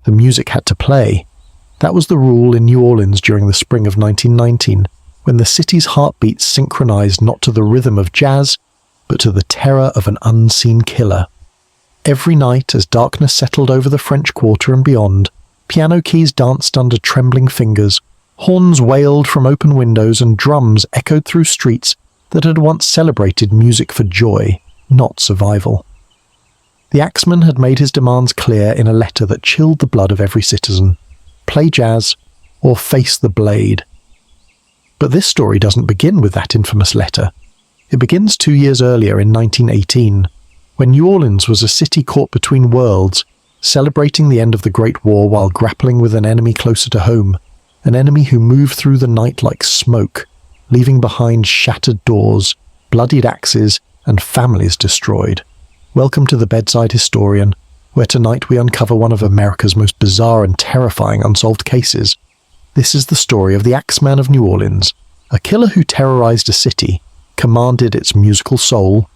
The music had to play. That was the rule in New Orleans during the spring of 1919, when the city's heartbeats synchronized not to the rhythm of jazz, but to the terror of an unseen killer. Every night, as darkness settled over the French Quarter and beyond, piano keys danced under trembling fingers, horns wailed from open windows, and drums echoed through streets that had once celebrated music for joy, not survival. The Axeman had made his demands clear in a letter that chilled the blood of every citizen: play jazz or face the blade. But this story doesn't begin with that infamous letter. It begins 2 years earlier in 1918, when New Orleans was a city caught between worlds, celebrating the end of the Great War while grappling with an enemy closer to home, an enemy who moved through the night like smoke, leaving behind shattered doors, bloodied axes, and families destroyed. Welcome to the Bedside Historian, where tonight we uncover one of America's most bizarre and terrifying unsolved cases. This is the story of the Axeman of New Orleans, a killer who terrorized a city, commanded its musical soul,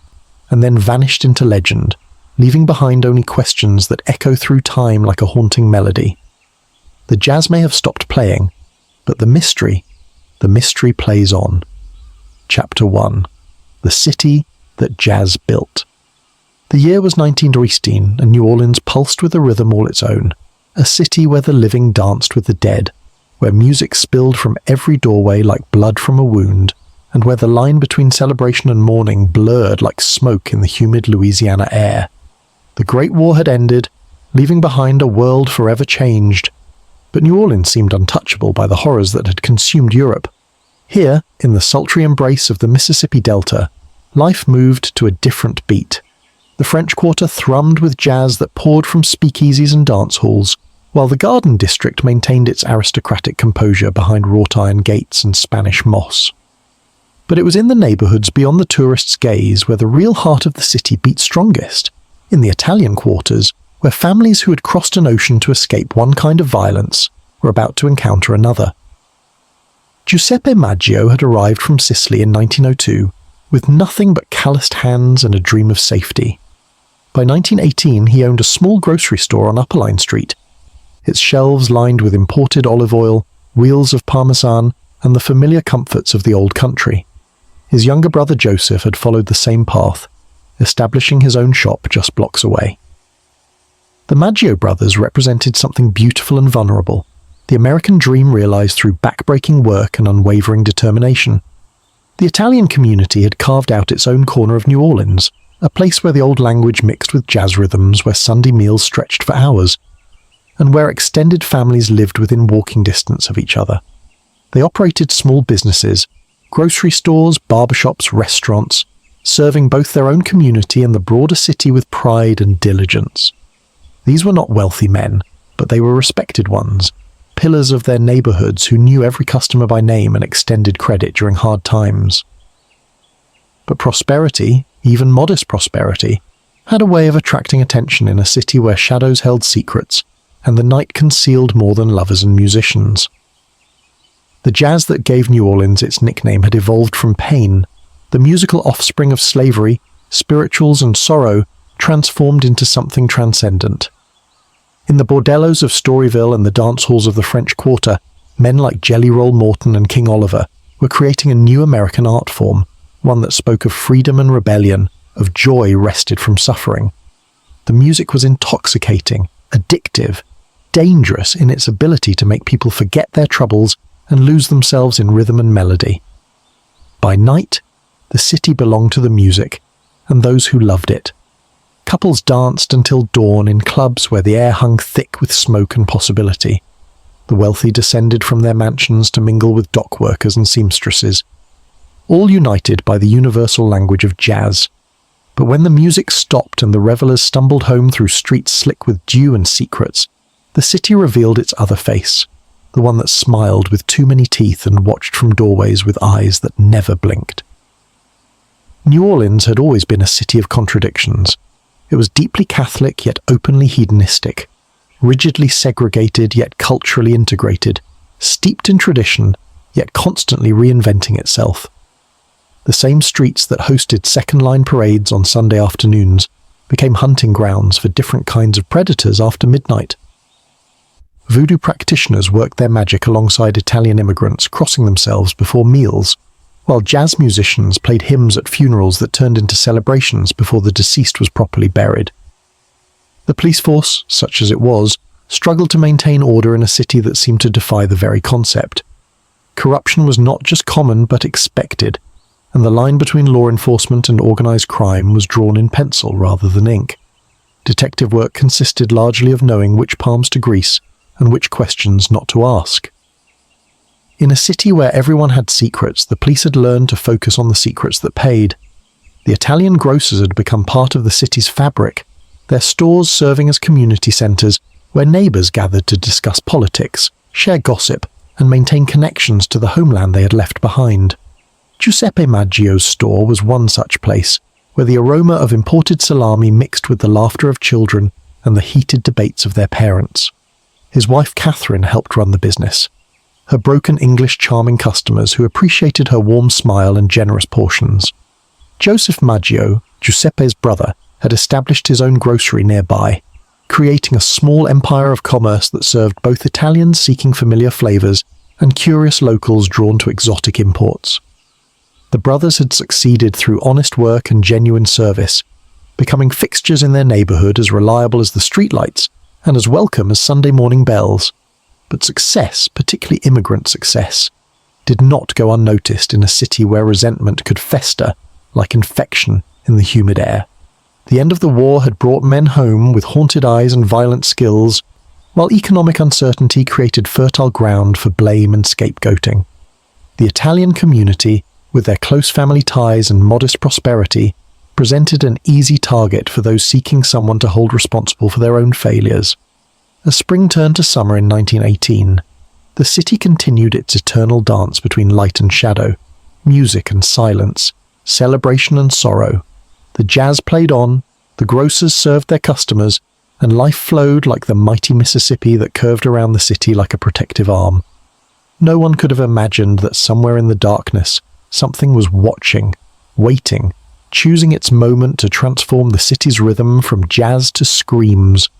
and then vanished into legend, leaving behind only questions that echo through time like a haunting melody. The jazz may have stopped playing, but the mystery plays on. Chapter 1. The City That Jazz Built. The year was 1916, and New Orleans pulsed with a rhythm all its own, a city where the living danced with the dead, where music spilled from every doorway like blood from a wound, and where the line between celebration and mourning blurred like smoke in the humid Louisiana air. The Great War had ended, leaving behind a world forever changed, but New Orleans seemed untouchable by the horrors that had consumed Europe. Here, in the sultry embrace of the Mississippi Delta, life moved to a different beat. The French Quarter thrummed with jazz that poured from speakeasies and dance halls, while the Garden District maintained its aristocratic composure behind wrought iron gates and Spanish moss. But it was in the neighborhoods beyond the tourists' gaze where the real heart of the city beat strongest, in the Italian quarters, where families who had crossed an ocean to escape one kind of violence were about to encounter another. Giuseppe Maggio had arrived from Sicily in 1902 with nothing but calloused hands and a dream of safety. By 1918, he owned a small grocery store on Upper Line Street, its shelves lined with imported olive oil, wheels of parmesan, and the familiar comforts of the old country. His younger brother Joseph had followed the same path, establishing his own shop just blocks away. The Maggio brothers represented something beautiful and vulnerable, the American dream realized through backbreaking work and unwavering determination. The Italian community had carved out its own corner of New Orleans, a place where the old language mixed with jazz rhythms, where Sunday meals stretched for hours, and where extended families lived within walking distance of each other. They operated small businesses, grocery stores, barbershops, restaurants, serving both their own community and the broader city with pride and diligence. These were not wealthy men, but they were respected ones, pillars of their neighborhoods who knew every customer by name and extended credit during hard times. But prosperity, even modest prosperity, had a way of attracting attention in a city where shadows held secrets and the night concealed more than lovers and musicians. The jazz that gave New Orleans its nickname had evolved from pain, the musical offspring of slavery, spirituals and sorrow, transformed into something transcendent. In the bordellos of Storyville and the dance halls of the French Quarter, men like Jelly Roll Morton and King Oliver were creating a new American art form, one that spoke of freedom and rebellion, of joy wrested from suffering. The music was intoxicating, addictive, dangerous in its ability to make people forget their troubles and lose themselves in rhythm and melody. By night, the city belonged to the music and those who loved it. Couples danced until dawn in clubs where the air hung thick with smoke and possibility. The wealthy descended from their mansions to mingle with dock workers and seamstresses, all united by the universal language of jazz. But when the music stopped and the revelers stumbled home through streets slick with dew and secrets, the city revealed its other face, the one that smiled with too many teeth and watched from doorways with eyes that never blinked. New Orleans had always been a city of contradictions. It was deeply Catholic yet openly hedonistic, rigidly segregated yet culturally integrated, steeped in tradition yet constantly reinventing itself. The same streets that hosted second-line parades on Sunday afternoons became hunting grounds for different kinds of predators after midnight. voodoo practitioners worked their magic alongside Italian immigrants, crossing themselves before meals, while jazz musicians played hymns at funerals that turned into celebrations before the deceased was properly buried. The police force, such as it was, struggled to maintain order in a city that seemed to defy the very concept. Corruption was not just common but expected, and the line between law enforcement and organized crime was drawn in pencil rather than ink. Detective work consisted largely of knowing which palms to grease and which questions not to ask. In a city where everyone had secrets, the police had learned to focus on the secrets that paid. The Italian grocers had become part of the city's fabric, their stores serving as community centres where neighbours gathered to discuss politics, share gossip, and maintain connections to the homeland they had left behind. Giuseppe Maggio's store was one such place, where the aroma of imported salami mixed with the laughter of children and the heated debates of their parents. His wife Catherine helped run the business. Her broken English charming customers who appreciated her warm smile and generous portions. Joseph Maggio, Giuseppe's brother, had established his own grocery nearby, creating a small empire of commerce that served both Italians seeking familiar flavours and curious locals drawn to exotic imports. The brothers had succeeded through honest work and genuine service, becoming fixtures in their neighbourhood as reliable as the streetlights and as welcome as Sunday morning bells. But success, particularly immigrant success, did not go unnoticed in a city where resentment could fester like infection in the humid air. The end of the war had brought men home with haunted eyes and violent skills, while economic uncertainty created fertile ground for blame and scapegoating. The Italian community, with their close family ties and modest prosperity, presented an easy target for those seeking someone to hold responsible for their own failures. As spring turned to summer in 1918, the city continued its eternal dance between light and shadow, music and silence, celebration and sorrow. The jazz played on, the grocers served their customers, and life flowed like the mighty Mississippi that curved around the city like a protective arm. No one could have imagined that somewhere in the darkness, something was watching, waiting, choosing its moment to transform the city's rhythm from jazz to screams.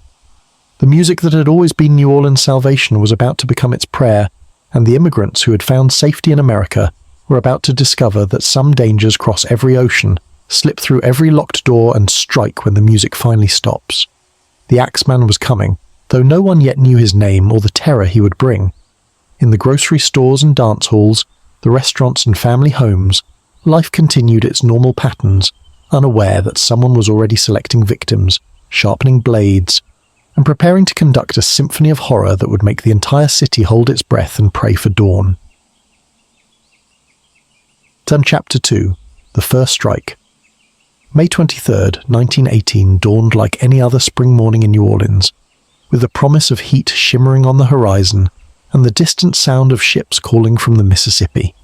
The music that had always been New Orleans' salvation was about to become its prayer, and the immigrants who had found safety in America were about to discover that some dangers cross every ocean, slip through every locked door, and strike when the music finally stops. The Axeman was coming, though no one yet knew his name or the terror he would bring. In the grocery stores and dance halls, the restaurants and family homes, life continued its normal patterns, unaware that someone was already selecting victims, sharpening blades, and preparing to conduct a symphony of horror that would make the entire city hold its breath and pray for dawn. Turn Chapter 2, The First Strike. May 23rd, 1918 dawned like any other spring morning in New Orleans, with the promise of heat shimmering on the horizon and the distant sound of ships calling from the Mississippi.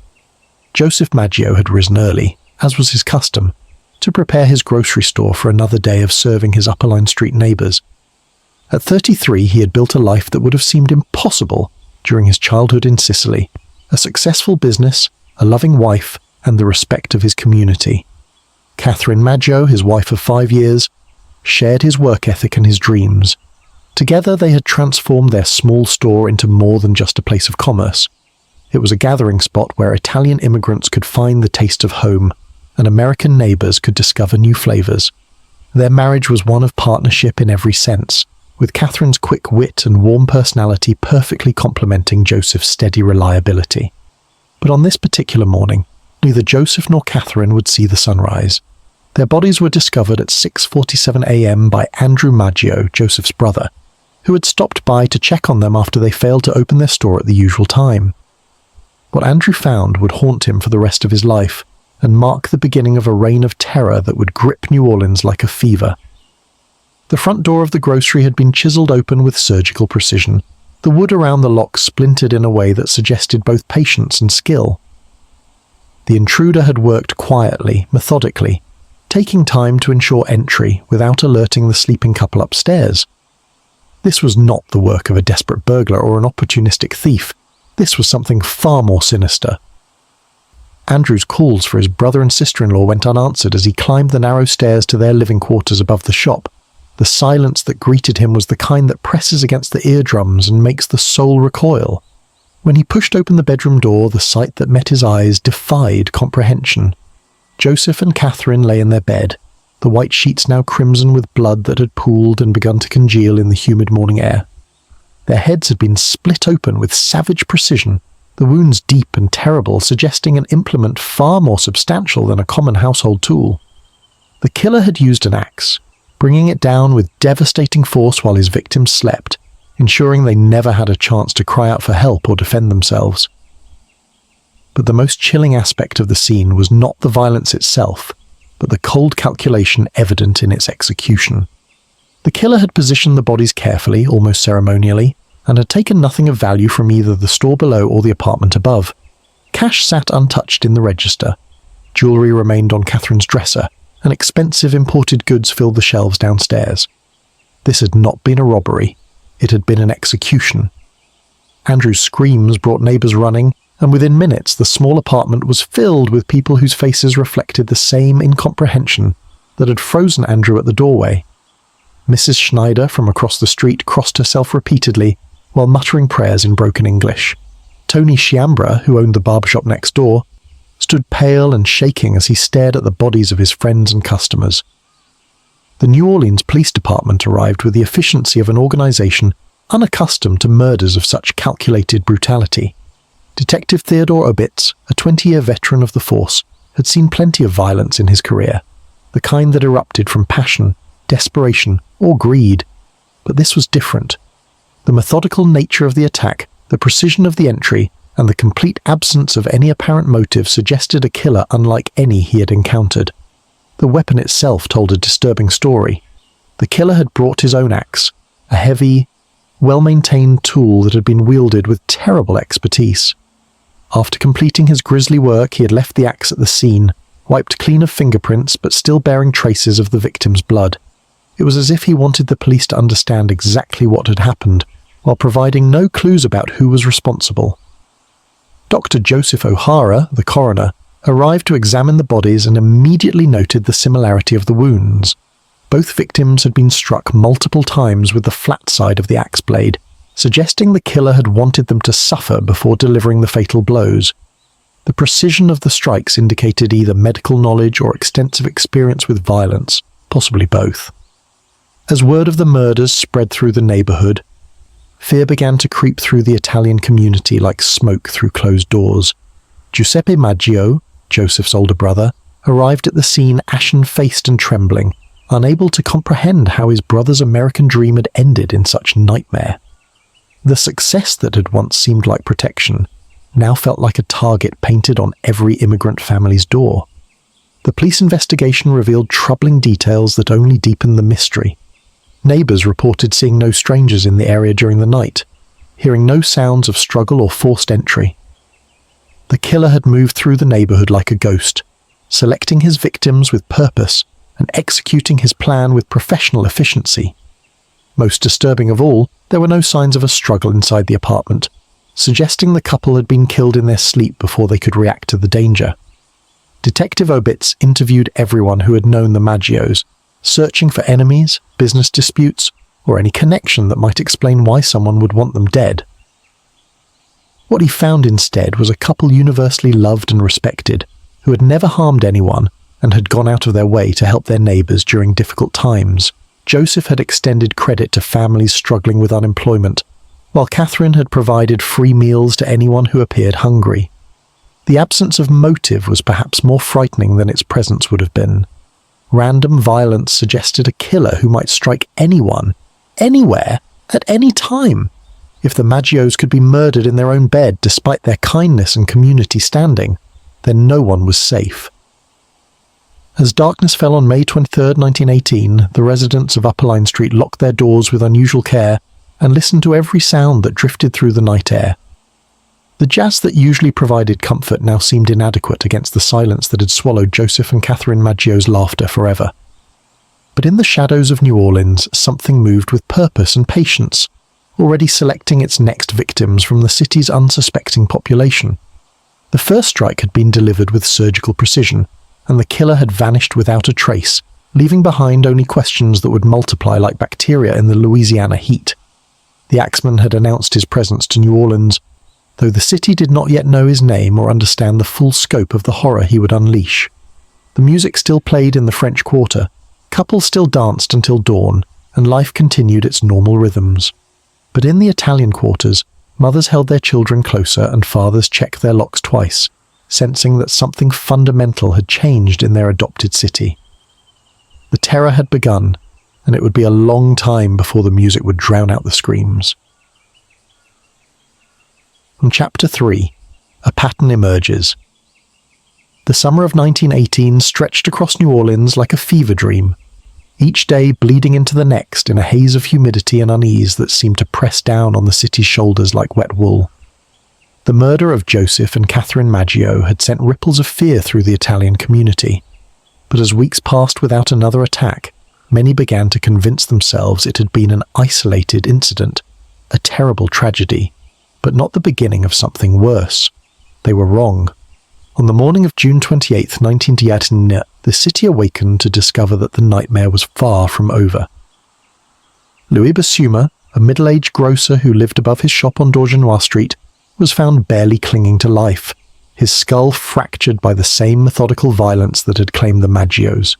Joseph Maggio had risen early, as was his custom, to prepare his grocery store for another day of serving his Upper Line Street neighbours. At 33, he had built a life that would have seemed impossible during his childhood in Sicily, a successful business, a loving wife, and the respect of his community. Catherine Maggio, his wife of 5 years, shared his work ethic and his dreams. Together they had transformed their small store into more than just a place of commerce. It was a gathering spot where Italian immigrants could find the taste of home, and American neighbours could discover new flavours. Their marriage was one of partnership in every sense, with Catherine's quick wit and warm personality perfectly complementing Joseph's steady reliability. But on this particular morning, neither Joseph nor Catherine would see the sunrise. Their bodies were discovered at 6:47 a.m. by Andrew Maggio, Joseph's brother, who had stopped by to check on them after they failed to open their store at the usual time. What Andrew found would haunt him for the rest of his life and mark the beginning of a reign of terror that would grip New Orleans like a fever. The front door of the grocery had been chiseled open with surgical precision, the wood around the lock splintered in a way that suggested both patience and skill. The intruder had worked quietly, methodically, taking time to ensure entry without alerting the sleeping couple upstairs. This was not the work of a desperate burglar or an opportunistic thief. This was something far more sinister. Andrew's calls for his brother and sister-in-law went unanswered as he climbed the narrow stairs to their living quarters above the shop, The silence that greeted him was the kind that presses against the eardrums and makes the soul recoil. When he pushed open the bedroom door, the sight that met his eyes defied comprehension. Joseph and Catherine lay in their bed, the white sheets now crimson with blood that had pooled and begun to congeal in the humid morning air. Their heads had been split open with savage precision, the wounds deep and terrible, suggesting an implement far more substantial than a common household tool. The killer had used an axe, bringing it down with devastating force while his victims slept, ensuring they never had a chance to cry out for help or defend themselves. But the most chilling aspect of the scene was not the violence itself, but the cold calculation evident in its execution. The killer had positioned the bodies carefully, almost ceremonially, and had taken nothing of value from either the store below or the apartment above. Cash sat untouched in the register. Jewellery remained on Catherine's dresser, and expensive imported goods filled the shelves downstairs. This had not been a robbery. It had been an execution. Andrew's screams brought neighbours running, and within minutes the small apartment was filled with people whose faces reflected the same incomprehension that had frozen Andrew at the doorway. Mrs. Schneider from across the street crossed herself repeatedly while muttering prayers in broken English. Tony Chiambra, who owned the barbershop next door, stood pale and shaking as he stared at the bodies of his friends and customers. The New Orleans Police Department arrived with the efficiency of an organization unaccustomed to murders of such calculated brutality. Detective Theodore Obitz, a 20-year veteran of the force, had seen plenty of violence in his career, the kind that erupted from passion, desperation, or greed. But this was different. The methodical nature of the attack, the precision of the entry, and the complete absence of any apparent motive suggested a killer unlike any he had encountered. The weapon itself told a disturbing story. The killer had brought his own axe, a heavy, well-maintained tool that had been wielded with terrible expertise. After completing his grisly work, he had left the axe at the scene, wiped clean of fingerprints but still bearing traces of the victim's blood. It was as if he wanted the police to understand exactly what had happened, while providing no clues about who was responsible. Dr. Joseph O'Hara, the coroner, arrived to examine the bodies and immediately noted the similarity of the wounds. Both victims had been struck multiple times with the flat side of the axe blade, suggesting the killer had wanted them to suffer before delivering the fatal blows. The precision of the strikes indicated either medical knowledge or extensive experience with violence, possibly both. As word of the murders spread through the neighborhood, fear began to creep through the Italian community like smoke through closed doors. Giuseppe Maggio, Joseph's older brother, arrived at the scene ashen-faced and trembling, unable to comprehend how his brother's American dream had ended in such nightmare. The success that had once seemed like protection now felt like a target painted on every immigrant family's door. The police investigation revealed troubling details that only deepened the mystery. Neighbours reported seeing no strangers in the area during the night, hearing no sounds of struggle or forced entry. The killer had moved through the neighbourhood like a ghost, selecting his victims with purpose and executing his plan with professional efficiency. Most disturbing of all, there were no signs of a struggle inside the apartment, suggesting the couple had been killed in their sleep before they could react to the danger. Detective Obitz interviewed everyone who had known the Maggios, searching for enemies, business disputes, or any connection that might explain why someone would want them dead. What he found instead was a couple universally loved and respected, who had never harmed anyone and had gone out of their way to help their neighbours during difficult times. Joseph had extended credit to families struggling with unemployment, while Catherine had provided free meals to anyone who appeared hungry. The absence of motive was perhaps more frightening than its presence would have been. Random violence suggested a killer who might strike anyone, anywhere, at any time. If the Maggios could be murdered in their own bed despite their kindness and community standing, then no one was safe. As darkness fell on May 23, 1918, the residents of Upper Line Street locked their doors with unusual care and listened to every sound that drifted through the night air. The jazz that usually provided comfort now seemed inadequate against the silence that had swallowed Joseph and Catherine Maggio's laughter forever. But in the shadows of New Orleans, something moved with purpose and patience, already selecting its next victims from the city's unsuspecting population. The first strike had been delivered with surgical precision, and the killer had vanished without a trace, leaving behind only questions that would multiply like bacteria in the Louisiana heat. The Axeman had announced his presence to New Orleans, though the city did not yet know his name or understand the full scope of the horror he would unleash. The music still played in the French Quarter, couples still danced until dawn, and life continued its normal rhythms. But in the Italian quarters, mothers held their children closer and fathers checked their locks twice, sensing that something fundamental had changed in their adopted city. The terror had begun, and it would be a long time before the music would drown out the screams. From Chapter 3, a pattern emerges. The summer of 1918 stretched across New Orleans like a fever dream, each day bleeding into the next in a haze of humidity and unease that seemed to press down on the city's shoulders like wet wool. The murder of Joseph and Catherine Maggio had sent ripples of fear through the Italian community, but as weeks passed without another attack, many began to convince themselves it had been an isolated incident, a terrible tragedy, but not the beginning of something worse. They were wrong. On the morning of June 28, 1918, the city awakened to discover that the nightmare was far from over. Louis Bassumer, a middle-aged grocer who lived above his shop on Dorgenois Street, was found barely clinging to life, his skull fractured by the same methodical violence that had claimed the Maggios.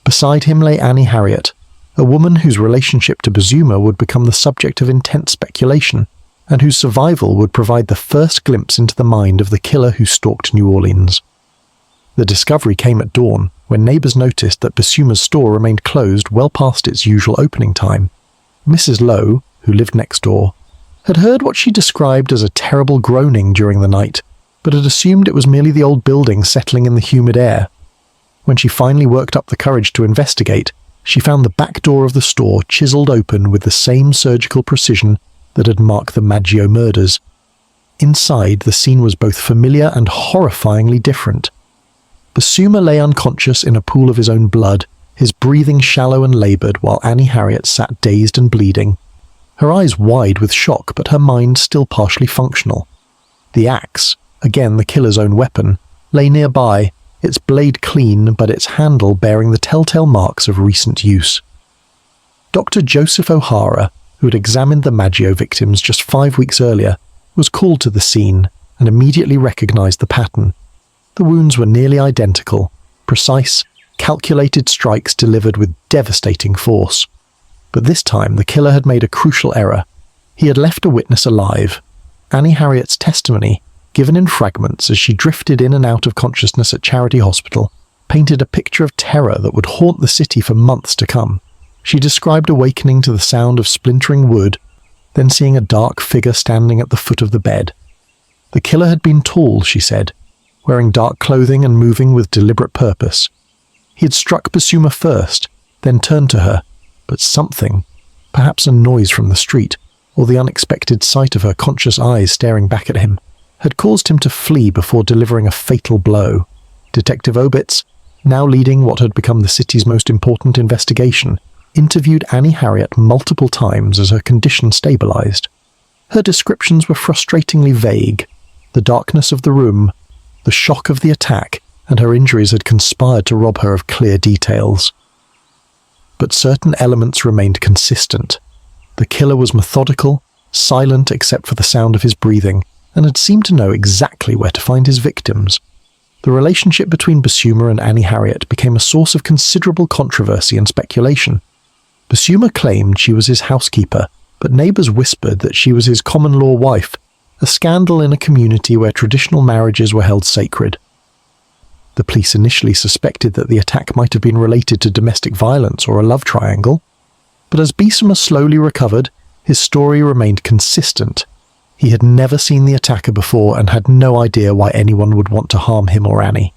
Beside him lay Annie Harriet, a woman whose relationship to Bassumer would become the subject of intense speculation, and whose survival would provide the first glimpse into the mind of the killer who stalked New Orleans. The discovery came at dawn, when neighbors noticed that Bassumer's store remained closed well past its usual opening time. Mrs. Lowe, who lived next door, had heard what she described as a terrible groaning during the night, but had assumed it was merely the old building settling in the humid air. When she finally worked up the courage to investigate, she found the back door of the store chiseled open with the same surgical precision that had marked the Maggio murders. Inside, the scene was both familiar and horrifyingly different. Bassumer lay unconscious in a pool of his own blood, his breathing shallow and laboured, while Annie Harriet sat dazed and bleeding, her eyes wide with shock but her mind still partially functional. The axe, again the killer's own weapon, lay nearby, its blade clean but its handle bearing the telltale marks of recent use. Dr. Joseph O'Hara, who had examined the Maggio victims just 5 weeks earlier, was called to the scene and immediately recognised the pattern. The wounds were nearly identical, precise, calculated strikes delivered with devastating force. But this time the killer had made a crucial error. He had left a witness alive. Annie Harriet's testimony, given in fragments as she drifted in and out of consciousness at Charity Hospital, painted a picture of terror that would haunt the city for months to come. She described awakening to the sound of splintering wood, then seeing a dark figure standing at the foot of the bed. The killer had been tall, she said, wearing dark clothing and moving with deliberate purpose. He had struck Bassumer first, then turned to her, but something, perhaps a noise from the street, or the unexpected sight of her conscious eyes staring back at him, had caused him to flee before delivering a fatal blow. Detective Obitz, now leading what had become the city's most important investigation, interviewed Annie Harriet multiple times as her condition stabilized. Her descriptions were frustratingly vague. The darkness of the room, the shock of the attack, and her injuries had conspired to rob her of clear details. But certain elements remained consistent. The killer was methodical, silent except for the sound of his breathing, and had seemed to know exactly where to find his victims. The relationship between Bassumer and Annie Harriet became a source of considerable controversy and speculation. Bassumer claimed she was his housekeeper, but neighbours whispered that she was his common-law wife, a scandal in a community where traditional marriages were held sacred. The police initially suspected that the attack might have been related to domestic violence or a love triangle, but as Bassumer slowly recovered, his story remained consistent. He had never seen the attacker before and had no idea why anyone would want to harm him or Annie.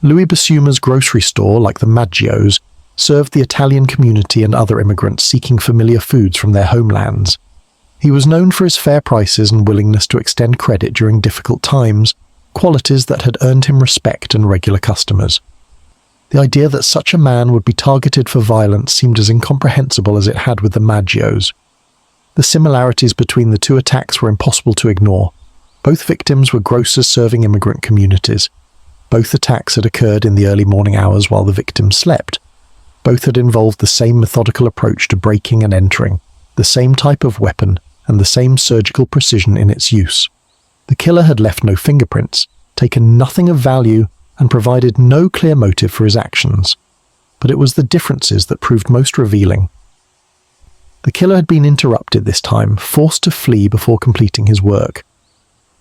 Louis Bassumer's grocery store, like the Maggios, served the Italian community and other immigrants seeking familiar foods from their homelands. He was known for his fair prices and willingness to extend credit during difficult times, qualities that had earned him respect and regular customers. The idea that such a man would be targeted for violence seemed as incomprehensible as it had with the Maggios. The similarities between the two attacks were impossible to ignore. Both victims were grocers serving immigrant communities. Both attacks had occurred in the early morning hours while the victims slept, Both had involved the same methodical approach to breaking and entering, the same type of weapon, and the same surgical precision in its use. The killer had left no fingerprints, taken nothing of value, and provided no clear motive for his actions. But it was the differences that proved most revealing. The killer had been interrupted this time, forced to flee before completing his work.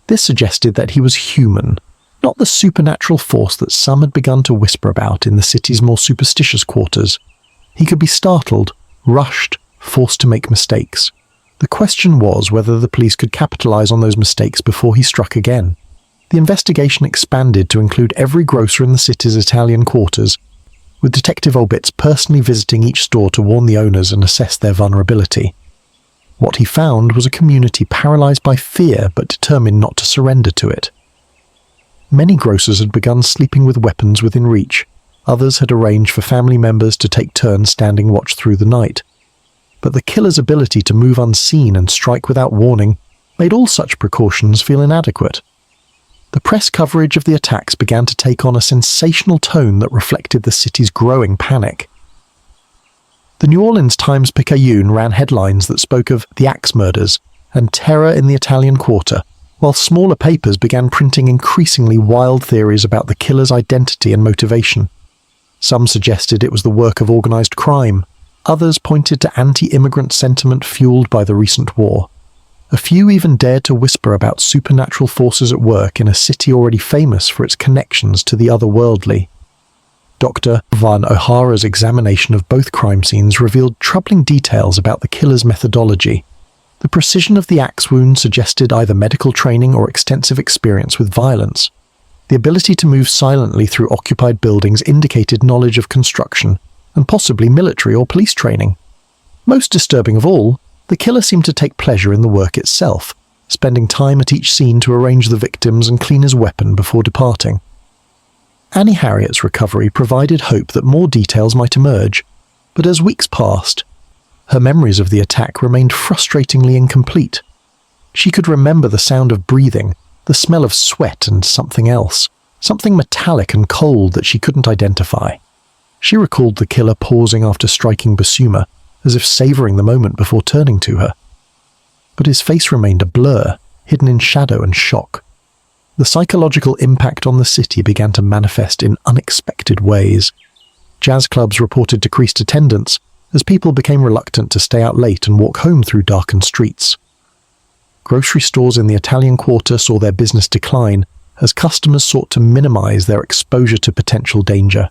This suggested that he was human, not the supernatural force that some had begun to whisper about in the city's more superstitious quarters. He could be startled, rushed, forced to make mistakes. The question was whether the police could capitalize on those mistakes before he struck again. The investigation expanded to include every grocer in the city's Italian quarters, with Detective Obitz personally visiting each store to warn the owners and assess their vulnerability. What he found was a community paralyzed by fear but determined not to surrender to it. Many grocers had begun sleeping with weapons within reach. Others had arranged for family members to take turns standing watch through the night. But the killer's ability to move unseen and strike without warning made all such precautions feel inadequate. The press coverage of the attacks began to take on a sensational tone that reflected the city's growing panic. The New Orleans Times-Picayune ran headlines that spoke of the axe murders and terror in the Italian quarter, while smaller papers began printing increasingly wild theories about the killer's identity and motivation. Some suggested it was the work of organized crime. Others pointed to anti-immigrant sentiment fueled by the recent war. A few even dared to whisper about supernatural forces at work in a city already famous for its connections to the otherworldly. Dr. Van O'Hara's examination of both crime scenes revealed troubling details about the killer's methodology. The precision of the axe wound suggested either medical training or extensive experience with violence. The ability to move silently through occupied buildings indicated knowledge of construction, and possibly military or police training. Most disturbing of all, the killer seemed to take pleasure in the work itself, spending time at each scene to arrange the victims and clean his weapon before departing. Annie Harriet's recovery provided hope that more details might emerge, but as weeks passed, her memories of the attack remained frustratingly incomplete. She could remember the sound of breathing, the smell of sweat and something else, something metallic and cold that she couldn't identify. She recalled the killer pausing after striking Basuma, as if savoring the moment before turning to her. But his face remained a blur, hidden in shadow and shock. The psychological impact on the city began to manifest in unexpected ways. Jazz clubs reported decreased attendance, as people became reluctant to stay out late and walk home through darkened streets. Grocery stores in the Italian quarter saw their business decline, as customers sought to minimize their exposure to potential danger.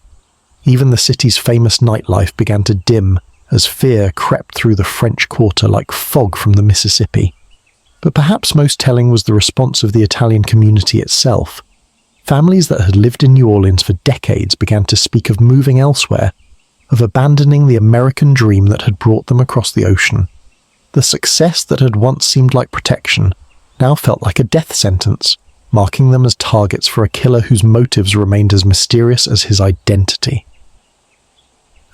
Even the city's famous nightlife began to dim, as fear crept through the French Quarter like fog from the Mississippi. But perhaps most telling was the response of the Italian community itself. Families that had lived in New Orleans for decades began to speak of moving elsewhere, of abandoning the American dream that had brought them across the ocean. The success that had once seemed like protection now felt like a death sentence, marking them as targets for a killer whose motives remained as mysterious as his identity.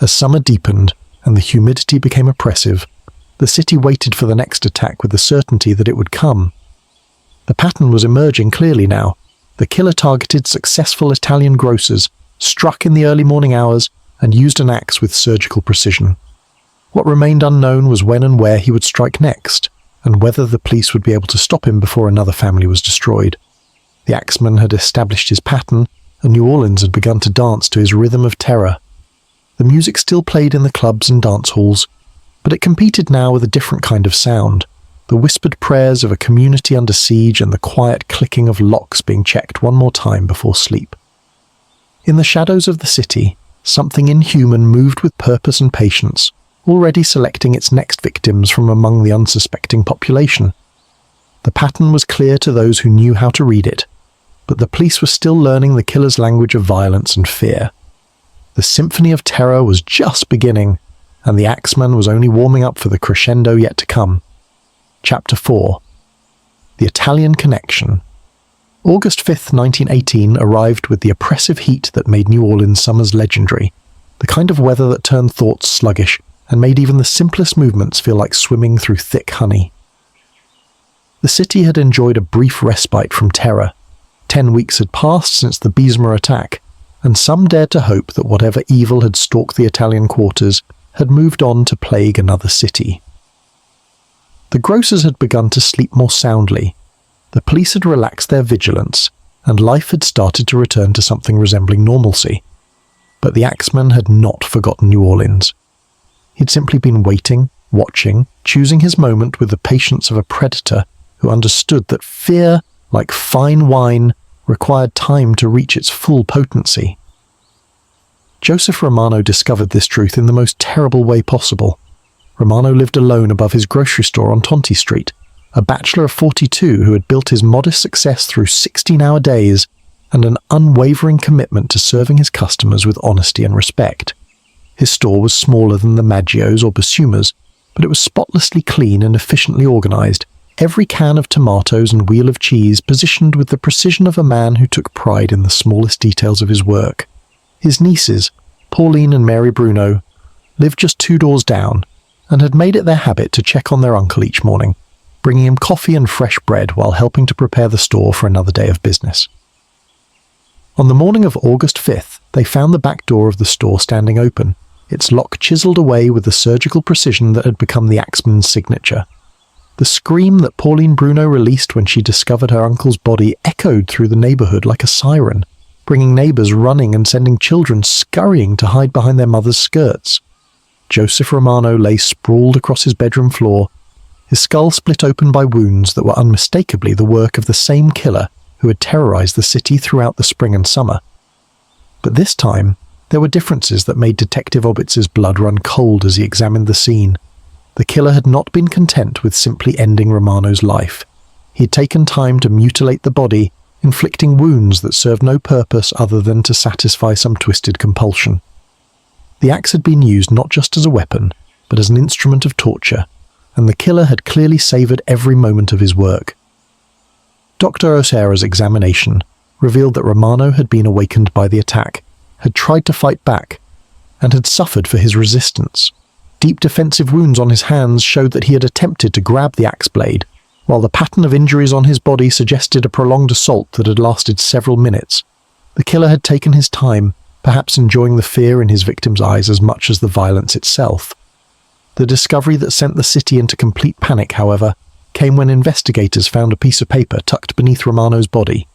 As summer deepened, and the humidity became oppressive, the city waited for the next attack with the certainty that it would come. The pattern was emerging clearly now. The killer targeted successful Italian grocers, struck in the early morning hours, and used an axe with surgical precision. What remained unknown was when and where he would strike next, and whether the police would be able to stop him before another family was destroyed. The axeman had established his pattern, and New Orleans had begun to dance to his rhythm of terror. The music still played in the clubs and dance halls, but it competed now with a different kind of sound, the whispered prayers of a community under siege and the quiet clicking of locks being checked one more time before sleep. In the shadows of the city, something inhuman moved with purpose and patience, already selecting its next victims from among the unsuspecting population. The pattern was clear to those who knew how to read it, but the police were still learning the killer's language of violence and fear. The symphony of terror was just beginning, and the Axeman was only warming up for the crescendo yet to come. Chapter 4. The Italian Connection. August 5th, 1918 arrived with the oppressive heat that made New Orleans summers legendary, the kind of weather that turned thoughts sluggish and made even the simplest movements feel like swimming through thick honey. The city had enjoyed a brief respite from terror. 10 weeks had passed since the Besma attack, and some dared to hope that whatever evil had stalked the Italian quarters had moved on to plague another city. The grocers had begun to sleep more soundly, the police had relaxed their vigilance, and life had started to return to something resembling normalcy. But the Axeman had not forgotten New Orleans. He'd simply been waiting, watching, choosing his moment with the patience of a predator who understood that fear, like fine wine, required time to reach its full potency. Joseph Romano discovered this truth in the most terrible way possible. Romano lived alone above his grocery store on Tonti Street, a bachelor of 42 who had built his modest success through 16-hour days and an unwavering commitment to serving his customers with honesty and respect. His store was smaller than the Maggios or Basumas, but it was spotlessly clean and efficiently organized, every can of tomatoes and wheel of cheese positioned with the precision of a man who took pride in the smallest details of his work. His nieces, Pauline and Mary Bruno, lived just 2 doors down and had made it their habit to check on their uncle each morning, bringing him coffee and fresh bread while helping to prepare the store for another day of business. On the morning of August 5th, they found the back door of the store standing open, its lock chiseled away with the surgical precision that had become the Axeman's signature. The scream that Pauline Bruno released when she discovered her uncle's body echoed through the neighborhood like a siren, bringing neighbors running and sending children scurrying to hide behind their mother's skirts. Joseph Romano lay sprawled across his bedroom floor, his skull split open by wounds that were unmistakably the work of the same killer who had terrorized the city throughout the spring and summer. But this time, there were differences that made Detective Obitz's blood run cold as he examined the scene. The killer had not been content with simply ending Romano's life. He had taken time to mutilate the body, inflicting wounds that served no purpose other than to satisfy some twisted compulsion. The axe had been used not just as a weapon, but as an instrument of torture, and the killer had clearly savoured every moment of his work. Dr. O'Hara's examination revealed that Romano had been awakened by the attack, had tried to fight back, and had suffered for his resistance. Deep defensive wounds on his hands showed that he had attempted to grab the axe blade, while the pattern of injuries on his body suggested a prolonged assault that had lasted several minutes. The killer had taken his time, perhaps enjoying the fear in his victim's eyes as much as the violence itself. The discovery that sent the city into complete panic, however, came when investigators found a piece of paper tucked beneath Romano's body.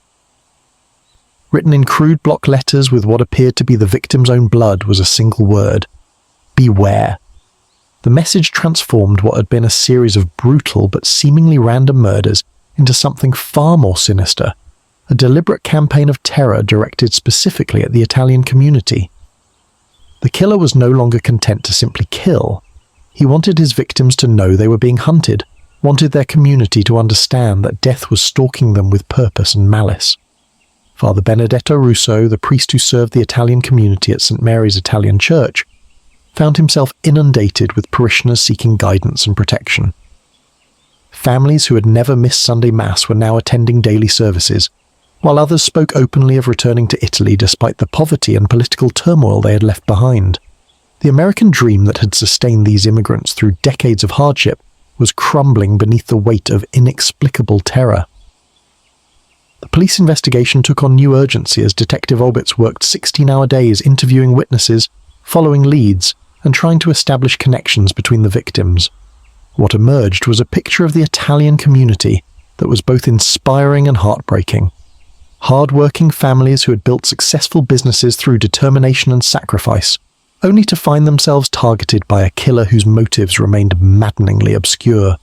Written in crude block letters with what appeared to be the victim's own blood was a single word: beware. The message transformed what had been a series of brutal but seemingly random murders into something far more sinister, a deliberate campaign of terror directed specifically at the Italian community. The killer was no longer content to simply kill. He wanted his victims to know they were being hunted, wanted their community to understand that death was stalking them with purpose and malice. Father Benedetto Russo, the priest who served the Italian community at St. Mary's Italian Church, found himself inundated with parishioners seeking guidance and protection. Families who had never missed Sunday Mass were now attending daily services, while others spoke openly of returning to Italy despite the poverty and political turmoil they had left behind. The American dream that had sustained these immigrants through decades of hardship was crumbling beneath the weight of inexplicable terror. The police investigation took on new urgency as Detective Obitz worked 16-hour days interviewing witnesses, following leads, and trying to establish connections between the victims. What emerged was a picture of the Italian community that was both inspiring and heartbreaking. Hard-working families who had built successful businesses through determination and sacrifice, only to find themselves targeted by a killer whose motives remained maddeningly obscure.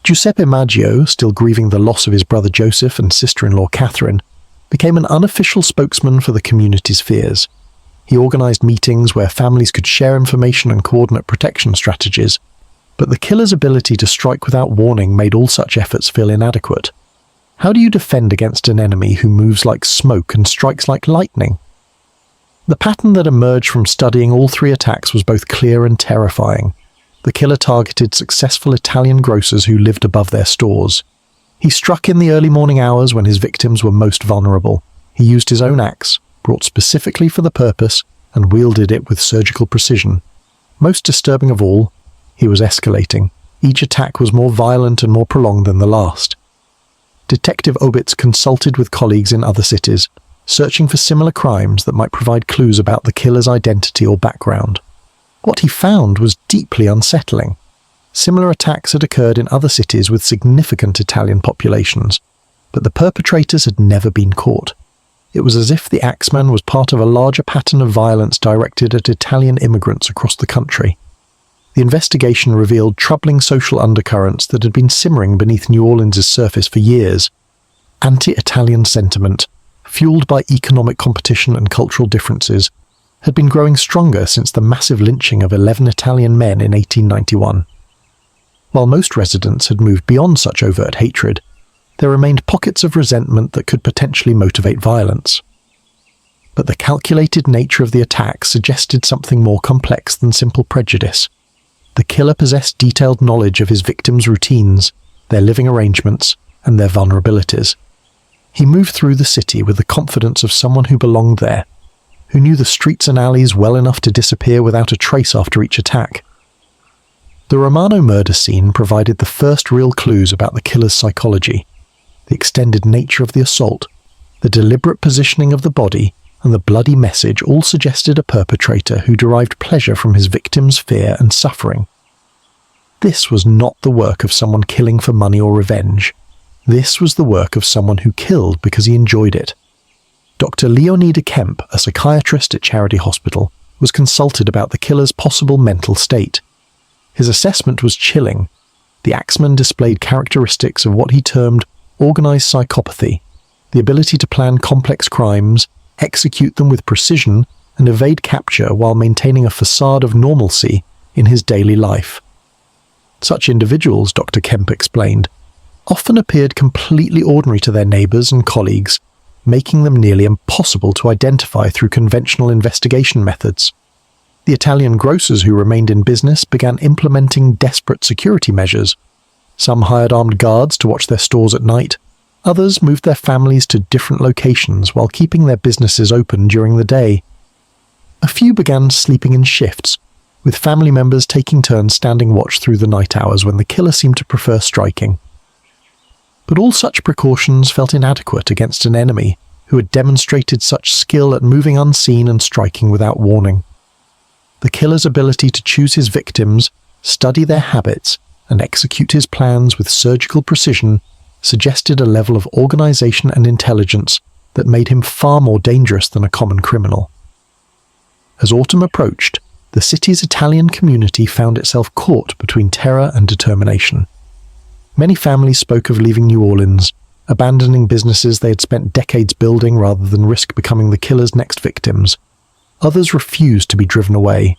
Giuseppe Maggio, still grieving the loss of his brother Joseph and sister-in-law Catherine, became an unofficial spokesman for the community's fears. He organized meetings where families could share information and coordinate protection strategies, but the killer's ability to strike without warning made all such efforts feel inadequate. How do you defend against an enemy who moves like smoke and strikes like lightning? The pattern that emerged from studying all 3 attacks was both clear and terrifying. The killer targeted successful Italian grocers who lived above their stores. He struck in the early morning hours when his victims were most vulnerable. He used his own axe, brought specifically for the purpose, and wielded it with surgical precision. Most disturbing of all, he was escalating. Each attack was more violent and more prolonged than the last. Detective Obitz consulted with colleagues in other cities, searching for similar crimes that might provide clues about the killer's identity or background. What he found was deeply unsettling. Similar attacks had occurred in other cities with significant Italian populations, but the perpetrators had never been caught. It was as if the Axeman was part of a larger pattern of violence directed at Italian immigrants across the country. The investigation revealed troubling social undercurrents that had been simmering beneath New Orleans' surface for years. Anti-Italian sentiment, fueled by economic competition and cultural differences, had been growing stronger since the massive lynching of 11 Italian men in 1891. While most residents had moved beyond such overt hatred, there remained pockets of resentment that could potentially motivate violence. But the calculated nature of the attack suggested something more complex than simple prejudice. The killer possessed detailed knowledge of his victims' routines, their living arrangements, and their vulnerabilities. He moved through the city with the confidence of someone who belonged there, who knew the streets and alleys well enough to disappear without a trace after each attack. The Romano murder scene provided the first real clues about the killer's psychology. The extended nature of the assault, the deliberate positioning of the body, and the bloody message all suggested a perpetrator who derived pleasure from his victim's fear and suffering. This was not the work of someone killing for money or revenge. This was the work of someone who killed because he enjoyed it. Dr. Leonida Kemp, a psychiatrist at Charity Hospital, was consulted about the killer's possible mental state. His assessment was chilling. The Axeman displayed characteristics of what he termed organized psychopathy, the ability to plan complex crimes, execute them with precision, and evade capture while maintaining a facade of normalcy in his daily life. Such individuals, Dr. Kemp explained, often appeared completely ordinary to their neighbors and colleagues, making them nearly impossible to identify through conventional investigation methods. The Italian grocers who remained in business began implementing desperate security measures. Some hired armed guards to watch their stores at night. Others moved their families to different locations while keeping their businesses open during the day. A few began sleeping in shifts, with family members taking turns standing watch through the night hours when the killer seemed to prefer striking. But all such precautions felt inadequate against an enemy who had demonstrated such skill at moving unseen and striking without warning. The killer's ability to choose his victims, study their habits, and execute his plans with surgical precision suggested a level of organization and intelligence that made him far more dangerous than a common criminal. As autumn approached, the city's Italian community found itself caught between terror and determination. Many families spoke of leaving New Orleans, abandoning businesses they had spent decades building rather than risk becoming the killer's next victims. Others refused to be driven away,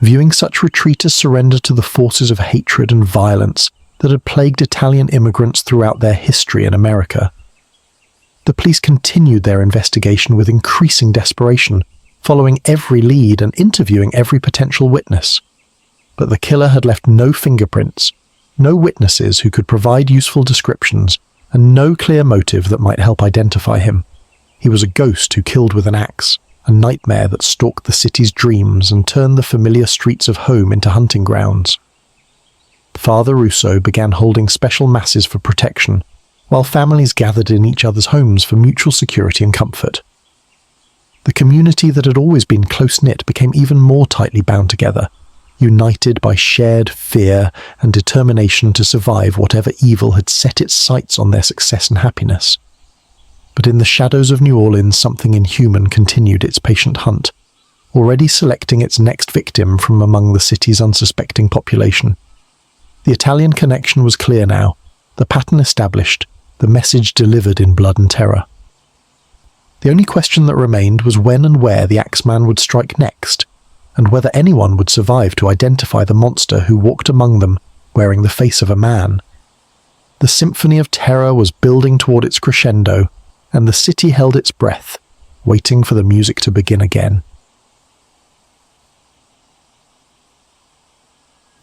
viewing such retreat as surrender to the forces of hatred and violence that had plagued Italian immigrants throughout their history in America. The police continued their investigation with increasing desperation, following every lead and interviewing every potential witness. But the killer had left no fingerprints, no witnesses who could provide useful descriptions, and no clear motive that might help identify him. He was a ghost who killed with an axe, a nightmare that stalked the city's dreams and turned the familiar streets of home into hunting grounds. Father Russo began holding special masses for protection, while families gathered in each other's homes for mutual security and comfort. The community that had always been close-knit became even more tightly bound together, united by shared fear and determination to survive whatever evil had set its sights on their success and happiness. But in the shadows of New Orleans, something inhuman continued its patient hunt, already selecting its next victim from among the city's unsuspecting population. The Italian connection was clear now, the pattern established, the message delivered in blood and terror. The only question that remained was when and where the Axeman would strike next, and whether anyone would survive to identify the monster who walked among them, wearing the face of a man. The symphony of terror was building toward its crescendo, and the city held its breath, waiting for the music to begin again.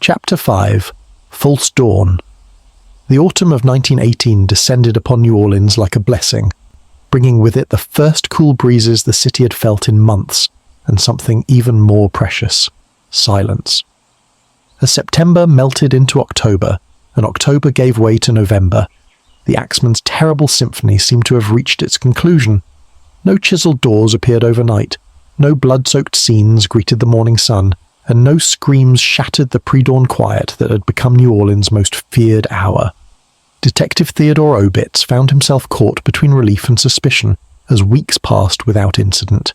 Chapter 5. False Dawn. The autumn of 1918 descended upon New Orleans like a blessing, bringing with it the first cool breezes the city had felt in months, and something even more precious: silence. As September melted into October, and October gave way to November, the Axeman's terrible symphony seemed to have reached its conclusion. No chiseled doors appeared overnight, no blood-soaked scenes greeted the morning sun, and no screams shattered the pre-dawn quiet that had become New Orleans' most feared hour. Detective Theodore Obitz found himself caught between relief and suspicion as weeks passed without incident.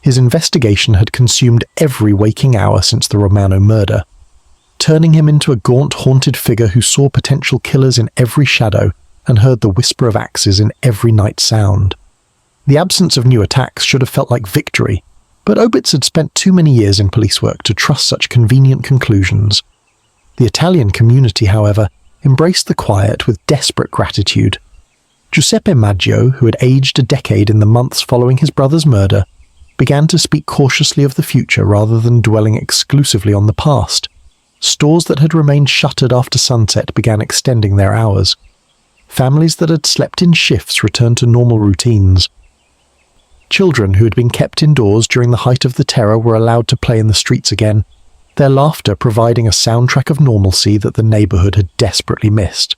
His investigation had consumed every waking hour since the Romano murder, turning him into a gaunt, haunted figure who saw potential killers in every shadow and heard the whisper of axes in every night sound. The absence of new attacks should have felt like victory, but Obitz had spent too many years in police work to trust such convenient conclusions. The Italian community, however, embraced the quiet with desperate gratitude. Giuseppe Maggio, who had aged a decade in the months following his brother's murder, began to speak cautiously of the future rather than dwelling exclusively on the past. Stores that had remained shuttered after sunset began extending their hours. Families that had slept in shifts returned to normal routines. Children who had been kept indoors during the height of the terror were allowed to play in the streets again, their laughter providing a soundtrack of normalcy that the neighborhood had desperately missed.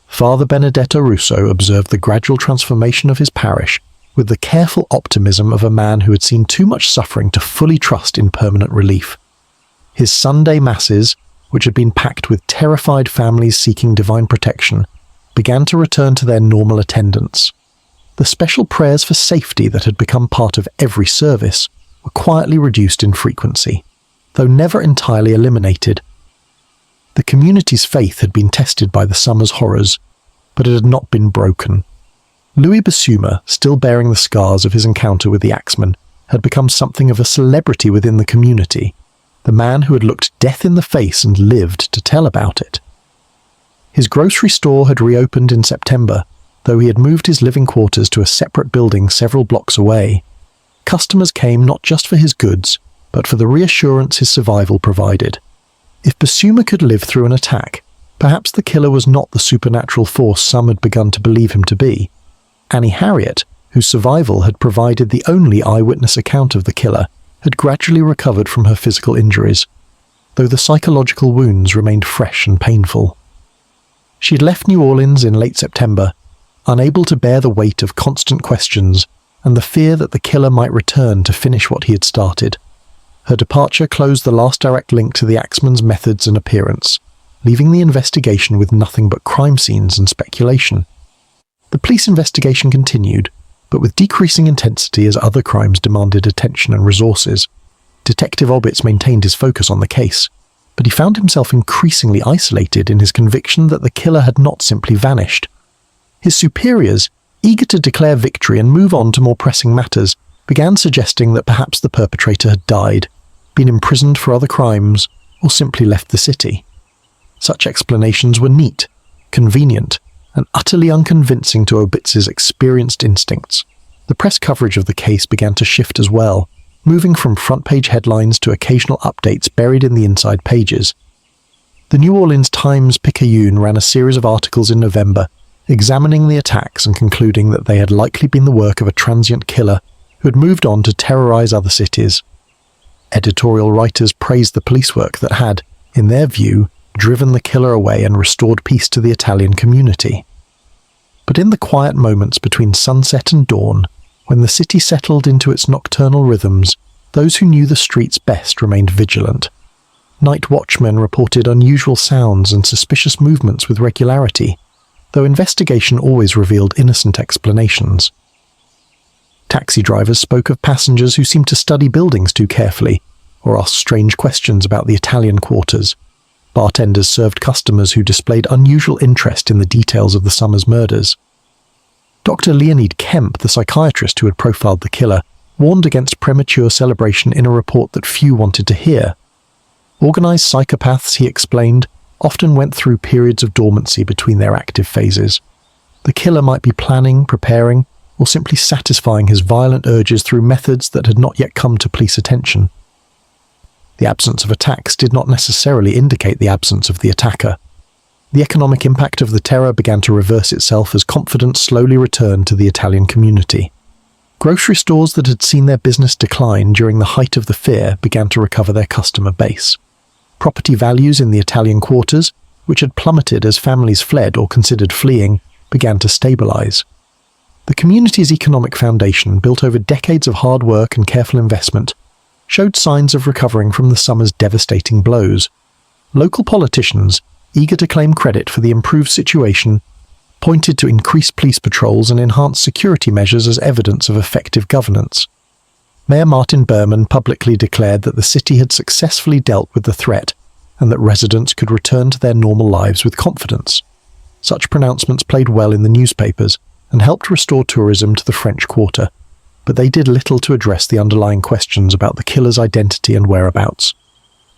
Father Benedetto Russo observed the gradual transformation of his parish with the careful optimism of a man who had seen too much suffering to fully trust in permanent relief. His Sunday masses, which had been packed with terrified families seeking divine protection, began to return to their normal attendance. The special prayers for safety that had become part of every service were quietly reduced in frequency, though never entirely eliminated. The community's faith had been tested by the summer's horrors, but it had not been broken. Louis Basuma, still bearing the scars of his encounter with the Axeman, had become something of a celebrity within the community, the man who had looked death in the face and lived to tell about it. His grocery store had reopened in September, though he had moved his living quarters to a separate building several blocks away. Customers came not just for his goods, but for the reassurance his survival provided. If Basuma could live through an attack, perhaps the killer was not the supernatural force some had begun to believe him to be. Annie Harriet, whose survival had provided the only eyewitness account of the killer, had gradually recovered from her physical injuries, though the psychological wounds remained fresh and painful. She had left New Orleans in late September, unable to bear the weight of constant questions and the fear that the killer might return to finish what he had started. Her departure closed the last direct link to the Axeman's methods and appearance, leaving the investigation with nothing but crime scenes and speculation. The police investigation continued, but with decreasing intensity as other crimes demanded attention and resources. Detective Obitz maintained his focus on the case, but he found himself increasingly isolated in his conviction that the killer had not simply vanished. His superiors, eager to declare victory and move on to more pressing matters, began suggesting that perhaps the perpetrator had died, been imprisoned for other crimes, or simply left the city. Such explanations were neat, convenient, and utterly unconvincing to Obitz's experienced instincts. The press coverage of the case began to shift as well, moving from front-page headlines to occasional updates buried in the inside pages. The New Orleans Times-Picayune ran a series of articles in November, examining the attacks and concluding that they had likely been the work of a transient killer who had moved on to terrorize other cities. Editorial writers praised the police work that had, in their view, driven the killer away and restored peace to the Italian community. But in the quiet moments between sunset and dawn, when the city settled into its nocturnal rhythms, those who knew the streets best remained vigilant. Night watchmen reported unusual sounds and suspicious movements with regularity, though investigation always revealed innocent explanations. Taxi drivers spoke of passengers who seemed to study buildings too carefully, or asked strange questions about the Italian quarters. Bartenders served customers who displayed unusual interest in the details of the summer's murders. Dr. Leonid Kemp, the psychiatrist who had profiled the killer, warned against premature celebration in a report that few wanted to hear. Organized psychopaths, he explained, often went through periods of dormancy between their active phases. The killer might be planning, preparing, or simply satisfying his violent urges through methods that had not yet come to police attention. The absence of attacks did not necessarily indicate the absence of the attacker. The economic impact of the terror began to reverse itself as confidence slowly returned to the Italian community. Grocery stores that had seen their business decline during the height of the fear began to recover their customer base. Property values in the Italian quarters, which had plummeted as families fled or considered fleeing, began to stabilize. The community's economic foundation, built over decades of hard work and careful investment, showed signs of recovering from the summer's devastating blows. Local politicians, eager to claim credit for the improved situation, pointed to increased police patrols and enhanced security measures as evidence of effective governance. Mayor Martin Berman publicly declared that the city had successfully dealt with the threat and that residents could return to their normal lives with confidence. Such pronouncements played well in the newspapers and helped restore tourism to the French Quarter, but they did little to address the underlying questions about the killer's identity and whereabouts.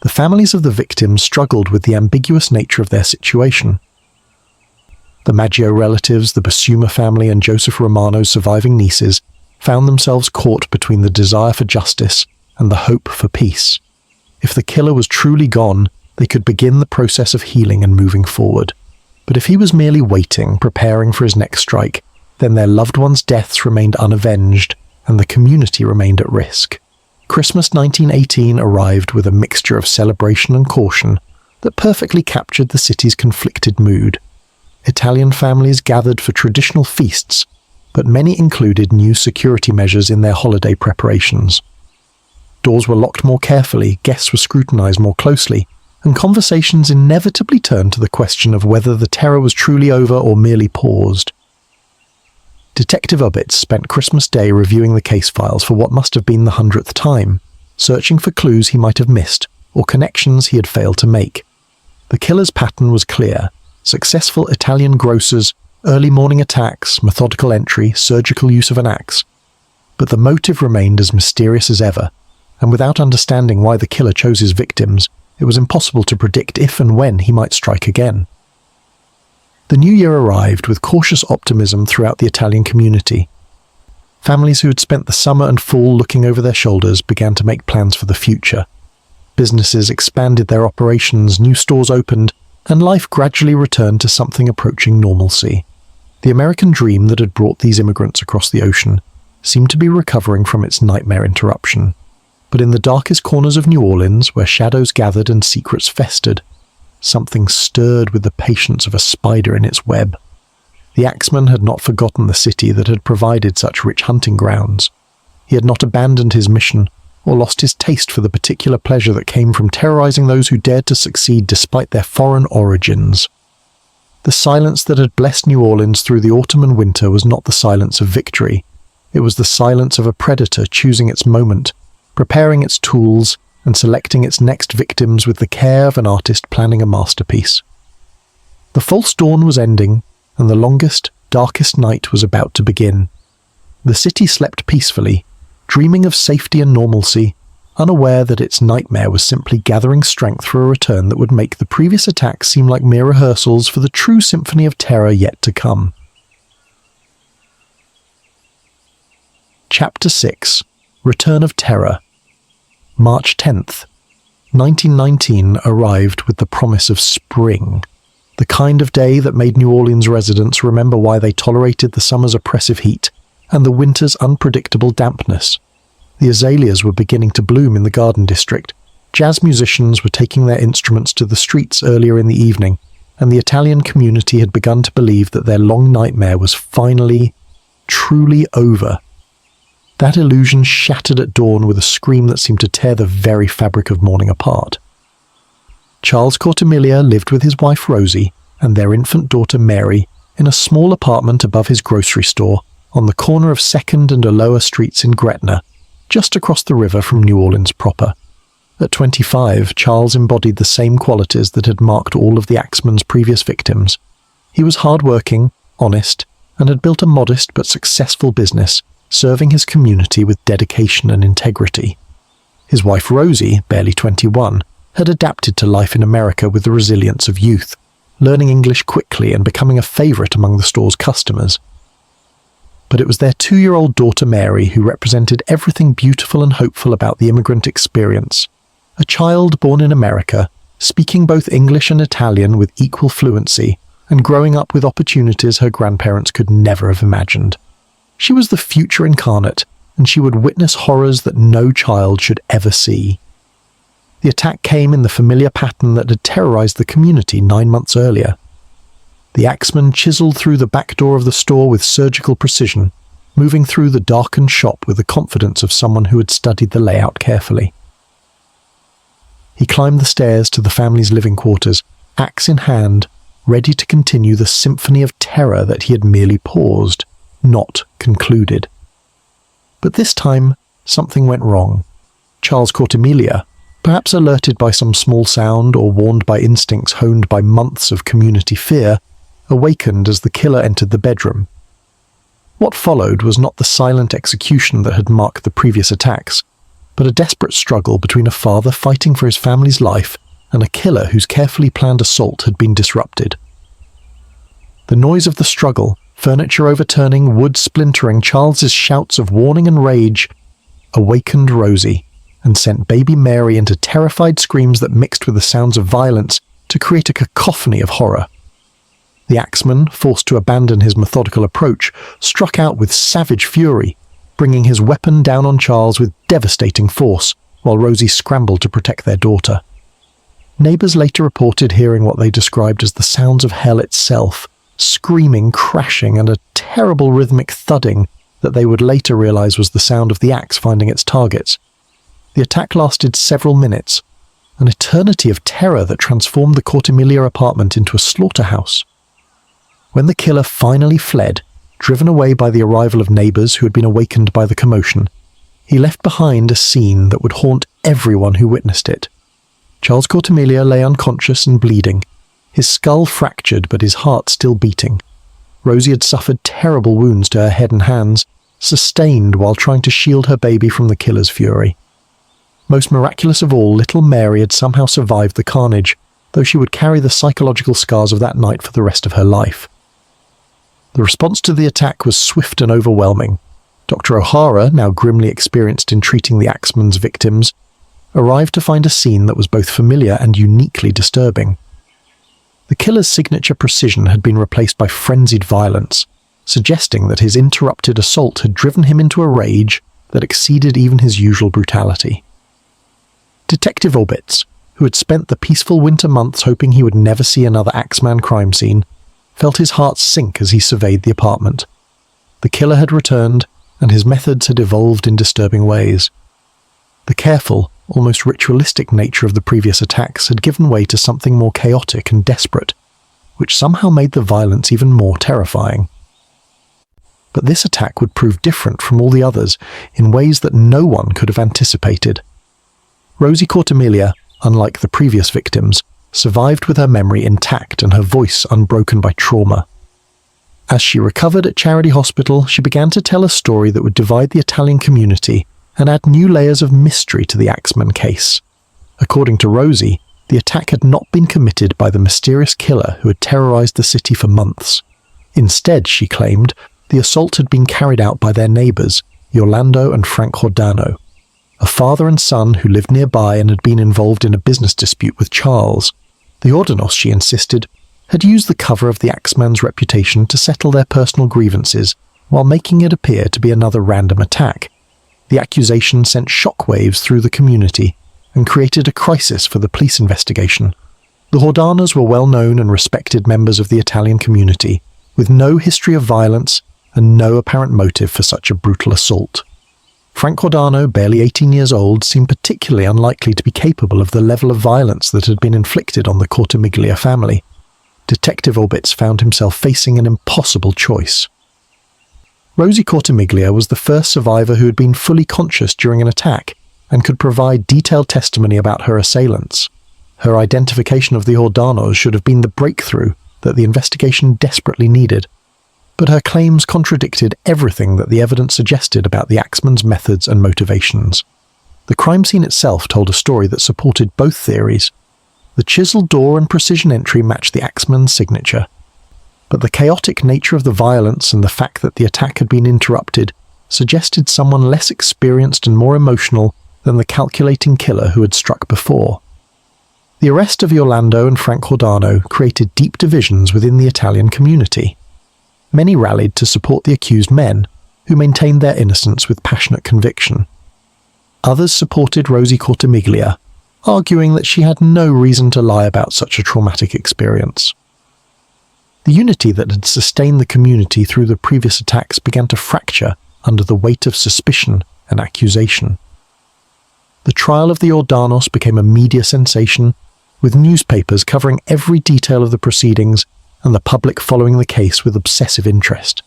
The families of the victims struggled with the ambiguous nature of their situation. The Maggio relatives, the Basuma family, and Joseph Romano's surviving nieces found themselves caught between the desire for justice and the hope for peace. If the killer was truly gone, they could begin the process of healing and moving forward. But if he was merely waiting, preparing for his next strike, then their loved ones' deaths remained unavenged and the community remained at risk. Christmas 1918 arrived with a mixture of celebration and caution that perfectly captured the city's conflicted mood. Italian families gathered for traditional feasts, but many included new security measures in their holiday preparations. Doors were locked more carefully, guests were scrutinized more closely, and conversations inevitably turned to the question of whether the terror was truly over or merely paused. Detective Ubbitts spent Christmas Day reviewing the case files for what must have been the 100th time, searching for clues he might have missed or connections he had failed to make. The killer's pattern was clear: successful Italian grocers, early morning attacks, methodical entry, surgical use of an axe. But the motive remained as mysterious as ever, and without understanding why the killer chose his victims, it was impossible to predict if and when he might strike again. The new year arrived with cautious optimism throughout the Italian community. Families who had spent the summer and fall looking over their shoulders began to make plans for the future. Businesses expanded their operations, new stores opened, and life gradually returned to something approaching normalcy. The American dream that had brought these immigrants across the ocean seemed to be recovering from its nightmare interruption. But in the darkest corners of New Orleans, where shadows gathered and secrets festered, something stirred with the patience of a spider in its web. The Axeman had not forgotten the city that had provided such rich hunting grounds. He had not abandoned his mission or lost his taste for the particular pleasure that came from terrorizing those who dared to succeed despite their foreign origins. The silence that had blessed New Orleans through the autumn and winter was not the silence of victory. It was the silence of a predator choosing its moment, preparing its tools, and selecting its next victims with the care of an artist planning a masterpiece. The false dawn was ending, and the longest, darkest night was about to begin. The city slept peacefully, dreaming of safety and normalcy, unaware that its nightmare was simply gathering strength for a return that would make the previous attacks seem like mere rehearsals for the true symphony of terror yet to come. Chapter 6: Return of Terror. March 10th, 1919 arrived with the promise of spring, the kind of day that made New Orleans residents remember why they tolerated the summer's oppressive heat and the winter's unpredictable dampness. The azaleas were beginning to bloom in the Garden District, jazz musicians were taking their instruments to the streets earlier in the evening, and the Italian community had begun to believe that their long nightmare was finally, truly over. That illusion shattered at dawn with a scream that seemed to tear the very fabric of morning apart. Charles Cortemilia lived with his wife Rosie and their infant daughter Mary in a small apartment above his grocery store on the corner of 2nd and Aloha Streets in Gretna, just across the river from New Orleans proper. At 25, Charles embodied the same qualities that had marked all of the Axeman's previous victims. He was hard-working, honest, and had built a modest but successful business, serving his community with dedication and integrity. His wife Rosie, barely 21, had adapted to life in America with the resilience of youth, learning English quickly and becoming a favorite among the store's customers. But it was their 2-year-old daughter Mary who represented everything beautiful and hopeful about the immigrant experience. A child born in America, speaking both English and Italian with equal fluency, and growing up with opportunities her grandparents could never have imagined. She was the future incarnate, and she would witness horrors that no child should ever see. The attack came in the familiar pattern that had terrorized the community 9 months earlier. The Axeman chiseled through the back door of the store with surgical precision, moving through the darkened shop with the confidence of someone who had studied the layout carefully. He climbed the stairs to the family's living quarters, axe in hand, ready to continue the symphony of terror that he had merely paused, not concluded. But this time, something went wrong. Charles caught Amelia, perhaps alerted by some small sound or warned by instincts honed by months of community fear, awakened as the killer entered the bedroom. What followed was not the silent execution that had marked the previous attacks, but a desperate struggle between a father fighting for his family's life and a killer whose carefully planned assault had been disrupted. The noise of the struggle, furniture overturning, wood splintering, Charles's shouts of warning and rage, awakened Rosie and sent baby Mary into terrified screams that mixed with the sounds of violence to create a cacophony of horror. The axeman, forced to abandon his methodical approach, struck out with savage fury, bringing his weapon down on Charles with devastating force, while Rosie scrambled to protect their daughter. Neighbours later reported hearing what they described as the sounds of hell itself, screaming, crashing, and a terrible rhythmic thudding that they would later realise was the sound of the axe finding its targets. The attack lasted several minutes, an eternity of terror that transformed the Cortemilia apartment into a slaughterhouse. When the killer finally fled, driven away by the arrival of neighbours who had been awakened by the commotion, he left behind a scene that would haunt everyone who witnessed it. Charles Cortemilia lay unconscious and bleeding, his skull fractured but his heart still beating. Rosie had suffered terrible wounds to her head and hands, sustained while trying to shield her baby from the killer's fury. Most miraculous of all, little Mary had somehow survived the carnage, though she would carry the psychological scars of that night for the rest of her life. The response to the attack was swift and overwhelming. Dr. O'Hara, now grimly experienced in treating the axeman's victims, arrived to find a scene that was both familiar and uniquely disturbing. The killer's signature precision had been replaced by frenzied violence, suggesting that his interrupted assault had driven him into a rage that exceeded even his usual brutality. Detective Orbitz, who had spent the peaceful winter months hoping he would never see another Axeman crime scene, felt his heart sink as he surveyed the apartment. The killer had returned, and his methods had evolved in disturbing ways. The careful, almost ritualistic nature of the previous attacks had given way to something more chaotic and desperate, which somehow made the violence even more terrifying. But this attack would prove different from all the others in ways that no one could have anticipated. Rosie Cortemilia, unlike the previous victims, survived with her memory intact and her voice unbroken by trauma. As she recovered at Charity Hospital, she began to tell a story that would divide the Italian community and add new layers of mystery to the Axeman case. According to Rosie, the attack had not been committed by the mysterious killer who had terrorized the city for months. Instead, she claimed, the assault had been carried out by their neighbors, Orlando and Frank Giordano, a father and son who lived nearby and had been involved in a business dispute with Charles. The Ordanos, she insisted, had used the cover of the Axeman's reputation to settle their personal grievances while making it appear to be another random attack. The accusation sent shockwaves through the community and created a crisis for the police investigation. The Giordanos were well-known and respected members of the Italian community, with no history of violence and no apparent motive for such a brutal assault. Frank Giordano, barely 18 years old, seemed particularly unlikely to be capable of the level of violence that had been inflicted on the Cortemiglia family. Detective Orbitz found himself facing an impossible choice. Rosie Cortemiglia was the first survivor who had been fully conscious during an attack and could provide detailed testimony about her assailants. Her identification of the Giordanos should have been the breakthrough that the investigation desperately needed, but her claims contradicted everything that the evidence suggested about the Axeman's methods and motivations. The crime scene itself told a story that supported both theories. The chiseled door and precision entry matched the Axeman's signature, but the chaotic nature of the violence and the fact that the attack had been interrupted suggested someone less experienced and more emotional than the calculating killer who had struck before. The arrest of Orlando and Frank Giordano created deep divisions within the Italian community. Many rallied to support the accused men, who maintained their innocence with passionate conviction. Others supported Rosie Cortemiglia, arguing that she had no reason to lie about such a traumatic experience. The unity that had sustained the community through the previous attacks began to fracture under the weight of suspicion and accusation. The trial of the Ordanos became a media sensation, with newspapers covering every detail of the proceedings and the public following the case with obsessive interest.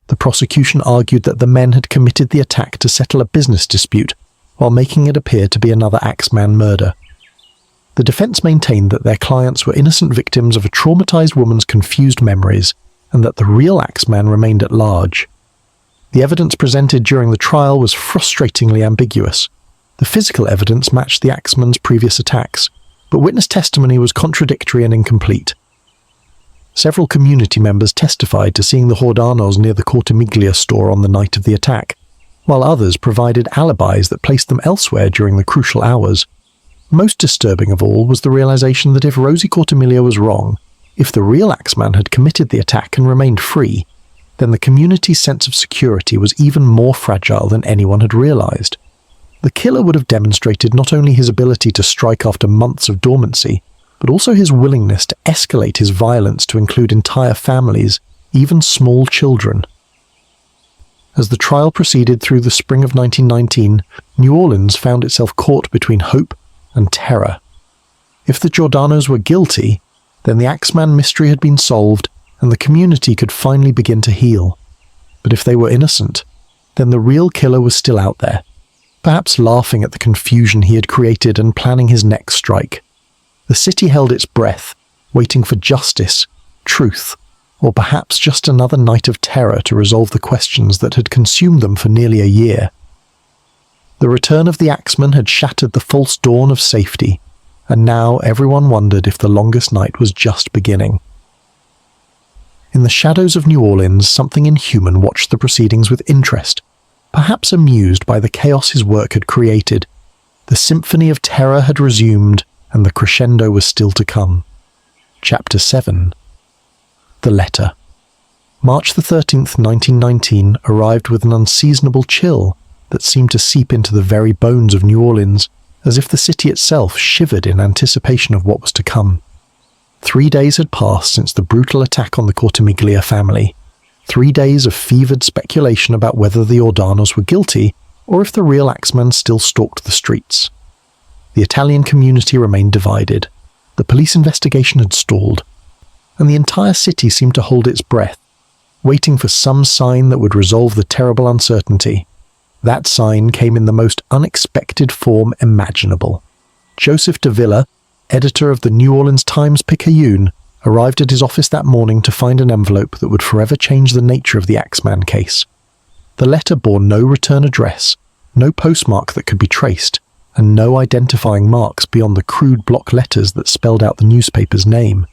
The prosecution argued that the men had committed the attack to settle a business dispute, while making it appear to be another Axeman murder. The defense maintained that their clients were innocent victims of a traumatized woman's confused memories, and that the real Axeman remained at large. The evidence presented during the trial was frustratingly ambiguous. The physical evidence matched the Axeman's previous attacks, but witness testimony was contradictory and incomplete. Several community members testified to seeing the Ordanos near the Cortimiglia store on the night of the attack, while others provided alibis that placed them elsewhere during the crucial hours. Most disturbing of all was the realization that if Rosie Cortimiglia was wrong, if the real Axeman had committed the attack and remained free, then the community's sense of security was even more fragile than anyone had realized. The killer would have demonstrated not only his ability to strike after months of dormancy, but also his willingness to escalate his violence to include entire families, even small children. As the trial proceeded through the spring of 1919, New Orleans found itself caught between hope and terror. If the Giordanos were guilty, then the Axeman mystery had been solved and the community could finally begin to heal. But if they were innocent, then the real killer was still out there, perhaps laughing at the confusion he had created and planning his next strike. The city held its breath, waiting for justice, truth, or perhaps just another night of terror to resolve the questions that had consumed them for nearly a year. The return of the Axeman had shattered the false dawn of safety, and now everyone wondered if the longest night was just beginning. In the shadows of New Orleans, something inhuman watched the proceedings with interest, perhaps amused by the chaos his work had created. The symphony of terror had resumed, and the crescendo was still to come. Chapter 7. The Letter. March the 13th, 1919 arrived with an unseasonable chill that seemed to seep into the very bones of New Orleans, as if the city itself shivered in anticipation of what was to come. 3 days had passed since the brutal attack on the Cortimiglia family. 3 days of fevered speculation about whether the Ordanos were guilty, or if the real Axeman still stalked the streets. The Italian community remained divided. The police investigation had stalled, and the entire city seemed to hold its breath, waiting for some sign that would resolve the terrible uncertainty. That sign came in the most unexpected form imaginable. Joseph de Villa, editor of the New Orleans Times-Picayune, arrived at his office that morning to find an envelope that would forever change the nature of the Axeman case. The letter bore no return address, no postmark that could be traced, and no identifying marks beyond the crude block letters that spelled out the newspaper's name.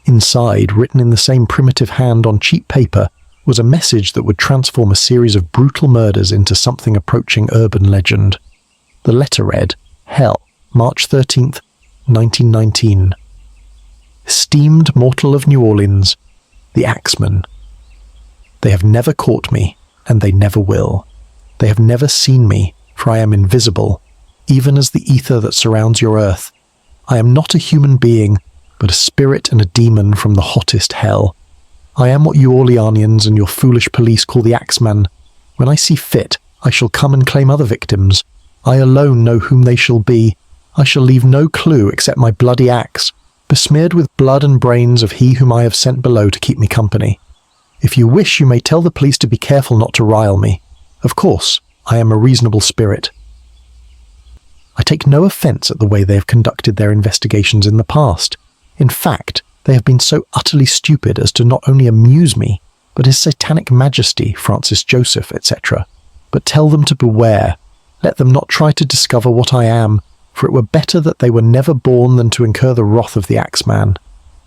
Inside, written in the same primitive hand on cheap paper, was a message that would transform a series of brutal murders into something approaching urban legend. The letter read, Hell, March 13th, 1919. Esteemed mortal of New Orleans, the Axeman. They have never caught me, and they never will. They have never seen me, for I am invisible, even as the ether that surrounds your earth. I am not a human being, but a spirit and a demon from the hottest hell. I am what you Orleanians and your foolish police call the Axeman. When I see fit, I shall come and claim other victims. I alone know whom they shall be. I shall leave no clue except my bloody axe, besmeared with blood and brains of he whom I have sent below to keep me company. If you wish, you may tell the police to be careful not to rile me. Of course, I am a reasonable spirit. I take no offence at the way they have conducted their investigations in the past. In fact, they have been so utterly stupid as to not only amuse me, but His Satanic Majesty, Francis Joseph, etc. But tell them to beware. Let them not try to discover what I am, for it were better that they were never born than to incur the wrath of the Axeman.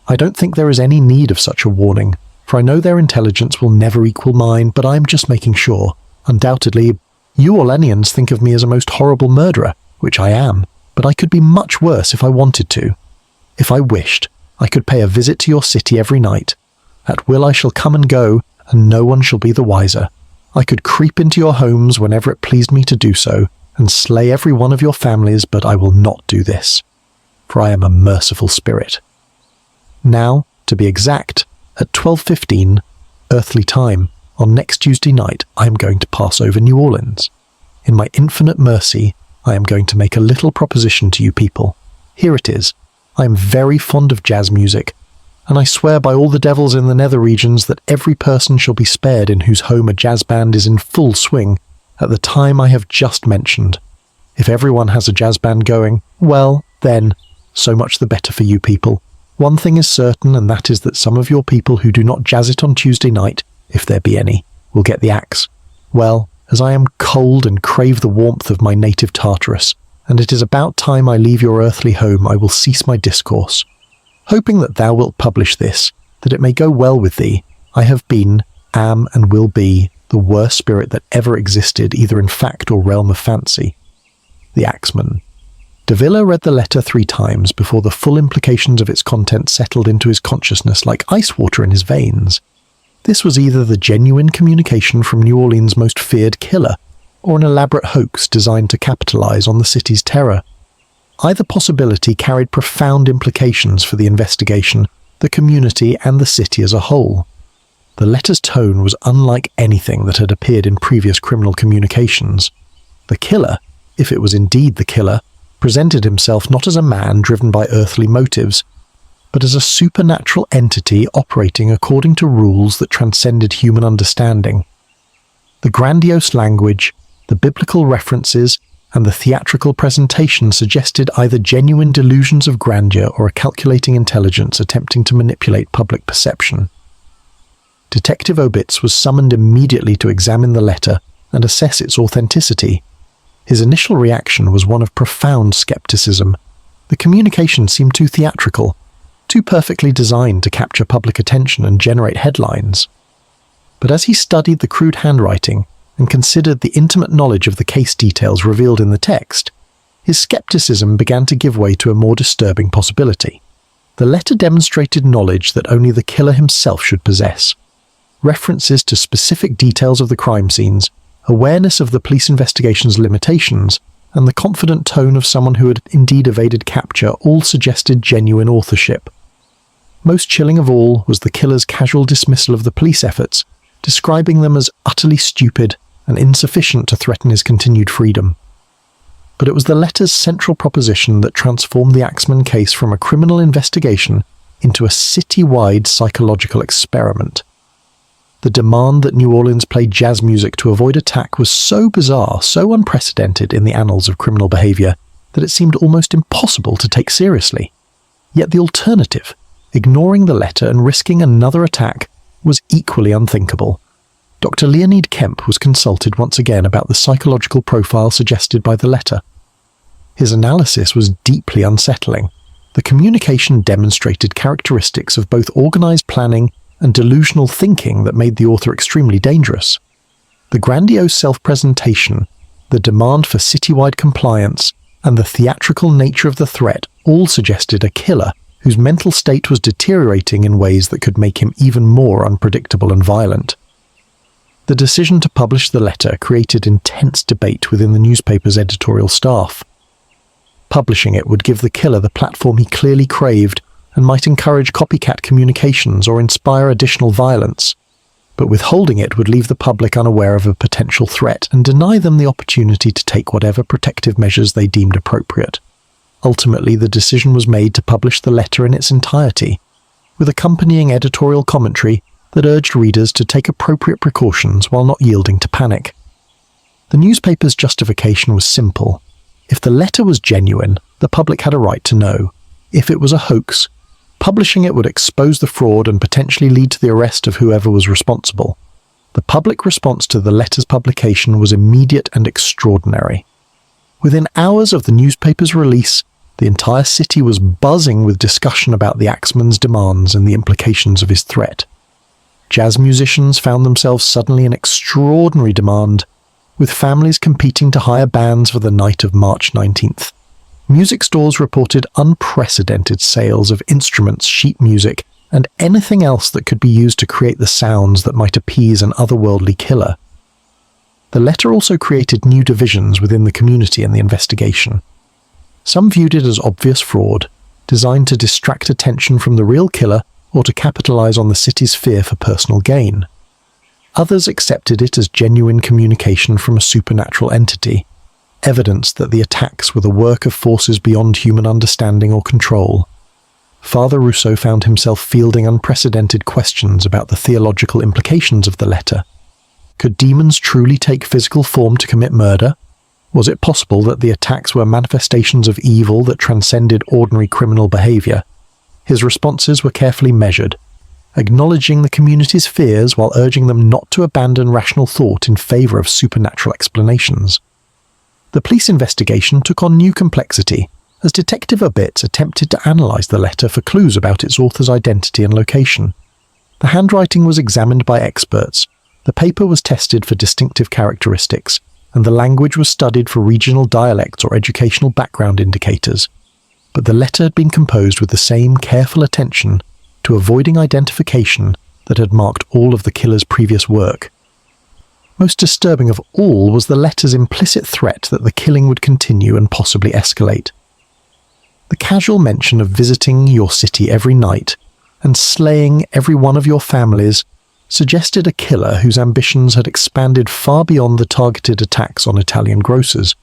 I don't think there is any need of such a warning, for I know their intelligence will never equal mine, but I am just making sure. Undoubtedly, you Orleanians think of me as a most horrible murderer, which I am, but I could be much worse if I wanted to. If I wished, I could pay a visit to your city every night. At will I shall come and go, and no one shall be the wiser. I could creep into your homes whenever it pleased me to do so, and slay every one of your families, but I will not do this, for I am a merciful spirit. Now, to be exact, At 12:15, earthly time, on next Tuesday night, I am going to pass over New Orleans. In my infinite mercy, I am going to make a little proposition to you people. Here it is. I am very fond of jazz music, and I swear by all the devils in the nether regions that every person shall be spared in whose home a jazz band is in full swing at the time I have just mentioned. If everyone has a jazz band going, well, then, so much the better for you people. One thing is certain, and that is that some of your people who do not jazz it on Tuesday night, if there be any, will get the axe. Well, as I am cold and crave the warmth of my native Tartarus, and it is about time I leave your earthly home, I will cease my discourse. Hoping that thou wilt publish this, that it may go well with thee, I have been, am, and will be the worst spirit that ever existed, either in fact or realm of fancy. The Axeman. De Villa read the letter 3 times before the full implications of its content settled into his consciousness like ice water in his veins. This was either the genuine communication from New Orleans' most feared killer, or an elaborate hoax designed to capitalize on the city's terror. Either possibility carried profound implications for the investigation, the community, and the city as a whole. The letter's tone was unlike anything that had appeared in previous criminal communications. The killer, if it was indeed the killer, presented himself not as a man driven by earthly motives, but as a supernatural entity operating according to rules that transcended human understanding. The grandiose language, the biblical references, and the theatrical presentation suggested either genuine delusions of grandeur or a calculating intelligence attempting to manipulate public perception. Detective Obitz was summoned immediately to examine the letter and assess its authenticity. His initial reaction was one of profound skepticism. The communication seemed too theatrical, too perfectly designed to capture public attention and generate headlines. But as he studied the crude handwriting and considered the intimate knowledge of the case details revealed in the text, his skepticism began to give way to a more disturbing possibility. The letter demonstrated knowledge that only the killer himself should possess. References to specific details of the crime scenes, awareness of the police investigation's limitations, and the confident tone of someone who had indeed evaded capture all suggested genuine authorship. Most chilling of all was the killer's casual dismissal of the police efforts, describing them as utterly stupid and insufficient to threaten his continued freedom. But it was the letter's central proposition that transformed the Axeman case from a criminal investigation into a citywide psychological experiment. The demand that New Orleans play jazz music to avoid attack was so bizarre, so unprecedented in the annals of criminal behavior, that it seemed almost impossible to take seriously. Yet the alternative, ignoring the letter and risking another attack, was equally unthinkable. Dr. Leonid Kemp was consulted once again about the psychological profile suggested by the letter. His analysis was deeply unsettling. The communication demonstrated characteristics of both organized planning and delusional thinking that made the author extremely dangerous. The grandiose self-presentation, the demand for citywide compliance, and the theatrical nature of the threat all suggested a killer whose mental state was deteriorating in ways that could make him even more unpredictable and violent. The decision to publish the letter created intense debate within the newspaper's editorial staff. Publishing it would give the killer the platform he clearly craved and might encourage copycat communications or inspire additional violence, but withholding it would leave the public unaware of a potential threat and deny them the opportunity to take whatever protective measures they deemed appropriate. Ultimately, the decision was made to publish the letter in its entirety, with accompanying editorial commentary that urged readers to take appropriate precautions while not yielding to panic. The newspaper's justification was simple. If the letter was genuine, the public had a right to know. If it was a hoax, publishing it would expose the fraud and potentially lead to the arrest of whoever was responsible. The public response to the letter's publication was immediate and extraordinary. Within hours of the newspaper's release, the entire city was buzzing with discussion about the Axeman's demands and the implications of his threat. Jazz musicians found themselves suddenly in extraordinary demand, with families competing to hire bands for the night of March 19th. Music stores reported unprecedented sales of instruments, sheet music, and anything else that could be used to create the sounds that might appease an otherworldly killer. The letter also created new divisions within the community and the investigation. Some viewed it as obvious fraud, designed to distract attention from the real killer or to capitalize on the city's fear for personal gain. Others accepted it as genuine communication from a supernatural entity, evidence that the attacks were the work of forces beyond human understanding or control. Father Rousseau found himself fielding unprecedented questions about the theological implications of the letter. Could demons truly take physical form to commit murder? Was it possible that the attacks were manifestations of evil that transcended ordinary criminal behavior? His responses were carefully measured, acknowledging the community's fears while urging them not to abandon rational thought in favor of supernatural explanations. The police investigation took on new complexity as Detective Obitz attempted to analyze the letter for clues about its author's identity and location. The handwriting was examined by experts, the paper was tested for distinctive characteristics, and the language was studied for regional dialects or educational background indicators. But the letter had been composed with the same careful attention to avoiding identification that had marked all of the killer's previous work. Most disturbing of all was the letter's implicit threat that the killing would continue and possibly escalate. The casual mention of visiting your city every night and slaying every one of your families suggested a killer whose ambitions had expanded far beyond the targeted attacks on Italian grocers.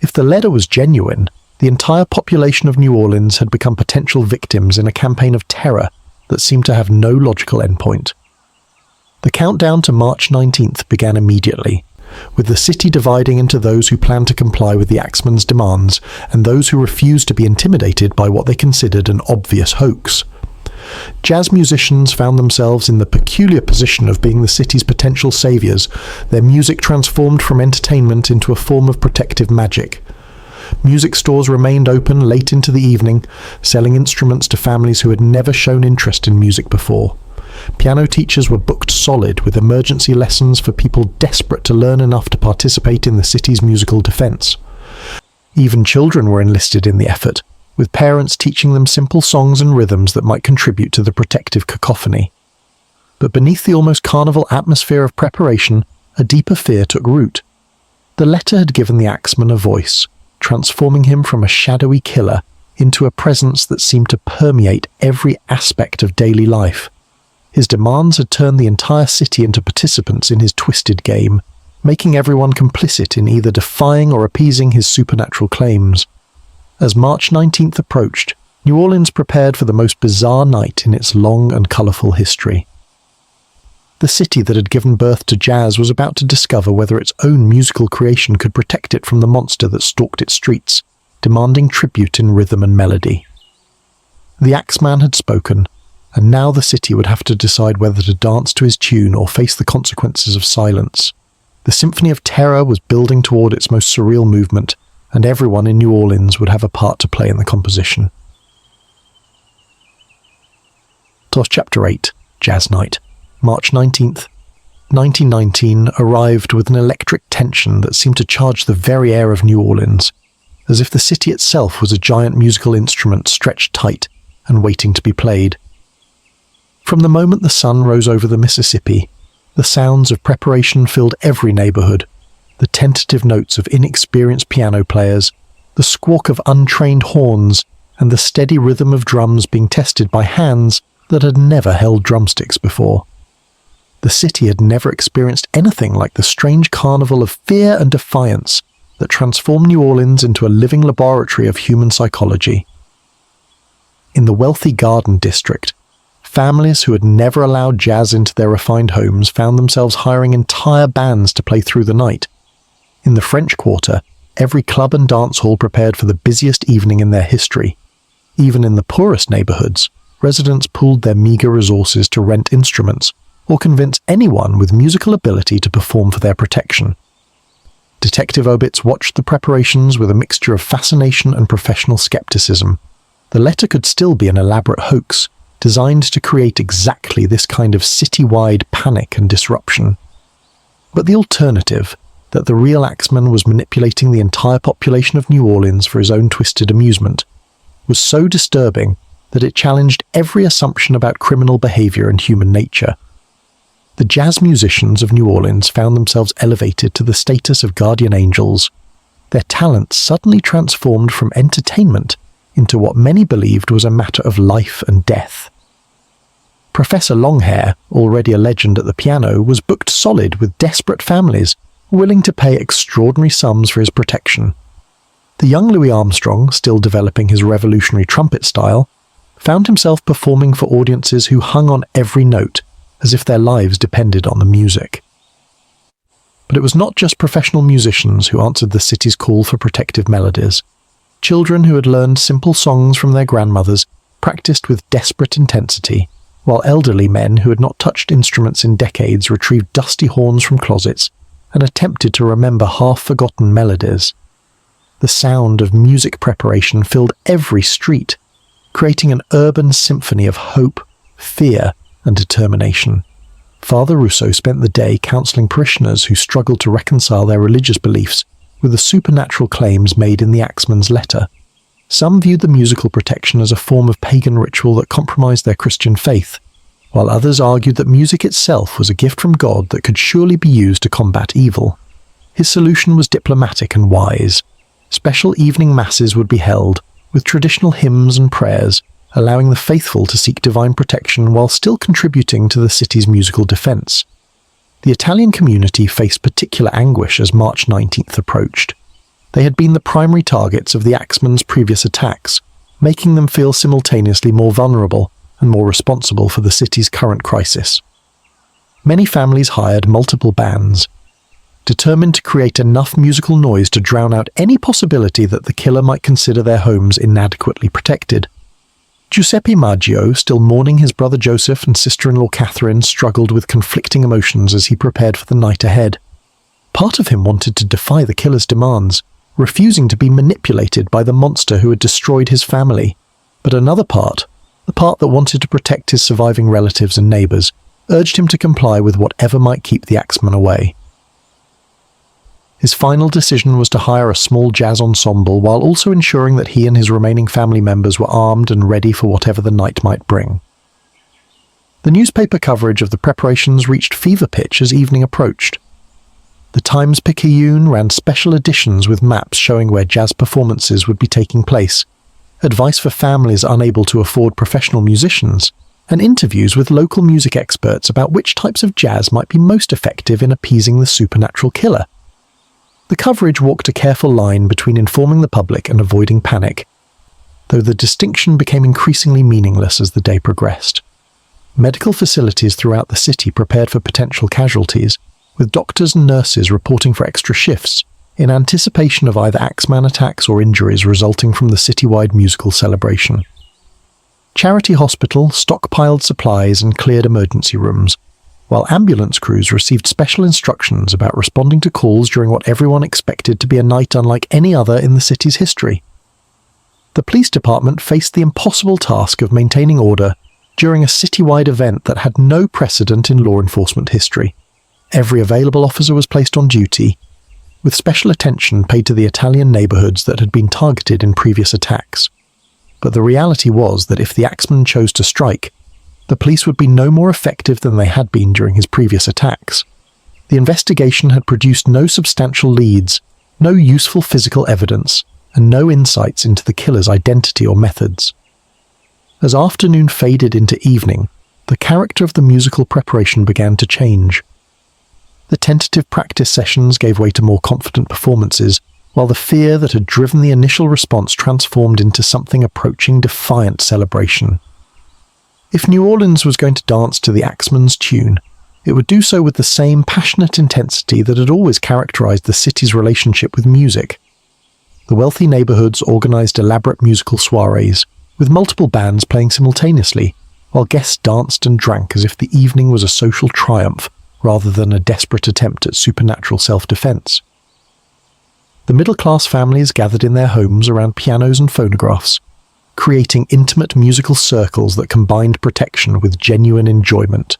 If the letter was genuine, the entire population of New Orleans had become potential victims in a campaign of terror that seemed to have no logical endpoint. The countdown to March 19th began immediately, with the city dividing into those who planned to comply with the Axeman's demands and those who refused to be intimidated by what they considered an obvious hoax. Jazz musicians found themselves in the peculiar position of being the city's potential saviors, their music transformed from entertainment into a form of protective magic. Music stores remained open late into the evening, selling instruments to families who had never shown interest in music before. Piano teachers were booked solid with emergency lessons for people desperate to learn enough to participate in the city's musical defense. Even children were enlisted in the effort, with parents teaching them simple songs and rhythms that might contribute to the protective cacophony. But beneath the almost carnival atmosphere of preparation, a deeper fear took root. The letter had given the Axeman a voice, transforming him from a shadowy killer into a presence that seemed to permeate every aspect of daily life. His demands had turned the entire city into participants in his twisted game, making everyone complicit in either defying or appeasing his supernatural claims. As March 19th approached, New Orleans prepared for the most bizarre night in its long and colourful history. The city that had given birth to jazz was about to discover whether its own musical creation could protect it from the monster that stalked its streets, demanding tribute in rhythm and melody. The Axeman had spoken, and now the city would have to decide whether to dance to his tune or face the consequences of silence. The symphony of terror was building toward its most surreal movement, and everyone in New Orleans would have a part to play in the composition. TOS Chapter 8, Jazz Night, March 19th, 1919 arrived with an electric tension that seemed to charge the very air of New Orleans, as if the city itself was a giant musical instrument stretched tight and waiting to be played. From the moment the sun rose over the Mississippi, the sounds of preparation filled every neighborhood, the tentative notes of inexperienced piano players, the squawk of untrained horns, and the steady rhythm of drums being tested by hands that had never held drumsticks before. The city had never experienced anything like the strange carnival of fear and defiance that transformed New Orleans into a living laboratory of human psychology. In the wealthy Garden District, families who had never allowed jazz into their refined homes found themselves hiring entire bands to play through the night. In the French Quarter, every club and dance hall prepared for the busiest evening in their history. Even in the poorest neighborhoods, residents pooled their meager resources to rent instruments or convince anyone with musical ability to perform for their protection. Detective Obitz watched the preparations with a mixture of fascination and professional skepticism. The letter could still be an elaborate hoax, designed to create exactly this kind of citywide panic and disruption. But the alternative, that the real Axeman was manipulating the entire population of New Orleans for his own twisted amusement, was so disturbing that it challenged every assumption about criminal behavior and human nature. The jazz musicians of New Orleans found themselves elevated to the status of guardian angels. Their talents suddenly transformed from entertainment into what many believed was a matter of life and death. Professor Longhair, already a legend at the piano, was booked solid with desperate families, willing to pay extraordinary sums for his protection. The young Louis Armstrong, still developing his revolutionary trumpet style, found himself performing for audiences who hung on every note, as if their lives depended on the music. But it was not just professional musicians who answered the city's call for protective melodies. Children who had learned simple songs from their grandmothers practiced with desperate intensity, while elderly men who had not touched instruments in decades retrieved dusty horns from closets and attempted to remember half-forgotten melodies. The sound of music preparation filled every street, creating an urban symphony of hope, fear, and determination. Father Rousseau spent the day counselling parishioners who struggled to reconcile their religious beliefs with the supernatural claims made in the Axeman's letter. Some viewed the musical protection as a form of pagan ritual that compromised their Christian faith, while others argued that music itself was a gift from God that could surely be used to combat evil. His solution was diplomatic and wise. Special evening masses would be held, with traditional hymns and prayers, allowing the faithful to seek divine protection while still contributing to the city's musical defence. The Italian community faced particular anguish as March 19th approached. They had been the primary targets of the Axeman's previous attacks, making them feel simultaneously more vulnerable and more responsible for the city's current crisis. Many families hired multiple bands, determined to create enough musical noise to drown out any possibility that the killer might consider their homes inadequately protected. Giuseppe Maggio, still mourning his brother Joseph and sister-in-law Catherine, struggled with conflicting emotions as he prepared for the night ahead. Part of him wanted to defy the killer's demands, refusing to be manipulated by the monster who had destroyed his family. But another part, the part that wanted to protect his surviving relatives and neighbours, urged him to comply with whatever might keep the Axeman away. His final decision was to hire a small jazz ensemble while also ensuring that he and his remaining family members were armed and ready for whatever the night might bring. The newspaper coverage of the preparations reached fever pitch as evening approached. The Times-Picayune ran special editions with maps showing where jazz performances would be taking place, advice for families unable to afford professional musicians, and interviews with local music experts about which types of jazz might be most effective in appeasing the supernatural killer. The coverage walked a careful line between informing the public and avoiding panic, though the distinction became increasingly meaningless as the day progressed. Medical facilities throughout the city prepared for potential casualties, with doctors and nurses reporting for extra shifts, in anticipation of either Axeman attacks or injuries resulting from the citywide musical celebration. Charity Hospital stockpiled supplies and cleared emergency rooms, while ambulance crews received special instructions about responding to calls during what everyone expected to be a night unlike any other in the city's history. The police department faced the impossible task of maintaining order during a citywide event that had no precedent in law enforcement history. Every available officer was placed on duty, with special attention paid to the Italian neighbourhoods that had been targeted in previous attacks. But the reality was that if the Axeman chose to strike, the police would be no more effective than they had been during his previous attacks. The investigation had produced no substantial leads, no useful physical evidence, and no insights into the killer's identity or methods. As afternoon faded into evening, the character of the musical preparation began to change. The tentative practice sessions gave way to more confident performances, while the fear that had driven the initial response transformed into something approaching defiant celebration. If New Orleans was going to dance to the Axeman's tune, it would do so with the same passionate intensity that had always characterized the city's relationship with music. The wealthy neighborhoods organized elaborate musical soirees, with multiple bands playing simultaneously, while guests danced and drank as if the evening was a social triumph rather than a desperate attempt at supernatural self-defense. The middle-class families gathered in their homes around pianos and phonographs, creating intimate musical circles that combined protection with genuine enjoyment.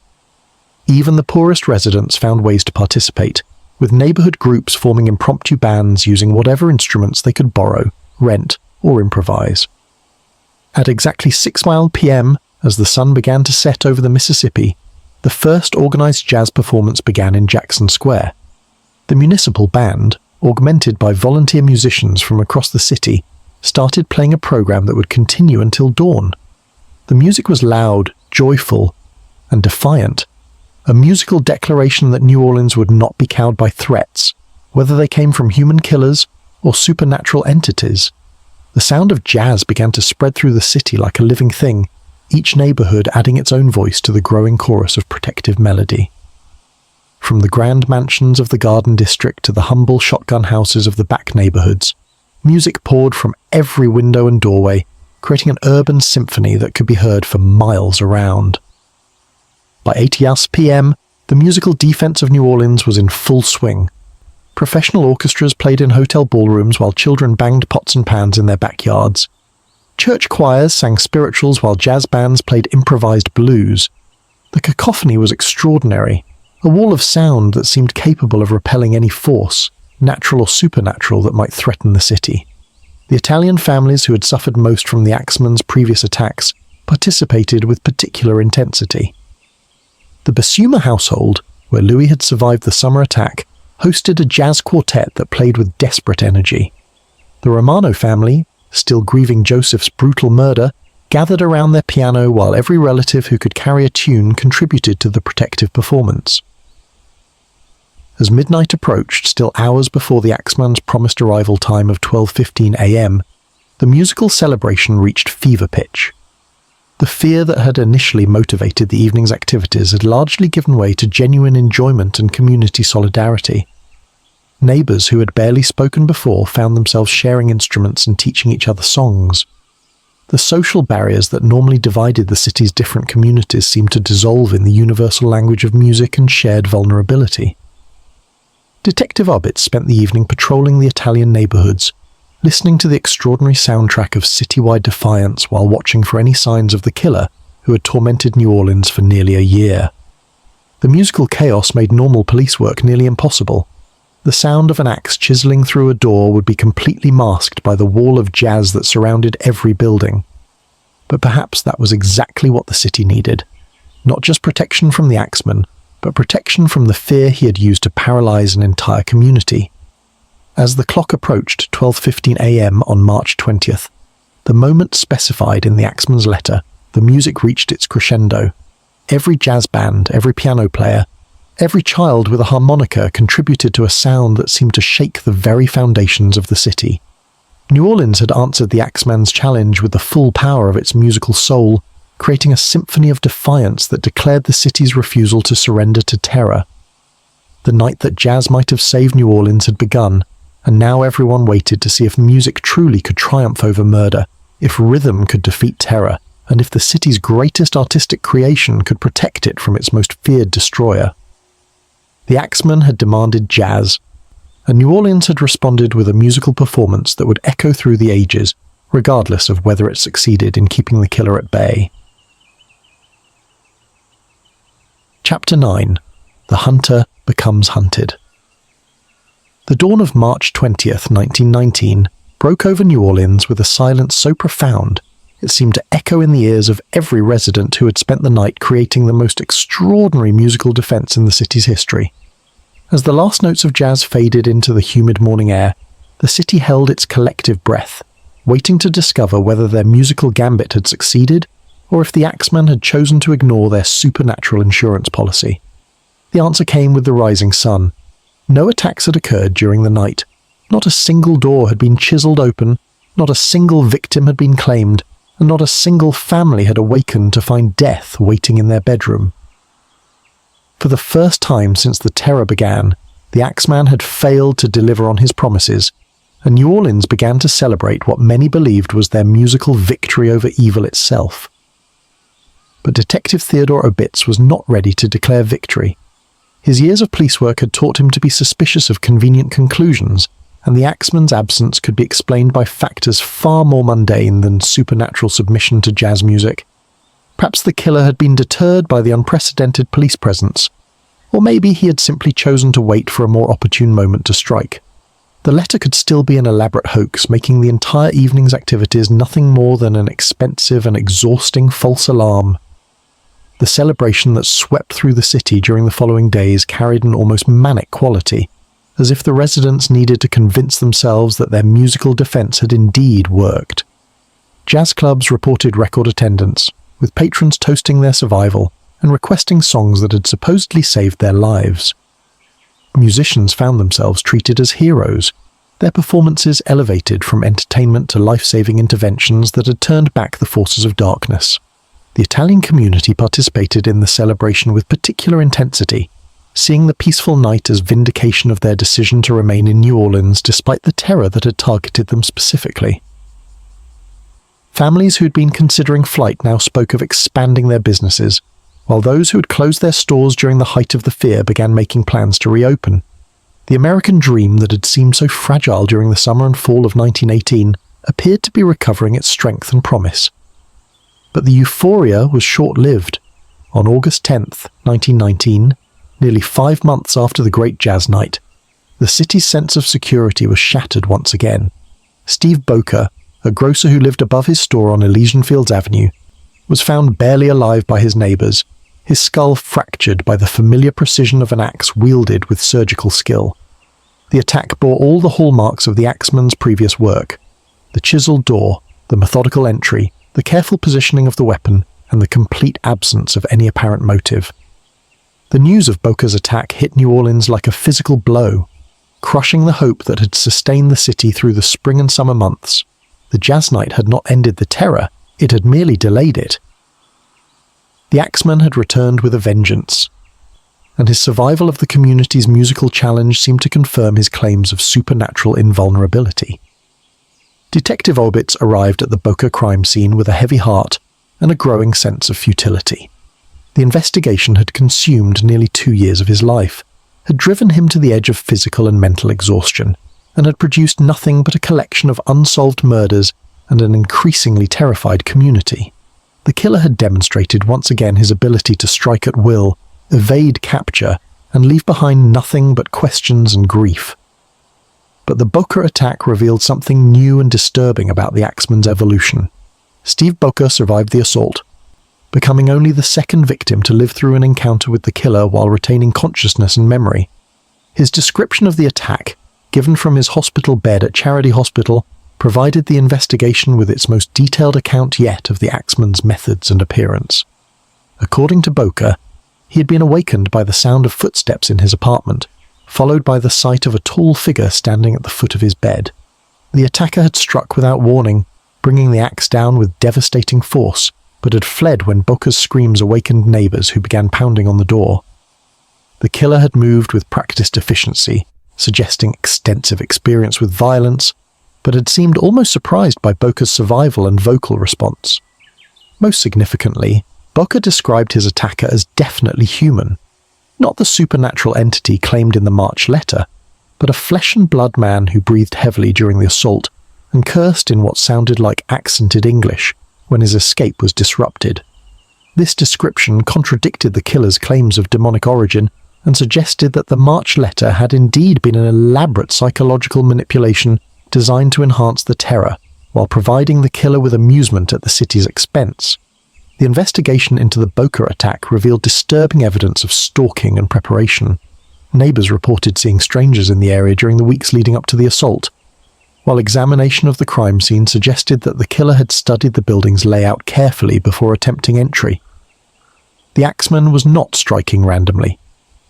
Even the poorest residents found ways to participate, with neighborhood groups forming impromptu bands using whatever instruments they could borrow, rent, or improvise. At exactly 6 p.m., as the sun began to set over the Mississippi, the first organized jazz performance began in Jackson Square. The municipal band, augmented by volunteer musicians from across the city, started playing a program that would continue until dawn. The music was loud, joyful, and defiant, a musical declaration that New Orleans would not be cowed by threats, whether they came from human killers or supernatural entities. The sound of jazz began to spread through the city like a living thing, each neighborhood adding its own voice to the growing chorus of protective melody. From the grand mansions of the Garden District to the humble shotgun houses of the back neighborhoods, music poured from every window and doorway, creating an urban symphony that could be heard for miles around. By 8 p.m., the musical defense of New Orleans was in full swing. Professional orchestras played in hotel ballrooms while children banged pots and pans in their backyards. Church choirs sang spirituals while jazz bands played improvised blues. The cacophony was extraordinary, a wall of sound that seemed capable of repelling any force, natural or supernatural, that might threaten the city. The Italian families who had suffered most from the Axeman's previous attacks participated with particular intensity. The Basuma household, where Louis had survived the summer attack, hosted a jazz quartet that played with desperate energy. The Romano family, still grieving Joseph's brutal murder, gathered around their piano while every relative who could carry a tune contributed to the protective performance. As midnight approached, still hours before the Axeman's promised arrival time of 12:15 a.m., the musical celebration reached fever pitch. The fear that had initially motivated the evening's activities had largely given way to genuine enjoyment and community solidarity. Neighbors who had barely spoken before found themselves sharing instruments and teaching each other songs. The social barriers that normally divided the city's different communities seemed to dissolve in the universal language of music and shared vulnerability. Detective Orbitz spent the evening patrolling the Italian neighborhoods, listening to the extraordinary soundtrack of citywide defiance while watching for any signs of the killer who had tormented New Orleans for nearly a year. The musical chaos made normal police work nearly impossible. The sound of an axe chiseling through a door would be completely masked by the wall of jazz that surrounded every building. But perhaps that was exactly what the city needed. Not just protection from the Axeman, but protection from the fear he had used to paralyze an entire community. As the clock approached 12:15 a.m. on March 20th, the moment specified in the Axeman's letter, the music reached its crescendo. Every jazz band, every piano player, every child with a harmonica contributed to a sound that seemed to shake the very foundations of the city. New Orleans had answered the Axeman's challenge with the full power of its musical soul, creating a symphony of defiance that declared the city's refusal to surrender to terror. The night that jazz might have saved New Orleans had begun, and now everyone waited to see if music truly could triumph over murder, if rhythm could defeat terror, and if the city's greatest artistic creation could protect it from its most feared destroyer. The Axeman had demanded jazz, and New Orleans had responded with a musical performance that would echo through the ages, regardless of whether it succeeded in keeping the killer at bay. Chapter 9. The Hunter Becomes Hunted. The dawn of March 20th, 1919, broke over New Orleans with a silence so profound it seemed to echo in the ears of every resident who had spent the night creating the most extraordinary musical defense in the city's history. As the last notes of jazz faded into the humid morning air, the city held its collective breath, waiting to discover whether their musical gambit had succeeded or if the Axeman had chosen to ignore their supernatural insurance policy. The answer came with the rising sun. No attacks had occurred during the night. Not a single door had been chiseled open, not a single victim had been claimed, and not a single family had awakened to find death waiting in their bedroom. For the first time since the terror began, the Axeman had failed to deliver on his promises, and New Orleans began to celebrate what many believed was their musical victory over evil itself. But Detective Theodore Obitz was not ready to declare victory. His years of police work had taught him to be suspicious of convenient conclusions, and the Axeman's absence could be explained by factors far more mundane than supernatural submission to jazz music. Perhaps the killer had been deterred by the unprecedented police presence, or maybe he had simply chosen to wait for a more opportune moment to strike. The letter could still be an elaborate hoax, making the entire evening's activities nothing more than an expensive and exhausting false alarm. The celebration that swept through the city during the following days carried an almost manic quality, as if the residents needed to convince themselves that their musical defense had indeed worked. Jazz clubs reported record attendance, with patrons toasting their survival, and requesting songs that had supposedly saved their lives. Musicians found themselves treated as heroes, their performances elevated from entertainment to life-saving interventions that had turned back the forces of darkness. The Italian community participated in the celebration with particular intensity, seeing the peaceful night as vindication of their decision to remain in New Orleans despite the terror that had targeted them specifically. Families who had been considering flight now spoke of expanding their businesses, while those who had closed their stores during the height of the fear began making plans to reopen. The American dream that had seemed so fragile during the summer and fall of 1918 appeared to be recovering its strength and promise. But the euphoria was short-lived. On August 10th, 1919, nearly 5 months after the Great Jazz Night, the city's sense of security was shattered once again. Steve Boker, a grocer who lived above his store on Elysian Fields Avenue, was found barely alive by his neighbors, his skull fractured by the familiar precision of an axe wielded with surgical skill. The attack bore all the hallmarks of the axeman's previous work: the chiseled door, the methodical entry, the careful positioning of the weapon, and the complete absence of any apparent motive. The news of Boker's attack hit New Orleans like a physical blow, crushing the hope that had sustained the city through the spring and summer months. The jazz night had not ended the terror, it had merely delayed it. The Axeman had returned with a vengeance, and his survival of the community's musical challenge seemed to confirm his claims of supernatural invulnerability. Detective Obitz arrived at the Boker crime scene with a heavy heart and a growing sense of futility. The investigation had consumed nearly 2 years of his life, had driven him to the edge of physical and mental exhaustion, and had produced nothing but a collection of unsolved murders and an increasingly terrified community. The killer had demonstrated once again his ability to strike at will, evade capture, and leave behind nothing but questions and grief. But the Boker attack revealed something new and disturbing about the Axeman's evolution. Steve Boker survived the assault, becoming only the second victim to live through an encounter with the killer while retaining consciousness and memory. His description of the attack, given from his hospital bed at Charity Hospital, provided the investigation with its most detailed account yet of the Axeman's methods and appearance. According to Boker, he had been awakened by the sound of footsteps in his apartment, followed by the sight of a tall figure standing at the foot of his bed. The attacker had struck without warning, bringing the axe down with devastating force, but had fled when Boker's screams awakened neighbors who began pounding on the door. The killer had moved with practiced efficiency, suggesting extensive experience with violence, but had seemed almost surprised by Boker's survival and vocal response. Most significantly, Boker described his attacker as definitely human, not the supernatural entity claimed in the March letter, but a flesh-and-blood man who breathed heavily during the assault and cursed in what sounded like accented English when his escape was disrupted. This description contradicted the killer's claims of demonic origin and suggested that the March letter had indeed been an elaborate psychological manipulation designed to enhance the terror, while providing the killer with amusement at the city's expense. The investigation into the Boker attack revealed disturbing evidence of stalking and preparation. Neighbors reported seeing strangers in the area during the weeks leading up to the assault, while examination of the crime scene suggested that the killer had studied the building's layout carefully before attempting entry. The Axeman was not striking randomly.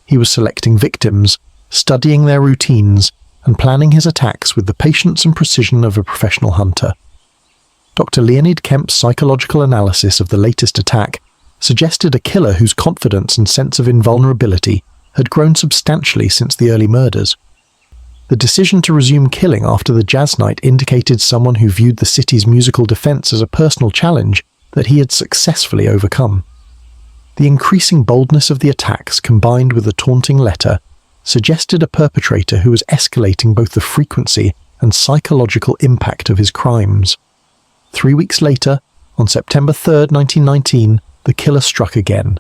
He was selecting victims, studying their routines, and planning his attacks with the patience and precision of a professional hunter. Dr. Leonid Kemp's psychological analysis of the latest attack suggested a killer whose confidence and sense of invulnerability had grown substantially since the early murders. The decision to resume killing after the jazz night indicated someone who viewed the city's musical defense as a personal challenge that he had successfully overcome. The increasing boldness of the attacks, combined with the taunting letter, suggested a perpetrator who was escalating both the frequency and psychological impact of his crimes. 3 weeks later, on September 3rd, 1919, the killer struck again.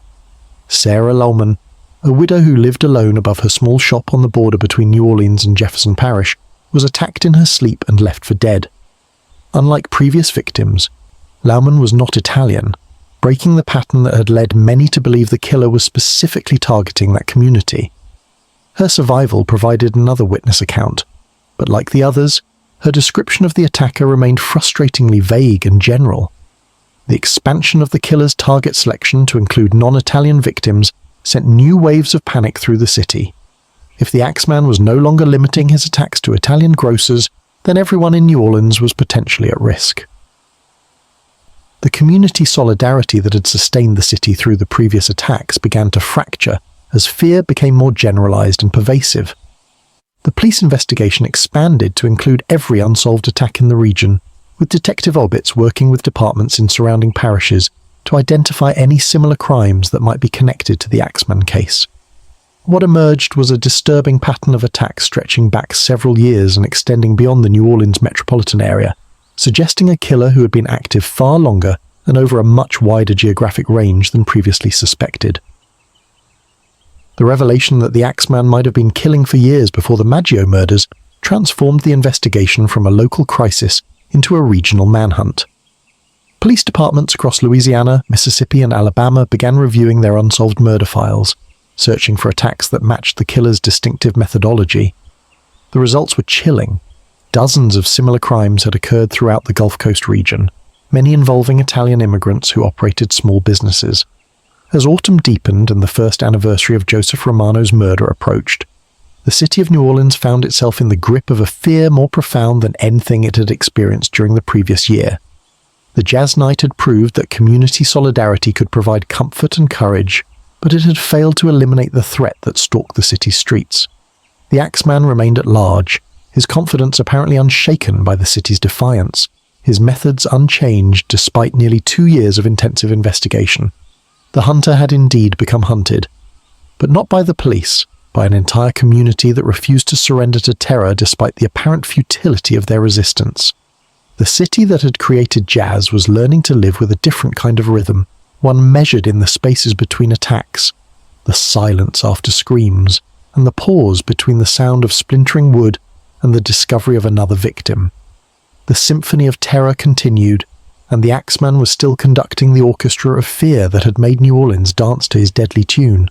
Sarah Lohman, a widow who lived alone above her small shop on the border between New Orleans and Jefferson Parish, was attacked in her sleep and left for dead. Unlike previous victims, Lohman was not Italian, breaking the pattern that had led many to believe the killer was specifically targeting that community. Her survival provided another witness account, but like the others, her description of the attacker remained frustratingly vague and general. The expansion of the killer's target selection to include non-Italian victims sent new waves of panic through the city. If the Axeman was no longer limiting his attacks to Italian grocers, then everyone in New Orleans was potentially at risk. The community solidarity that had sustained the city through the previous attacks began to fracture as fear became more generalized and pervasive. The police investigation expanded to include every unsolved attack in the region, with Detective Obits working with departments in surrounding parishes to identify any similar crimes that might be connected to the Axeman case. What emerged was a disturbing pattern of attacks stretching back several years and extending beyond the New Orleans metropolitan area, suggesting a killer who had been active far longer and over a much wider geographic range than previously suspected. The revelation that the Axeman might have been killing for years before the Maggio murders transformed the investigation from a local crisis into a regional manhunt. Police departments across Louisiana, Mississippi, and Alabama began reviewing their unsolved murder files, searching for attacks that matched the killer's distinctive methodology. The results were chilling. Dozens of similar crimes had occurred throughout the Gulf Coast region, many involving Italian immigrants who operated small businesses. As autumn deepened and the first anniversary of Joseph Romano's murder approached, the city of New Orleans found itself in the grip of a fear more profound than anything it had experienced during the previous year. The jazz night had proved that community solidarity could provide comfort and courage, but it had failed to eliminate the threat that stalked the city's streets. The Axeman remained at large, his confidence apparently unshaken by the city's defiance, his methods unchanged despite nearly 2 years of intensive investigation. The hunter had indeed become hunted, but not by the police, by an entire community that refused to surrender to terror despite the apparent futility of their resistance. The city that had created jazz was learning to live with a different kind of rhythm, one measured in the spaces between attacks, the silence after screams, and the pause between the sound of splintering wood and the discovery of another victim. The symphony of terror continued, and the Axeman was still conducting the orchestra of fear that had made New Orleans dance to his deadly tune.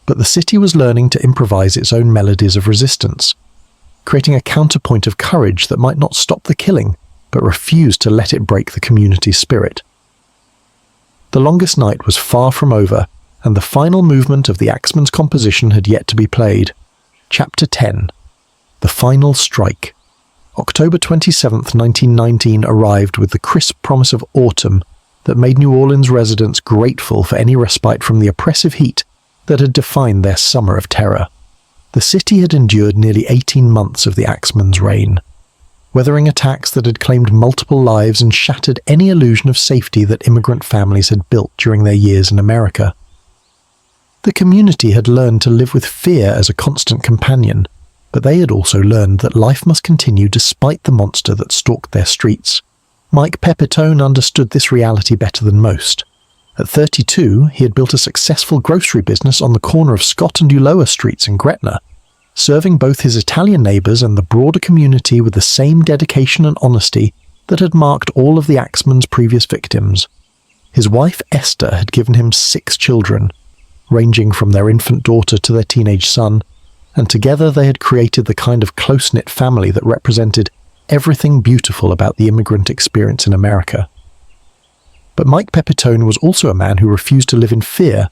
But the city was learning to improvise its own melodies of resistance, creating a counterpoint of courage that might not stop the killing, but refused to let it break the community's spirit. The longest night was far from over, and the final movement of the Axeman's composition had yet to be played. Chapter 10. The Final Strike. October 27th, 1919 arrived with the crisp promise of autumn that made New Orleans residents grateful for any respite from the oppressive heat that had defined their summer of terror. The city had endured nearly 18 months of the Axeman's reign, weathering attacks that had claimed multiple lives and shattered any illusion of safety that immigrant families had built during their years in America. The community had learned to live with fear as a constant companion, but they had also learned that life must continue despite the monster that stalked their streets. Mike Pepitone understood this reality better than most. At 32, he had built a successful grocery business on the corner of Scott and Ulloa Streets in Gretna, serving both his Italian neighbors and the broader community with the same dedication and honesty that had marked all of the Axeman's previous victims. His wife Esther had given him 6 children, ranging from their infant daughter to their teenage son, and together they had created the kind of close-knit family that represented everything beautiful about the immigrant experience in America. But Mike Pepitone was also a man who refused to live in fear.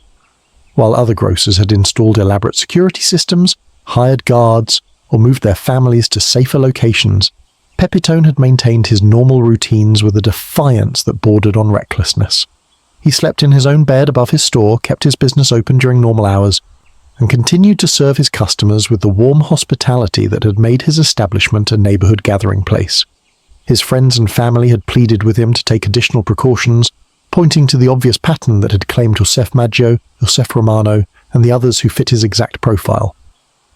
While other grocers had installed elaborate security systems, hired guards, or moved their families to safer locations, Pepitone had maintained his normal routines with a defiance that bordered on recklessness. He slept in his own bed above his store, kept his business open during normal hours, and continued to serve his customers with the warm hospitality that had made his establishment a neighborhood gathering place. His friends and family had pleaded with him to take additional precautions, pointing to the obvious pattern that had claimed Joseph Maggio, Joseph Romano, and the others who fit his exact profile.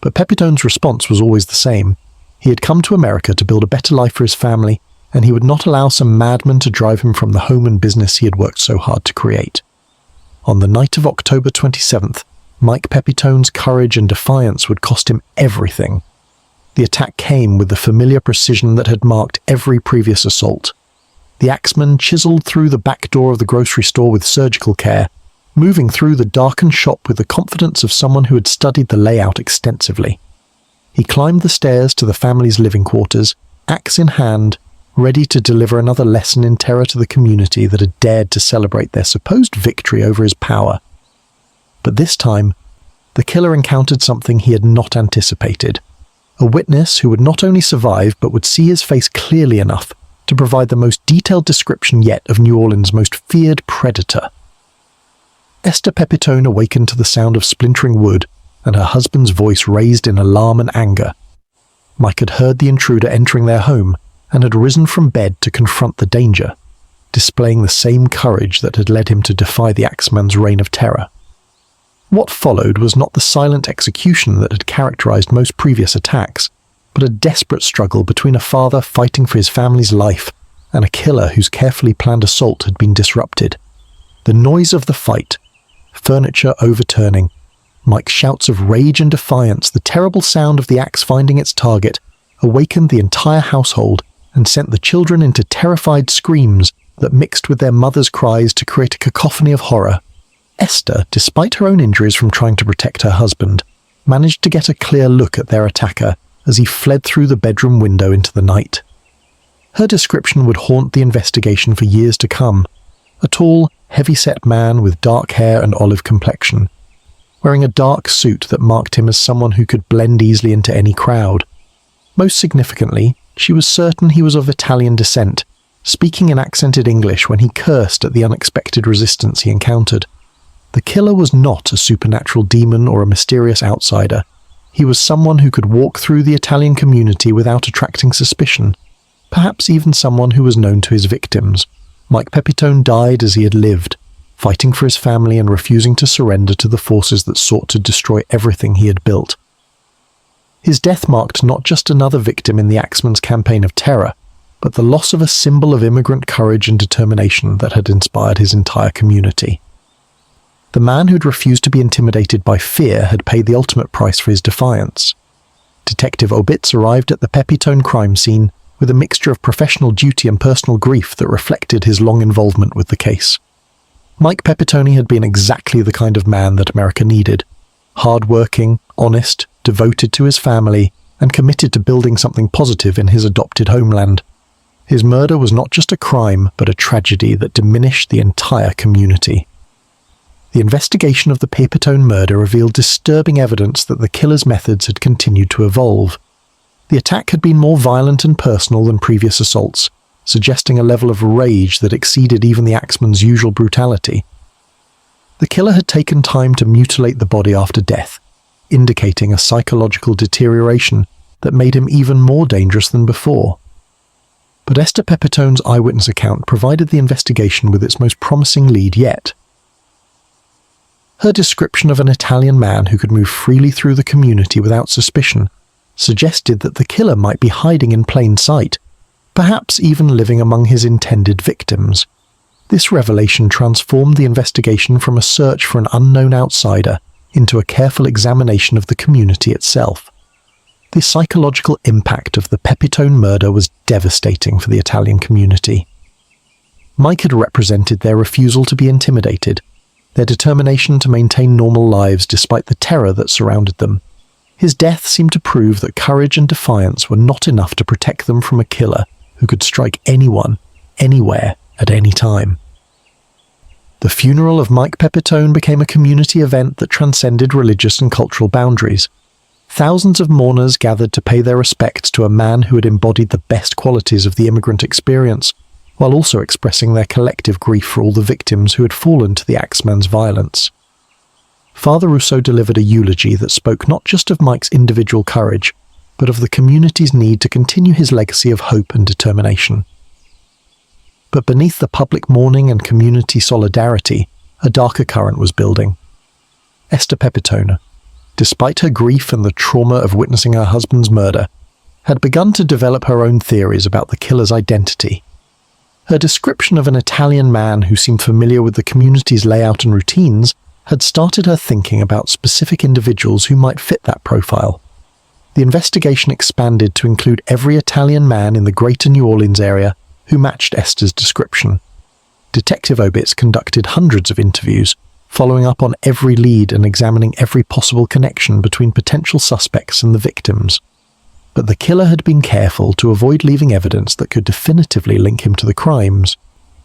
But Pepitone's response was always the same. He had come to America to build a better life for his family, and he would not allow some madman to drive him from the home and business he had worked so hard to create. On the night of October 27th, Mike Pepitone's courage and defiance would cost him everything. The attack came with the familiar precision that had marked every previous assault. The Axeman chiseled through the back door of the grocery store with surgical care, moving through the darkened shop with the confidence of someone who had studied the layout extensively. He climbed the stairs to the family's living quarters, axe in hand, ready to deliver another lesson in terror to the community that had dared to celebrate their supposed victory over his power. But this time, the killer encountered something he had not anticipated. A witness who would not only survive but would see his face clearly enough to provide the most detailed description yet of New Orleans' most feared predator. Esther Pepitone awakened to the sound of splintering wood and her husband's voice raised in alarm and anger. Mike had heard the intruder entering their home and had risen from bed to confront the danger, displaying the same courage that had led him to defy the Axeman's reign of terror. What followed was not the silent execution that had characterized most previous attacks, but a desperate struggle between a father fighting for his family's life and a killer whose carefully planned assault had been disrupted. The noise of the fight, furniture overturning, Mike's shouts of rage and defiance, the terrible sound of the axe finding its target, awakened the entire household and sent the children into terrified screams that mixed with their mother's cries to create a cacophony of horror. Esther, despite her own injuries from trying to protect her husband, managed to get a clear look at their attacker as he fled through the bedroom window into the night. Her description would haunt the investigation for years to come. A tall, heavy-set man with dark hair and olive complexion, wearing a dark suit that marked him as someone who could blend easily into any crowd. Most significantly, she was certain he was of Italian descent, speaking in accented English when he cursed at the unexpected resistance he encountered. The killer was not a supernatural demon or a mysterious outsider. He was someone who could walk through the Italian community without attracting suspicion, perhaps even someone who was known to his victims. Mike Pepitone died as he had lived, fighting for his family and refusing to surrender to the forces that sought to destroy everything he had built. His death marked not just another victim in the Axeman's campaign of terror, but the loss of a symbol of immigrant courage and determination that had inspired his entire community. The man who'd refused to be intimidated by fear had paid the ultimate price for his defiance. Detective Obitz arrived at the Pepitone crime scene with a mixture of professional duty and personal grief that reflected his long involvement with the case. Mike Pepitone had been exactly the kind of man that America needed. Hard-working, honest, devoted to his family, and committed to building something positive in his adopted homeland. His murder was not just a crime, but a tragedy that diminished the entire community. The investigation of the Pepitone murder revealed disturbing evidence that the killer's methods had continued to evolve. The attack had been more violent and personal than previous assaults, suggesting a level of rage that exceeded even the Axeman's usual brutality. The killer had taken time to mutilate the body after death, indicating a psychological deterioration that made him even more dangerous than before. But Esther Pepitone's eyewitness account provided the investigation with its most promising lead yet. Her description of an Italian man who could move freely through the community without suspicion suggested that the killer might be hiding in plain sight, perhaps even living among his intended victims. This revelation transformed the investigation from a search for an unknown outsider into a careful examination of the community itself. The psychological impact of the Pepitone murder was devastating for the Italian community. Mike had represented their refusal to be intimidated, their determination to maintain normal lives despite the terror that surrounded them. His death seemed to prove that courage and defiance were not enough to protect them from a killer who could strike anyone, anywhere, at any time. The funeral of Mike Pepitone became a community event that transcended religious and cultural boundaries. Thousands of mourners gathered to pay their respects to a man who had embodied the best qualities of the immigrant experience, while also expressing their collective grief for all the victims who had fallen to the Axeman's violence. Father Russo delivered a eulogy that spoke not just of Mike's individual courage, but of the community's need to continue his legacy of hope and determination. But beneath the public mourning and community solidarity, a darker current was building. Esther Pepitone, despite her grief and the trauma of witnessing her husband's murder, had begun to develop her own theories about the killer's identity. Her description of an Italian man who seemed familiar with the community's layout and routines had started her thinking about specific individuals who might fit that profile. The investigation expanded to include every Italian man in the greater New Orleans area who matched Esther's description. Detective Obitz conducted hundreds of interviews, following up on every lead and examining every possible connection between potential suspects and the victims. but the killer had been careful to avoid leaving evidence that could definitively link him to the crimes,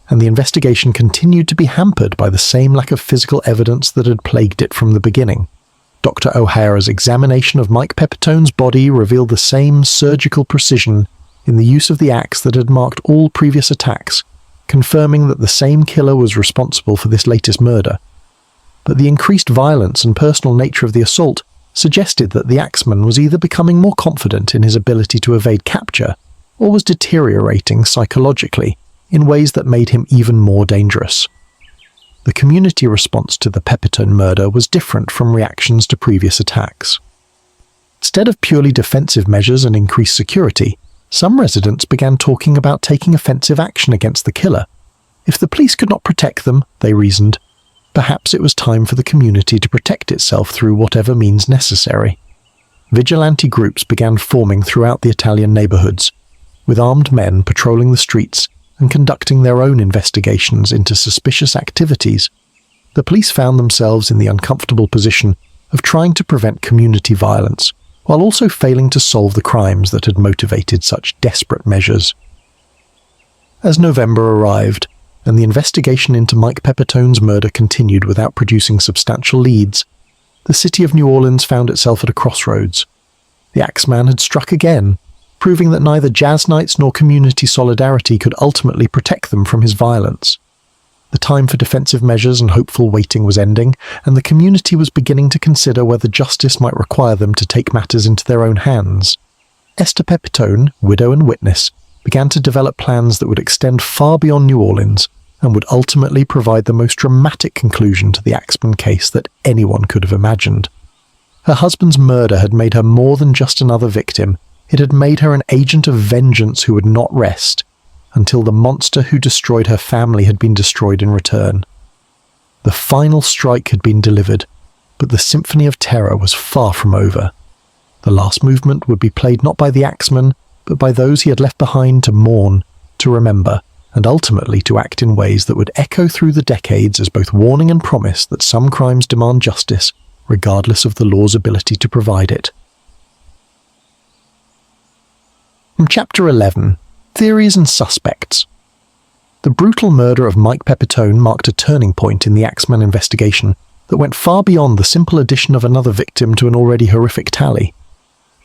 and the investigation continued to be hampered by the same lack of physical evidence that had plagued it from the beginning. Dr. O'Hara's examination of Mike Pepitone's body revealed the same surgical precision in the use of the axe that had marked all previous attacks, confirming that the same killer was responsible for this latest murder. But the increased violence and personal nature of the assault suggested that the axeman was either becoming more confident in his ability to evade capture, or was deteriorating psychologically in ways that made him even more dangerous. The community response to the Pepitone murder was different from reactions to previous attacks. Instead of purely defensive measures and increased security, some residents began talking about taking offensive action against the killer. If the police could not protect them, they reasoned, perhaps it was time for the community to protect itself through whatever means necessary. Vigilante groups began forming throughout the Italian neighborhoods, with armed men patrolling the streets and conducting their own investigations into suspicious activities. The police found themselves in the uncomfortable position of trying to prevent community violence, while also failing to solve the crimes that had motivated such desperate measures. As November arrived, and the investigation into Mike Pepitone's murder continued without producing substantial leads, the city of New Orleans found itself at a crossroads. The Axeman had struck again, proving that neither jazz nights nor community solidarity could ultimately protect them from his violence. The time for defensive measures and hopeful waiting was ending, and the community was beginning to consider whether justice might require them to take matters into their own hands. Esther Pepitone, widow and witness, began to develop plans that would extend far beyond New Orleans and would ultimately provide the most dramatic conclusion to the Axeman case that anyone could have imagined. Her husband's murder had made her more than just another victim. It had made her an agent of vengeance who would not rest until the monster who destroyed her family had been destroyed in return. The final strike had been delivered, but the symphony of terror was far from over. The last movement would be played not by the Axeman, but by those he had left behind to mourn, to remember, and ultimately to act in ways that would echo through the decades as both warning and promise that some crimes demand justice, regardless of the law's ability to provide it. From Chapter 11, Theories and Suspects. The brutal murder of Mike Pepitone marked a turning point in the Axeman investigation that went far beyond the simple addition of another victim to an already horrific tally.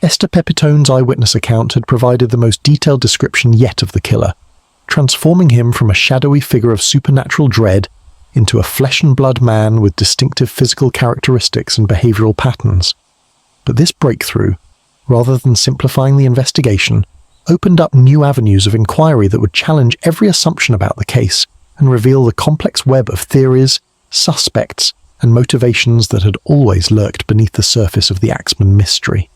Esther Pepitone's eyewitness account had provided the most detailed description yet of the killer, transforming him from a shadowy figure of supernatural dread into a flesh-and-blood man with distinctive physical characteristics and behavioral patterns. But this breakthrough, rather than simplifying the investigation, opened up new avenues of inquiry that would challenge every assumption about the case and reveal the complex web of theories, suspects, and motivations that had always lurked beneath the surface of the Axeman mystery.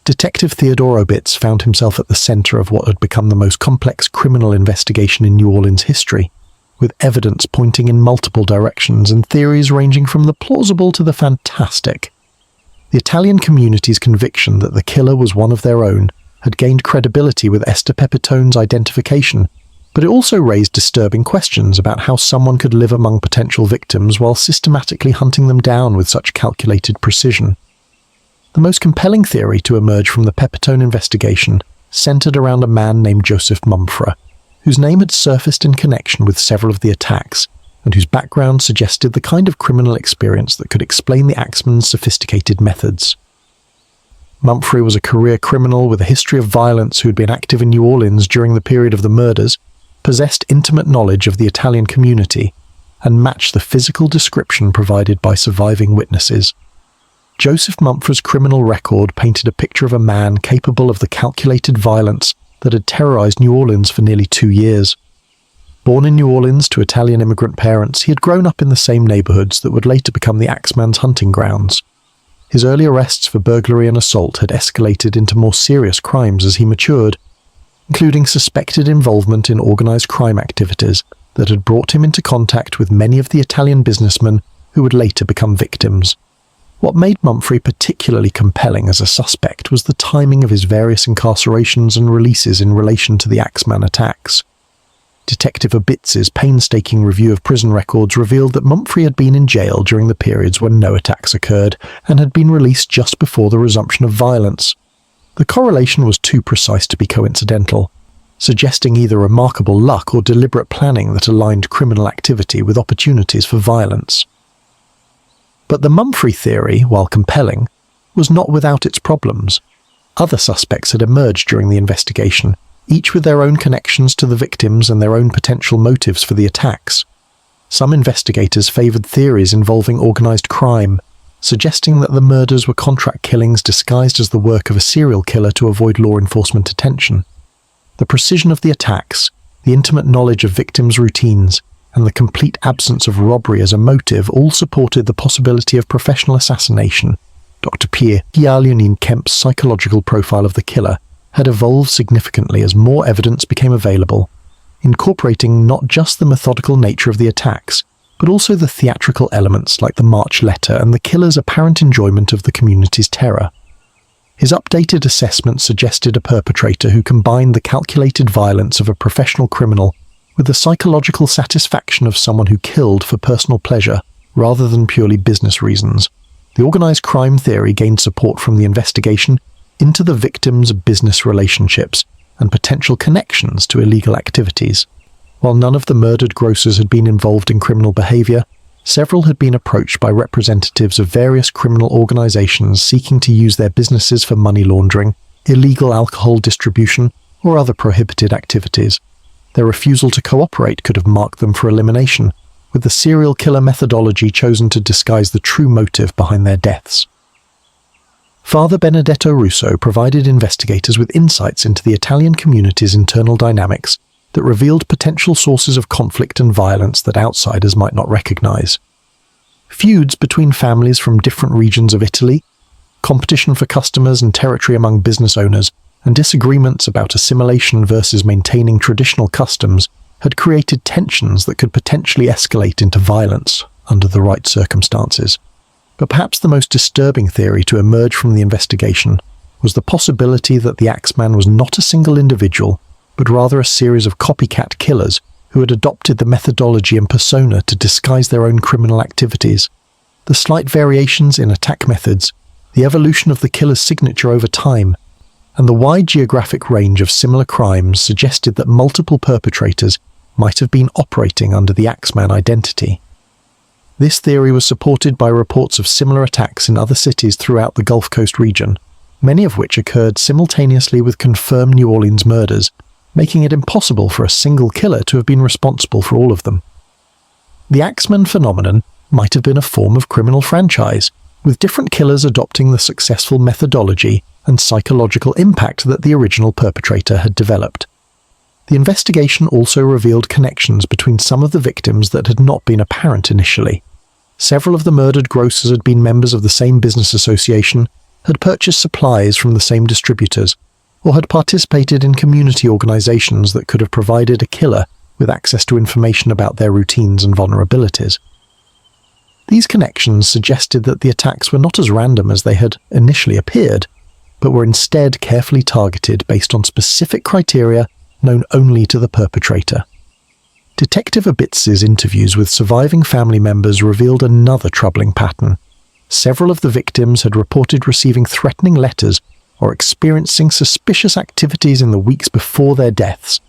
Detective Theodore Obitz found himself at the center of what had become the most complex criminal investigation in New Orleans history, with evidence pointing in multiple directions and theories ranging from the plausible to the fantastic. The Italian community's conviction that the killer was one of their own had gained credibility with Esther Pepitone's identification, but it also raised disturbing questions about how someone could live among potential victims while systematically hunting them down with such calculated precision. The most compelling theory to emerge from the Pepitone investigation centered around a man named Joseph Mumfre, whose name had surfaced in connection with several of the attacks, and whose background suggested the kind of criminal experience that could explain the Axeman's sophisticated methods. Mumfre was a career criminal with a history of violence who had been active in New Orleans during the period of the murders, possessed intimate knowledge of the Italian community, and matched the physical description provided by surviving witnesses. Joseph Mumfre's criminal record painted a picture of a man capable of the calculated violence that had terrorized New Orleans for nearly 2 years. Born in New Orleans to Italian immigrant parents, he had grown up in the same neighborhoods that would later become the Axeman's hunting grounds. His early arrests for burglary and assault had escalated into more serious crimes as he matured, including suspected involvement in organized crime activities that had brought him into contact with many of the Italian businessmen who would later become victims. What made Mumfre particularly compelling as a suspect was the timing of his various incarcerations and releases in relation to the Axeman attacks. Detective Obitz's painstaking review of prison records revealed that Mumfre had been in jail during the periods when no attacks occurred and had been released just before the resumption of violence. The correlation was too precise to be coincidental, suggesting either remarkable luck or deliberate planning that aligned criminal activity with opportunities for violence. But the Mumphrey theory, while compelling, was not without its problems. Other suspects had emerged during the investigation, each with their own connections to the victims and their own potential motives for the attacks. Some investigators favoured theories involving organised crime, suggesting that the murders were contract killings disguised as the work of a serial killer to avoid law enforcement attention. The precision of the attacks, the intimate knowledge of victims' routines, and the complete absence of robbery as a motive all supported the possibility of professional assassination. Dr. Pierre Leonine Kemp's psychological profile of the killer had evolved significantly as more evidence became available, incorporating not just the methodical nature of the attacks, but also the theatrical elements like the March letter and the killer's apparent enjoyment of the community's terror. His updated assessment suggested a perpetrator who combined the calculated violence of a professional criminal with the psychological satisfaction of someone who killed for personal pleasure rather than purely business reasons. The organized crime theory gained support from the investigation into the victims' business relationships and potential connections to illegal activities. While none of the murdered grocers had been involved in criminal behavior, several had been approached by representatives of various criminal organizations seeking to use their businesses for money laundering, illegal alcohol distribution, or other prohibited activities. Their refusal to cooperate could have marked them for elimination, with the serial killer methodology chosen to disguise the true motive behind their deaths. Father Benedetto Russo provided investigators with insights into the Italian community's internal dynamics that revealed potential sources of conflict and violence that outsiders might not recognize. Feuds between families from different regions of Italy, competition for customers and territory among business owners, and disagreements about assimilation versus maintaining traditional customs had created tensions that could potentially escalate into violence under the right circumstances. But perhaps the most disturbing theory to emerge from the investigation was the possibility that the Axeman was not a single individual, but rather a series of copycat killers who had adopted the methodology and persona to disguise their own criminal activities. The slight variations in attack methods, the evolution of the killer's signature over time, and the wide geographic range of similar crimes suggested that multiple perpetrators might have been operating under the Axeman identity. This theory was supported by reports of similar attacks in other cities throughout the Gulf Coast region, many of which occurred simultaneously with confirmed New Orleans murders, making it impossible for a single killer to have been responsible for all of them. The Axeman phenomenon might have been a form of criminal franchise, with different killers adopting the successful methodology and psychological impact that the original perpetrator had developed. The investigation also revealed connections between some of the victims that had not been apparent initially. Several of the murdered grocers had been members of the same business association, had purchased supplies from the same distributors, or had participated in community organizations that could have provided a killer with access to information about their routines and vulnerabilities. These connections suggested that the attacks were not as random as they had initially appeared, but were instead carefully targeted based on specific criteria known only to the perpetrator. Detective Abitz's interviews with surviving family members revealed another troubling pattern. Several of the victims had reported receiving threatening letters or experiencing suspicious activities in the weeks before their deaths.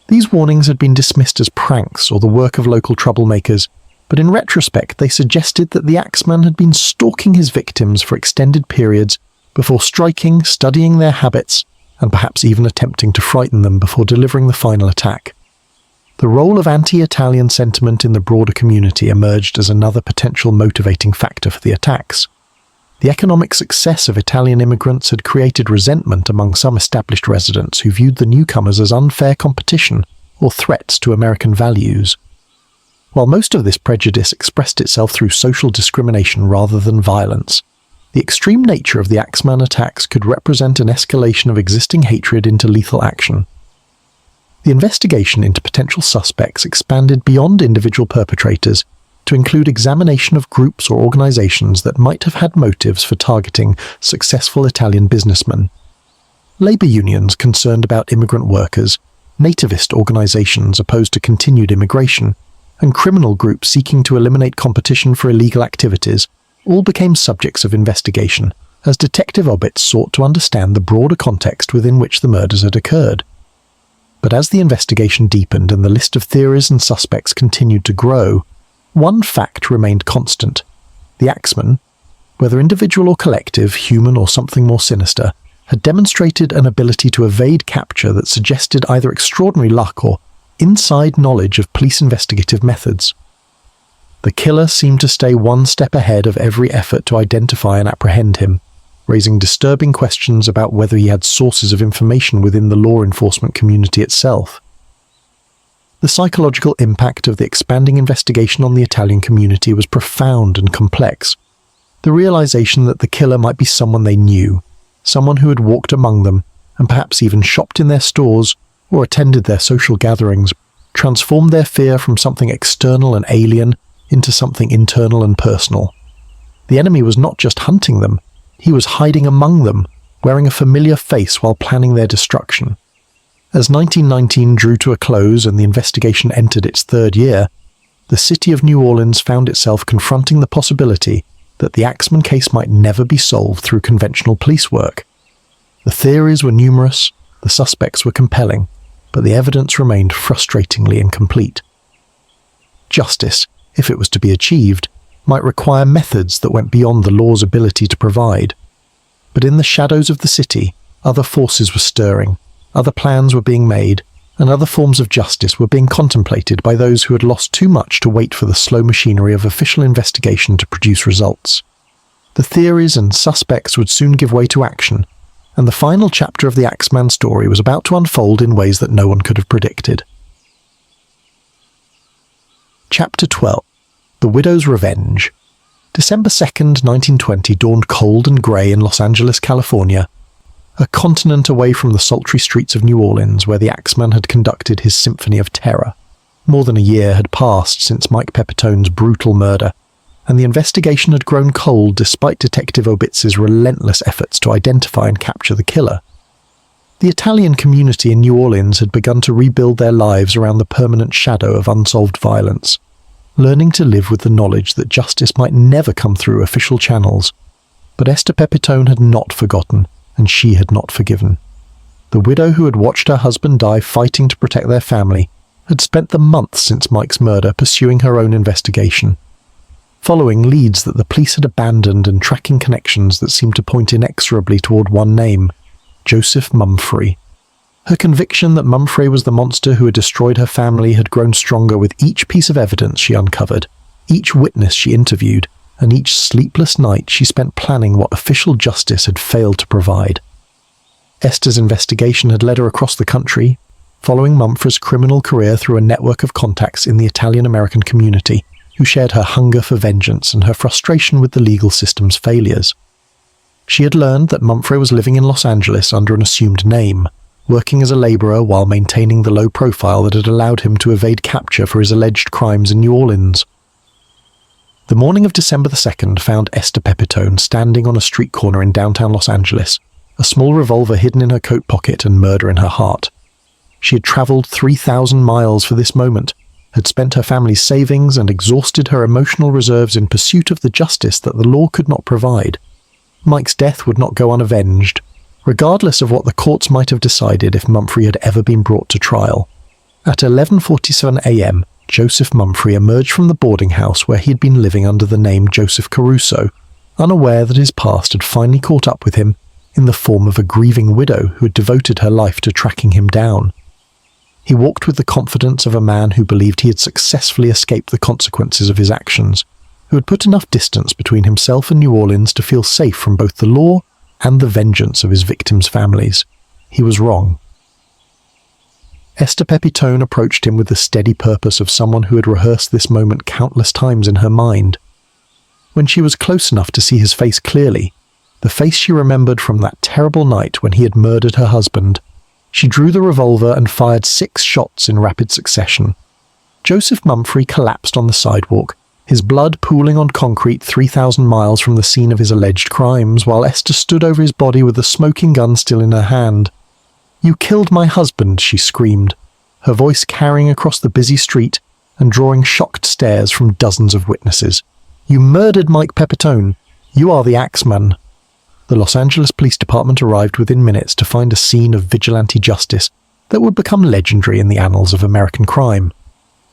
These warnings had been dismissed as pranks or the work of local troublemakers, but in retrospect they suggested that the Axeman had been stalking his victims for extended periods before striking, studying their habits, and perhaps even attempting to frighten them before delivering the final attack. The role of anti-Italian sentiment in the broader community emerged as another potential motivating factor for the attacks. The economic success of Italian immigrants had created resentment among some established residents who viewed the newcomers as unfair competition or threats to American values. While most of this prejudice expressed itself through social discrimination rather than violence, the extreme nature of the Axeman attacks could represent an escalation of existing hatred into lethal action. The investigation into potential suspects expanded beyond individual perpetrators to include examination of groups or organizations that might have had motives for targeting successful Italian businessmen. Labor unions concerned about immigrant workers, nativist organizations opposed to continued immigration, and criminal groups seeking to eliminate competition for illegal activities all became subjects of investigation, as Detective Obbitz sought to understand the broader context within which the murders had occurred. But as the investigation deepened and the list of theories and suspects continued to grow, one fact remained constant. The Axeman, whether individual or collective, human or something more sinister, had demonstrated an ability to evade capture that suggested either extraordinary luck or inside knowledge of police investigative methods. The killer seemed to stay one step ahead of every effort to identify and apprehend him, raising disturbing questions about whether he had sources of information within the law enforcement community itself. The psychological impact of the expanding investigation on the Italian community was profound and complex. The realization that the killer might be someone they knew, someone who had walked among them, and perhaps even shopped in their stores or attended their social gatherings, transformed their fear from something external and alien into something internal and personal. The enemy was not just hunting them, he was hiding among them, wearing a familiar face while planning their destruction. As 1919 drew to a close and the investigation entered its third year, the city of New Orleans found itself confronting the possibility that the Axeman case might never be solved through conventional police work. The theories were numerous, the suspects were compelling, but the evidence remained frustratingly incomplete. Justice, if it was to be achieved, might require methods that went beyond the law's ability to provide. But in the shadows of the city, other forces were stirring, other plans were being made, and other forms of justice were being contemplated by those who had lost too much to wait for the slow machinery of official investigation to produce results. The theories and suspects would soon give way to action, and the final chapter of the Axeman story was about to unfold in ways that no one could have predicted. Chapter 12. The Widow's Revenge. December 2nd, 1920 dawned cold and grey in Los Angeles, California, a continent away from the sultry streets of New Orleans where the Axeman had conducted his symphony of terror. More than a year had passed since Mike Pepitone's brutal murder, and the investigation had grown cold despite Detective Obbitz's relentless efforts to identify and capture the killer. The Italian community in New Orleans had begun to rebuild their lives around the permanent shadow of unsolved violence, learning to live with the knowledge that justice might never come through official channels. But Esther Pepitone had not forgotten, and she had not forgiven. The widow who had watched her husband die fighting to protect their family had spent the months since Mike's murder pursuing her own investigation, following leads that the police had abandoned and tracking connections that seemed to point inexorably toward one name: Joseph Mumfree. Her conviction that Mumfree was the monster who had destroyed her family had grown stronger with each piece of evidence she uncovered, each witness she interviewed, and each sleepless night she spent planning what official justice had failed to provide. Esther's investigation had led her across the country, following Mumfree's criminal career through a network of contacts in the Italian-American community who shared her hunger for vengeance and her frustration with the legal system's failures. She had learned that Mumfree was living in Los Angeles under an assumed name, working as a labourer while maintaining the low profile that had allowed him to evade capture for his alleged crimes in New Orleans. The morning of December the 2nd found Esther Pepitone standing on a street corner in downtown Los Angeles, a small revolver hidden in her coat pocket and murder in her heart. She had travelled 3,000 miles for this moment, had spent her family's savings and exhausted her emotional reserves in pursuit of the justice that the law could not provide. Mike's death would not go unavenged, regardless of what the courts might have decided if Mumfree had ever been brought to trial. At 11:47 a.m., Joseph Mumfree emerged from the boarding house where he had been living under the name Joseph Caruso, unaware that his past had finally caught up with him in the form of a grieving widow who had devoted her life to tracking him down. He walked with the confidence of a man who believed he had successfully escaped the consequences of his actions, who had put enough distance between himself and New Orleans to feel safe from both the law and the vengeance of his victims' families. He was wrong. Esther Pepitone approached him with the steady purpose of someone who had rehearsed this moment countless times in her mind. When she was close enough to see his face clearly, the face she remembered from that terrible night when he had murdered her husband, she drew the revolver and fired 6 shots in rapid succession. Joseph Mumfree collapsed on the sidewalk, his blood pooling on concrete 3,000 miles from the scene of his alleged crimes, while Esther stood over his body with the smoking gun still in her hand. "You killed my husband," she screamed, her voice carrying across the busy street and drawing shocked stares from dozens of witnesses. "You murdered Mike Pepitone. You are the Axeman." The Los Angeles Police Department arrived within minutes to find a scene of vigilante justice that would become legendary in the annals of American crime.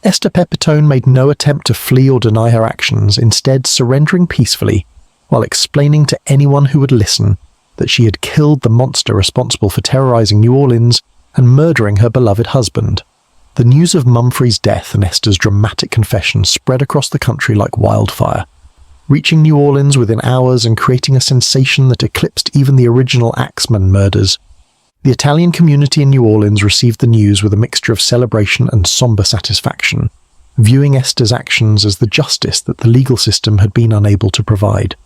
Esther Pepitone made no attempt to flee or deny her actions, instead surrendering peacefully while explaining to anyone who would listen that she had killed the monster responsible for terrorizing New Orleans and murdering her beloved husband. The news of Mumphrey's death and Esther's dramatic confession spread across the country like wildfire, reaching New Orleans within hours and creating a sensation that eclipsed even the original Axeman murders. The Italian community in New Orleans received the news with a mixture of celebration and somber satisfaction, viewing Esther's actions as the justice that the legal system had been unable to provide.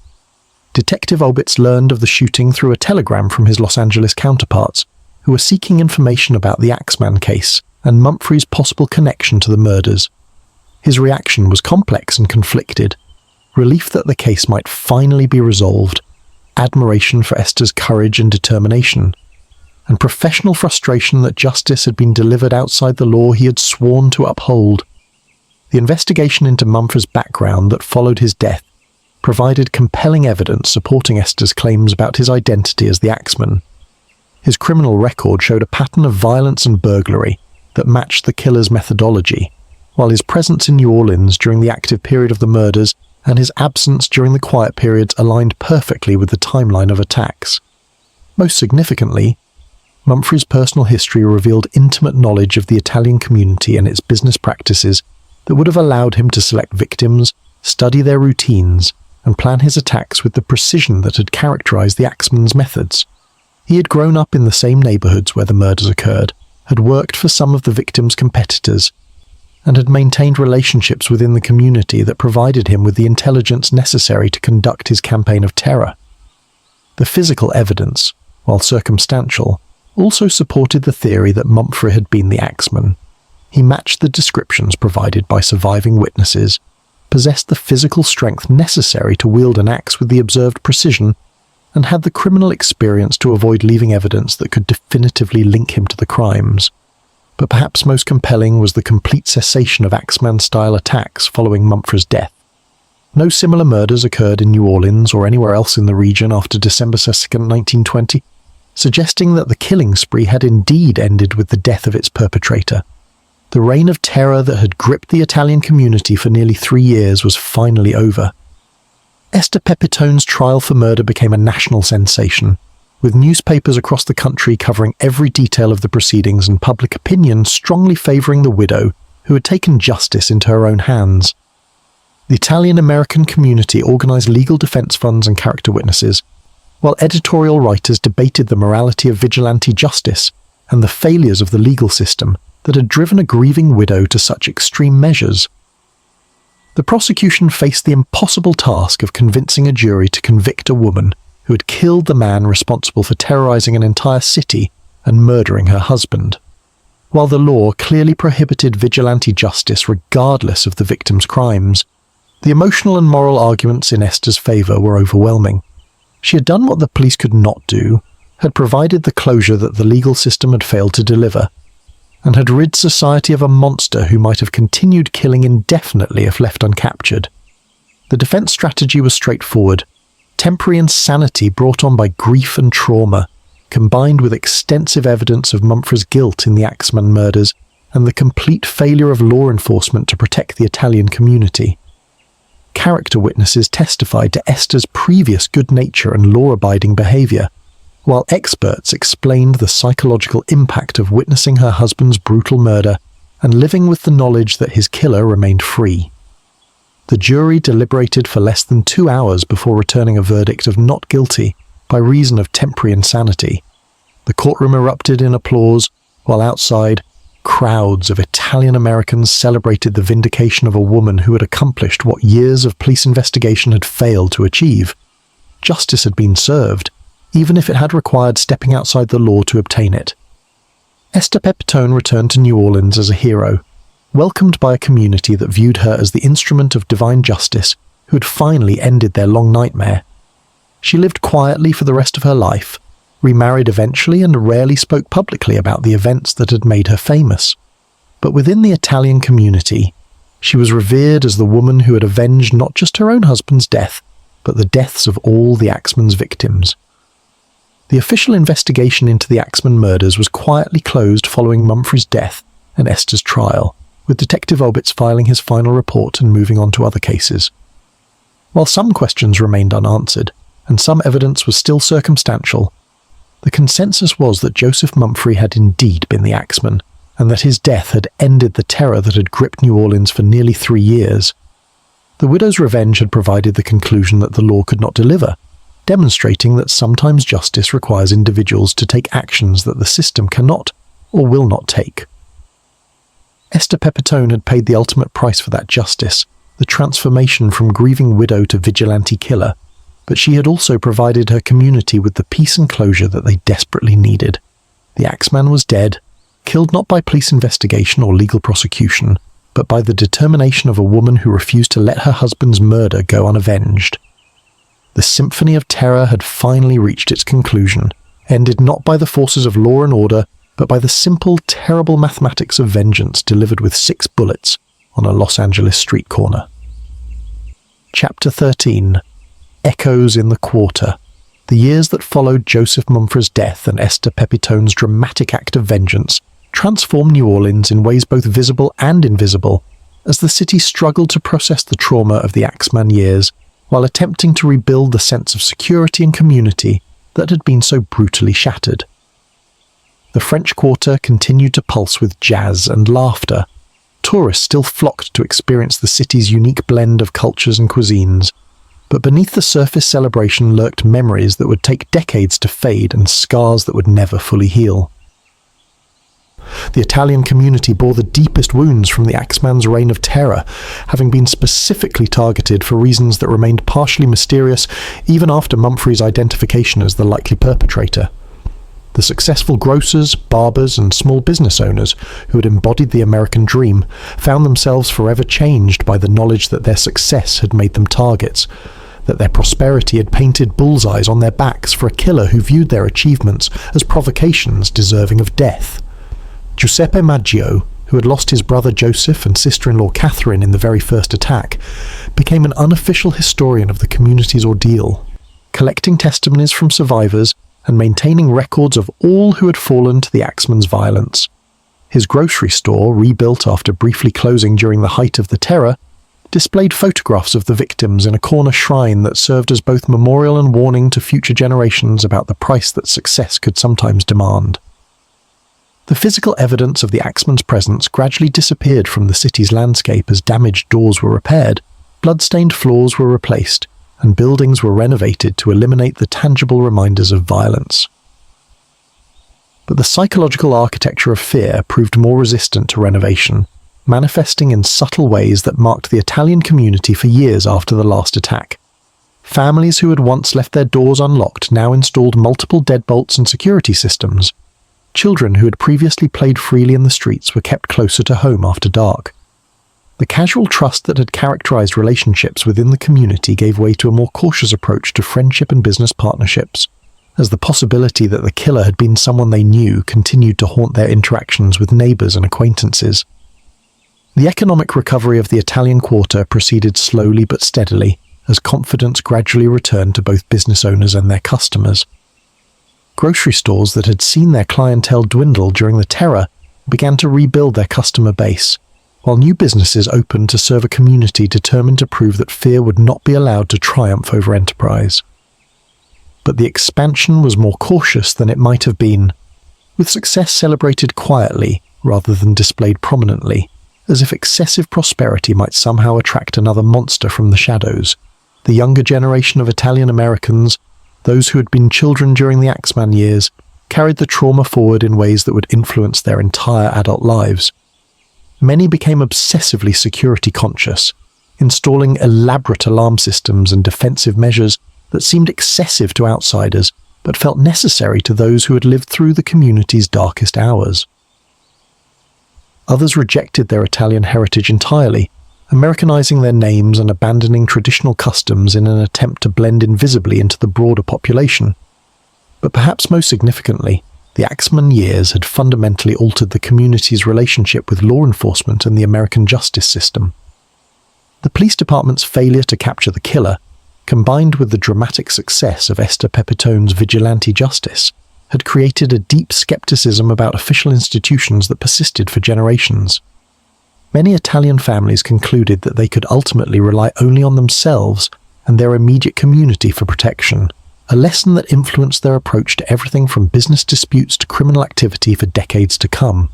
Detective Obitz learned of the shooting through a telegram from his Los Angeles counterparts, who were seeking information about the Axeman case and Mumphrey's possible connection to the murders. His reaction was complex and conflicted. Relief that the case might finally be resolved, admiration for Esther's courage and determination, and professional frustration that justice had been delivered outside the law he had sworn to uphold. The investigation into Mumphrey's background that followed his death provided compelling evidence supporting Esther's claims about his identity as the Axeman. His criminal record showed a pattern of violence and burglary that matched the killer's methodology, while his presence in New Orleans during the active period of the murders and his absence during the quiet periods aligned perfectly with the timeline of attacks. Most significantly, Mumphrey's personal history revealed intimate knowledge of the Italian community and its business practices that would have allowed him to select victims, study their routines, and plan his attacks with the precision that had characterized the Axeman's methods. He had grown up in the same neighborhoods where the murders occurred, had worked for some of the victims' competitors, and had maintained relationships within the community that provided him with the intelligence necessary to conduct his campaign of terror. The physical evidence, while circumstantial, also supported the theory that Mumphrey had been the Axeman. He matched the descriptions provided by surviving witnesses, possessed the physical strength necessary to wield an axe with the observed precision, and had the criminal experience to avoid leaving evidence that could definitively link him to the crimes. But perhaps most compelling was the complete cessation of Axeman-style attacks following Mumphrey's death. No similar murders occurred in New Orleans or anywhere else in the region after December 2, 1920, suggesting that the killing spree had indeed ended with the death of its perpetrator. The reign of terror that had gripped the Italian community for nearly 3 years was finally over. Esther Pepitone's trial for murder became a national sensation, with newspapers across the country covering every detail of the proceedings and public opinion strongly favoring the widow who had taken justice into her own hands. The Italian-American community organized legal defense funds and character witnesses, while editorial writers debated the morality of vigilante justice and the failures of the legal system that had driven a grieving widow to such extreme measures. The prosecution faced the impossible task of convincing a jury to convict a woman who had killed the man responsible for terrorizing an entire city and murdering her husband. While the law clearly prohibited vigilante justice regardless of the victim's crimes, the emotional and moral arguments in Esther's favor were overwhelming. She had done what the police could not do, had provided the closure that the legal system had failed to deliver, and had rid society of a monster who might have continued killing indefinitely if left uncaptured. The defense strategy was straightforward: temporary insanity brought on by grief and trauma, combined with extensive evidence of Mumphrey's guilt in the Axeman murders and the complete failure of law enforcement to protect the Italian community. Character witnesses testified to Esther's previous good nature and law-abiding behavior, while experts explained the psychological impact of witnessing her husband's brutal murder and living with the knowledge that his killer remained free. The jury deliberated for less than 2 hours before returning a verdict of not guilty by reason of temporary insanity. The courtroom erupted in applause, while outside, crowds of Italian-Americans celebrated the vindication of a woman who had accomplished what years of police investigation had failed to achieve. Justice had been served, even if it had required stepping outside the law to obtain it. Esther Pepitone returned to New Orleans as a hero, welcomed by a community that viewed her as the instrument of divine justice who had finally ended their long nightmare. She lived quietly for the rest of her life, remarried eventually, and rarely spoke publicly about the events that had made her famous. But within the Italian community, she was revered as the woman who had avenged not just her own husband's death, but the deaths of all the Axeman's victims. The official investigation into the Axeman murders was quietly closed following Mumphrey's death and Esther's trial, with Detective Obitz filing his final report and moving on to other cases. While some questions remained unanswered, and some evidence was still circumstantial, the consensus was that Joseph Mumphrey had indeed been the Axeman, and that his death had ended the terror that had gripped New Orleans for nearly 3 years. The widow's revenge had provided the conclusion that the law could not deliver, demonstrating that sometimes justice requires individuals to take actions that the system cannot or will not take. Esther Pepitone had paid the ultimate price for that justice, the transformation from grieving widow to vigilante killer, but she had also provided her community with the peace and closure that they desperately needed. The Axeman was dead, killed not by police investigation or legal prosecution, but by the determination of a woman who refused to let her husband's murder go unavenged. The symphony of terror had finally reached its conclusion, ended not by the forces of law and order, but by the simple, terrible mathematics of vengeance delivered with 6 bullets on a Los Angeles street corner. Chapter 13. Echoes in the Quarter. The years that followed Joseph Mumphrey's death and Esther Pepitone's dramatic act of vengeance transformed New Orleans in ways both visible and invisible, as the city struggled to process the trauma of the Axeman years while attempting to rebuild the sense of security and community that had been so brutally shattered. The French Quarter continued to pulse with jazz and laughter. Tourists still flocked to experience the city's unique blend of cultures and cuisines, but beneath the surface celebration lurked memories that would take decades to fade and scars that would never fully heal. The Italian community bore the deepest wounds from the Axeman's reign of terror, having been specifically targeted for reasons that remained partially mysterious even after Mumphrey's identification as the likely perpetrator. The successful grocers, barbers, and small business owners who had embodied the American dream found themselves forever changed by the knowledge that their success had made them targets, that their prosperity had painted bullseyes on their backs for a killer who viewed their achievements as provocations deserving of death. Giuseppe Maggio, who had lost his brother Joseph and sister-in-law Catherine in the very first attack, became an unofficial historian of the community's ordeal, collecting testimonies from survivors and maintaining records of all who had fallen to the Axeman's violence. His grocery store, rebuilt after briefly closing during the height of the terror, displayed photographs of the victims in a corner shrine that served as both memorial and warning to future generations about the price that success could sometimes demand. The physical evidence of the Axeman's presence gradually disappeared from the city's landscape as damaged doors were repaired, blood-stained floors were replaced, and buildings were renovated to eliminate the tangible reminders of violence. But the psychological architecture of fear proved more resistant to renovation, manifesting in subtle ways that marked the Italian community for years after the last attack. Families who had once left their doors unlocked now installed multiple deadbolts and security systems. Children who had previously played freely in the streets were kept closer to home after dark. The casual trust that had characterized relationships within the community gave way to a more cautious approach to friendship and business partnerships, as the possibility that the killer had been someone they knew continued to haunt their interactions with neighbors and acquaintances. The economic recovery of the Italian Quarter proceeded slowly but steadily, as confidence gradually returned to both business owners and their customers. Grocery stores that had seen their clientele dwindle during the terror began to rebuild their customer base, while new businesses opened to serve a community determined to prove that fear would not be allowed to triumph over enterprise. But the expansion was more cautious than it might have been, with success celebrated quietly rather than displayed prominently, as if excessive prosperity might somehow attract another monster from the shadows. The younger generation of Italian Americans, those who had been children during the Axeman years, carried the trauma forward in ways that would influence their entire adult lives. Many became obsessively security conscious, installing elaborate alarm systems and defensive measures that seemed excessive to outsiders but felt necessary to those who had lived through the community's darkest hours. Others rejected their Italian heritage entirely, Americanizing their names and abandoning traditional customs in an attempt to blend invisibly into the broader population. But perhaps most significantly, the Axeman years had fundamentally altered the community's relationship with law enforcement and the American justice system. The police department's failure to capture the killer, combined with the dramatic success of Esther Pepitone's vigilante justice, had created a deep skepticism about official institutions that persisted for generations. Many Italian families concluded that they could ultimately rely only on themselves and their immediate community for protection, a lesson that influenced their approach to everything from business disputes to criminal activity for decades to come.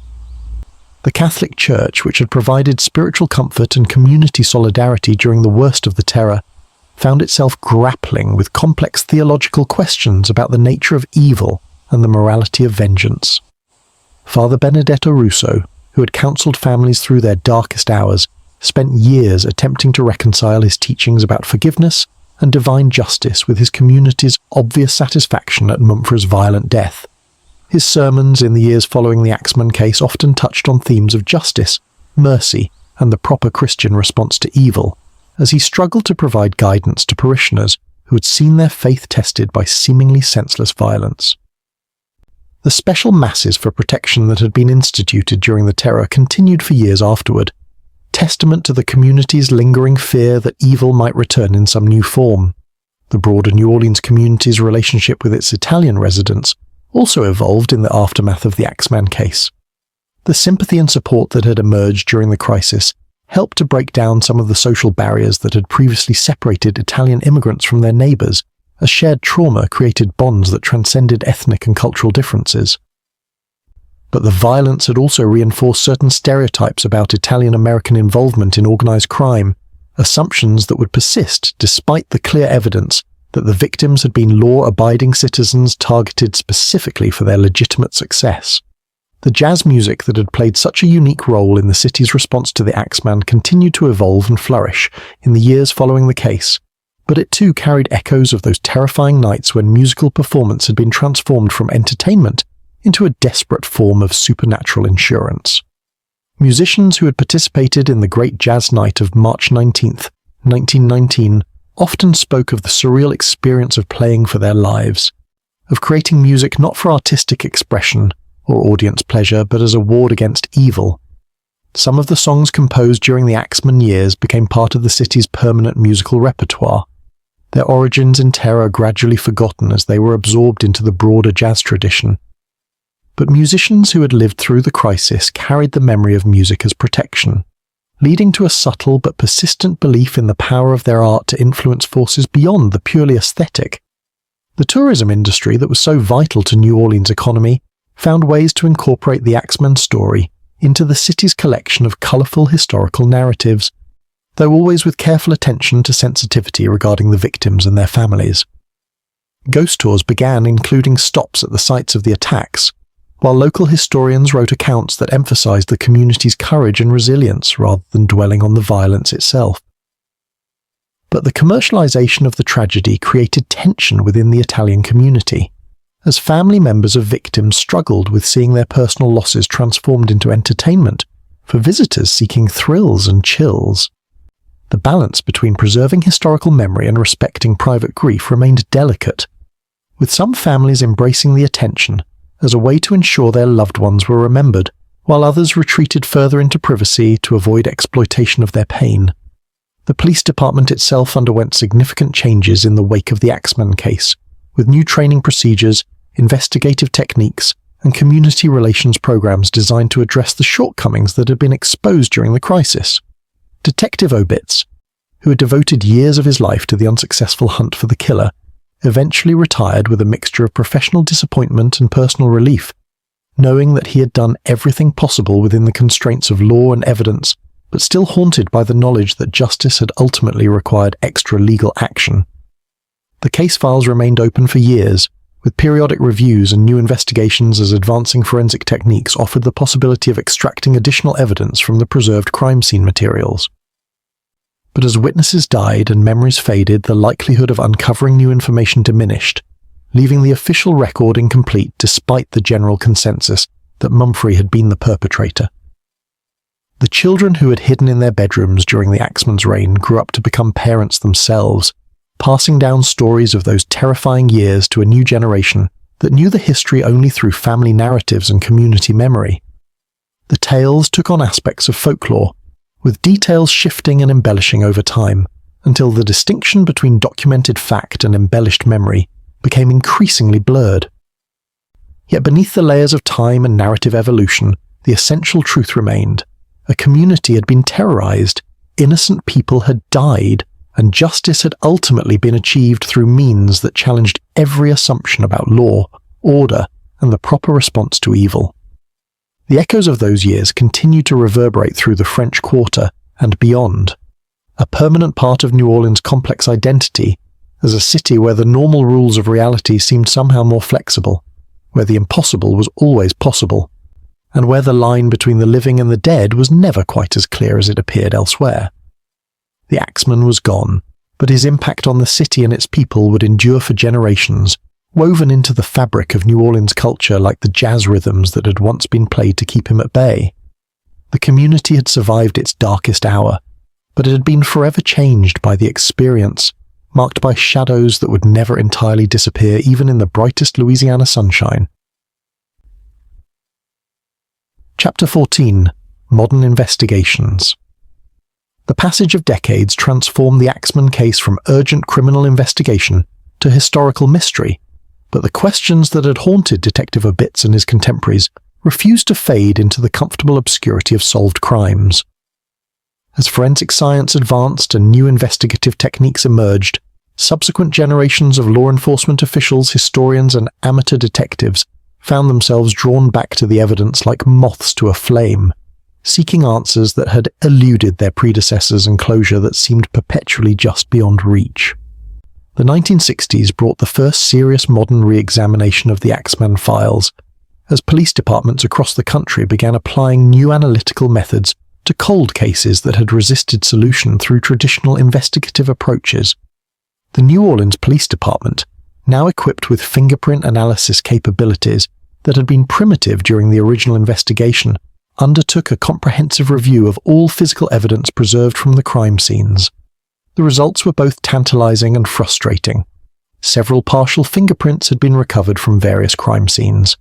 The Catholic Church, which had provided spiritual comfort and community solidarity during the worst of the terror, found itself grappling with complex theological questions about the nature of evil and the morality of vengeance. Father Benedetto Russo, who had counseled families through their darkest hours, spent years attempting to reconcile his teachings about forgiveness and divine justice with his community's obvious satisfaction at Mumfre's violent death. His sermons in the years following the Axeman case often touched on themes of justice, mercy, and the proper Christian response to evil, as he struggled to provide guidance to parishioners who had seen their faith tested by seemingly senseless violence. The special masses for protection that had been instituted during the terror continued for years afterward, testament to the community's lingering fear that evil might return in some new form. The broader New Orleans community's relationship with its Italian residents also evolved in the aftermath of the Axeman case. The sympathy and support that had emerged during the crisis helped to break down some of the social barriers that had previously separated Italian immigrants from their neighbours, as shared trauma created bonds that transcended ethnic and cultural differences. But the violence had also reinforced certain stereotypes about Italian-American involvement in organised crime, assumptions that would persist despite the clear evidence that the victims had been law-abiding citizens targeted specifically for their legitimate success. The jazz music that had played such a unique role in the city's response to the Axeman continued to evolve and flourish in the years following the case, but it too carried echoes of those terrifying nights when musical performance had been transformed from entertainment into a desperate form of supernatural insurance. Musicians who had participated in the Great Jazz Night of March 19, 1919, often spoke of the surreal experience of playing for their lives, of creating music not for artistic expression or audience pleasure, but as a ward against evil. Some of the songs composed during the Axeman years became part of the city's permanent musical repertoire, their origins in terror gradually forgotten as they were absorbed into the broader jazz tradition. But musicians who had lived through the crisis carried the memory of music as protection, leading to a subtle but persistent belief in the power of their art to influence forces beyond the purely aesthetic. The tourism industry that was so vital to New Orleans' economy found ways to incorporate the Axeman story into the city's collection of colourful historical narratives, though always with careful attention to sensitivity regarding the victims and their families. Ghost tours began including stops at the sites of the attacks, while local historians wrote accounts that emphasized the community's courage and resilience rather than dwelling on the violence itself. But the commercialization of the tragedy created tension within the Italian community, as family members of victims struggled with seeing their personal losses transformed into entertainment for visitors seeking thrills and chills. The balance between preserving historical memory and respecting private grief remained delicate, with some families embracing the attention as a way to ensure their loved ones were remembered, while others retreated further into privacy to avoid exploitation of their pain. The police department itself underwent significant changes in the wake of the Axeman case, with new training procedures, investigative techniques, and community relations programs designed to address the shortcomings that had been exposed during the crisis. Detective Obitz, who had devoted years of his life to the unsuccessful hunt for the killer, eventually retired with a mixture of professional disappointment and personal relief, knowing that he had done everything possible within the constraints of law and evidence, but still haunted by the knowledge that justice had ultimately required extra legal action. The case files remained open for years, with periodic reviews and new investigations as advancing forensic techniques offered the possibility of extracting additional evidence from the preserved crime scene materials. But as witnesses died and memories faded, the likelihood of uncovering new information diminished, leaving the official record incomplete despite the general consensus that Mumfre had been the perpetrator. The children who had hidden in their bedrooms during the Axeman's reign grew up to become parents themselves, passing down stories of those terrifying years to a new generation that knew the history only through family narratives and community memory. The tales took on aspects of folklore, with details shifting and embellishing over time, until the distinction between documented fact and embellished memory became increasingly blurred. Yet beneath the layers of time and narrative evolution, the essential truth remained. A community had been terrorized, innocent people had died, and justice had ultimately been achieved through means that challenged every assumption about law, order, and the proper response to evil. The echoes of those years continued to reverberate through the French Quarter and beyond, a permanent part of New Orleans' complex identity as a city where the normal rules of reality seemed somehow more flexible, where the impossible was always possible, and where the line between the living and the dead was never quite as clear as it appeared elsewhere. The Axeman was gone, but his impact on the city and its people would endure for generations, woven into the fabric of New Orleans culture like the jazz rhythms that had once been played to keep him at bay. The community had survived its darkest hour, but it had been forever changed by the experience, marked by shadows that would never entirely disappear even in the brightest Louisiana sunshine. Chapter 14. Modern Investigations. The passage of decades transformed the Axeman case from urgent criminal investigation to historical mystery, but the questions that had haunted Detective Obitz and his contemporaries refused to fade into the comfortable obscurity of solved crimes. As forensic science advanced and new investigative techniques emerged, subsequent generations of law enforcement officials, historians, and amateur detectives found themselves drawn back to the evidence like moths to a flame, seeking answers that had eluded their predecessors and closure that seemed perpetually just beyond reach. The 1960s brought the first serious modern re-examination of the Axeman files, as police departments across the country began applying new analytical methods to cold cases that had resisted solution through traditional investigative approaches. The New Orleans Police Department, now equipped with fingerprint analysis capabilities that had been primitive during the original investigation, undertook a comprehensive review of all physical evidence preserved from the crime scenes. The results were both tantalizing and frustrating. Several partial fingerprints had been recovered from various crime scenes,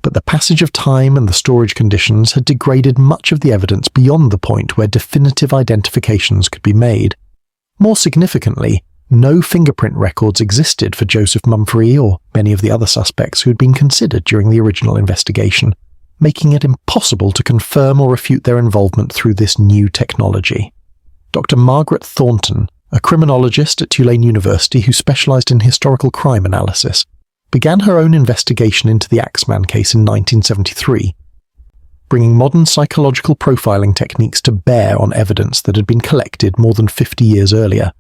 but the passage of time and the storage conditions had degraded much of the evidence beyond the point where definitive identifications could be made. More significantly, no fingerprint records existed for Joseph Mumphrey or many of the other suspects who had been considered during the original investigation, making it impossible to confirm or refute their involvement through this new technology. Dr. Margaret Thornton, a criminologist at Tulane University who specialized in historical crime analysis, began her own investigation into the Axeman case in 1973, bringing modern psychological profiling techniques to bear on evidence that had been collected more than 50 years earlier.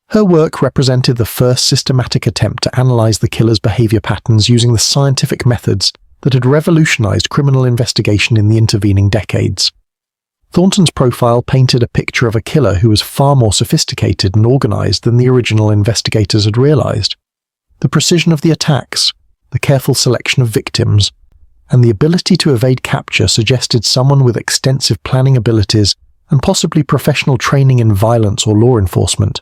Her work represented the first systematic attempt to analyze the killer's behavior patterns using the scientific methods that had revolutionized criminal investigation in the intervening decades. Thornton's profile painted a picture of a killer who was far more sophisticated and organized than the original investigators had realized. The precision of the attacks, the careful selection of victims, and the ability to evade capture suggested someone with extensive planning abilities and possibly professional training in violence or law enforcement.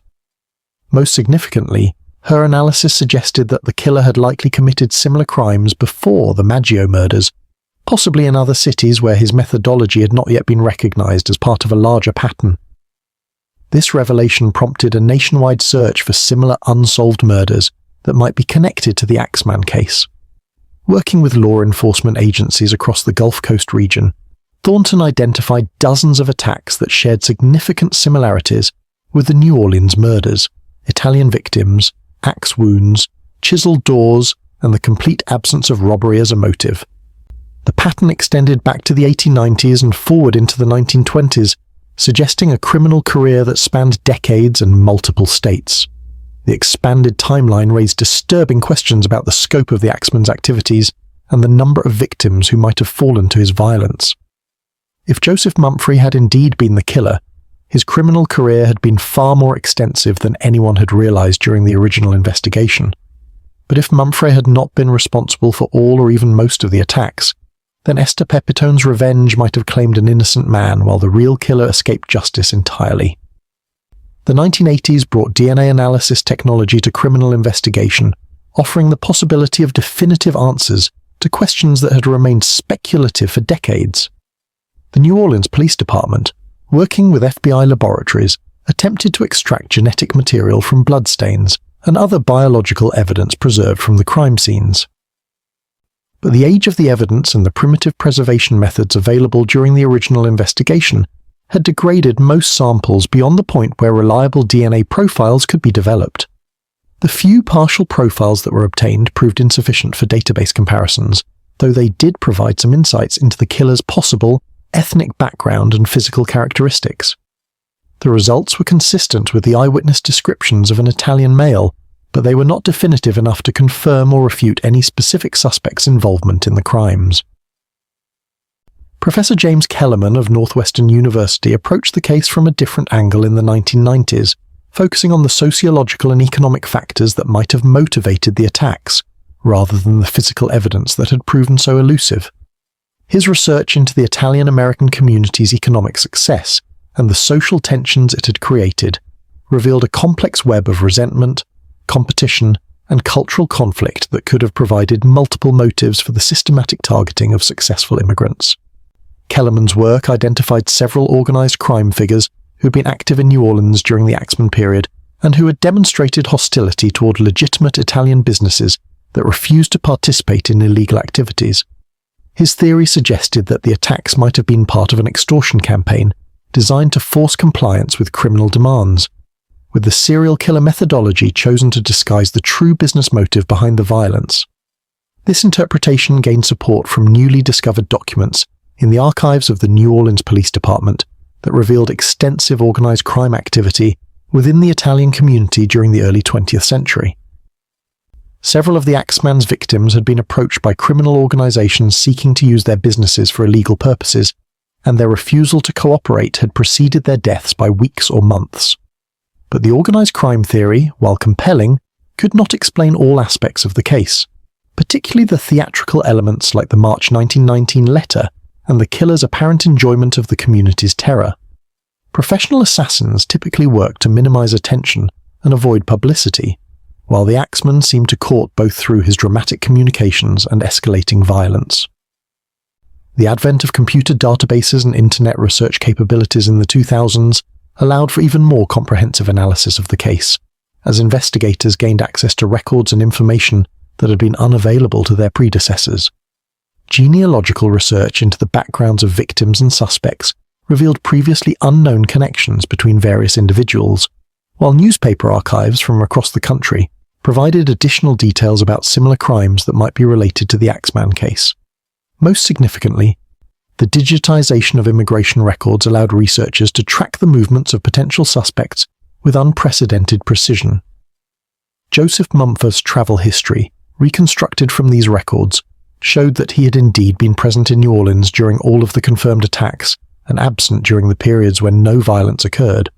Most significantly, her analysis suggested that the killer had likely committed similar crimes before the Maggio murders, possibly in other cities where his methodology had not yet been recognized as part of a larger pattern. This revelation prompted a nationwide search for similar unsolved murders that might be connected to the Axeman case. Working with law enforcement agencies across the Gulf Coast region, Thornton identified dozens of attacks that shared significant similarities with the New Orleans murders: Italian victims, axe wounds, chiseled doors, and the complete absence of robbery as a motive. The pattern extended back to the 1890s and forward into the 1920s, suggesting a criminal career that spanned decades and multiple states. The expanded timeline raised disturbing questions about the scope of the Axeman's activities and the number of victims who might have fallen to his violence. If Joseph Mumphrey had indeed been the killer, his criminal career had been far more extensive than anyone had realized during the original investigation. But if Mumphrey had not been responsible for all or even most of the attacks, then Esther Pepitone's revenge might have claimed an innocent man while the real killer escaped justice entirely. The 1980s brought DNA analysis technology to criminal investigation, offering the possibility of definitive answers to questions that had remained speculative for decades. The New Orleans Police Department, working with FBI laboratories, attempted to extract genetic material from bloodstains and other biological evidence preserved from the crime scenes. But the age of the evidence and the primitive preservation methods available during the original investigation had degraded most samples beyond the point where reliable DNA profiles could be developed. The few partial profiles that were obtained proved insufficient for database comparisons, though they did provide some insights into the killer's possible ethnic background and physical characteristics. The results were consistent with the eyewitness descriptions of an Italian male, but they were not definitive enough to confirm or refute any specific suspect's involvement in the crimes. Professor James Kellerman of Northwestern University approached the case from a different angle in the 1990s, focusing on the sociological and economic factors that might have motivated the attacks, rather than the physical evidence that had proven so elusive. His research into the Italian-American community's economic success and the social tensions it had created revealed a complex web of resentment, competition, and cultural conflict that could have provided multiple motives for the systematic targeting of successful immigrants. Kellerman's work identified several organized crime figures who had been active in New Orleans during the Axeman period and who had demonstrated hostility toward legitimate Italian businesses that refused to participate in illegal activities. His theory suggested that the attacks might have been part of an extortion campaign designed to force compliance with criminal demands, with the serial killer methodology chosen to disguise the true business motive behind the violence. This interpretation gained support from newly discovered documents in the archives of the New Orleans Police Department that revealed extensive organized crime activity within the Italian community during the early 20th century. Several of the Axeman's victims had been approached by criminal organizations seeking to use their businesses for illegal purposes, and their refusal to cooperate had preceded their deaths by weeks or months. But the organized crime theory, while compelling, could not explain all aspects of the case, particularly the theatrical elements like the March 1919 letter and the killer's apparent enjoyment of the community's terror. Professional assassins typically work to minimize attention and avoid publicity, while the Axeman seemed to court both through his dramatic communications and escalating violence. The advent of computer databases and internet research capabilities in the 2000s allowed for even more comprehensive analysis of the case, as investigators gained access to records and information that had been unavailable to their predecessors. Genealogical research into the backgrounds of victims and suspects revealed previously unknown connections between various individuals, while newspaper archives from across the country provided additional details about similar crimes that might be related to the Axeman case. Most significantly, the digitization of immigration records allowed researchers to track the movements of potential suspects with unprecedented precision. Joseph Mumford's travel history, reconstructed from these records, showed that he had indeed been present in New Orleans during all of the confirmed attacks and absent during the periods when no violence occurred.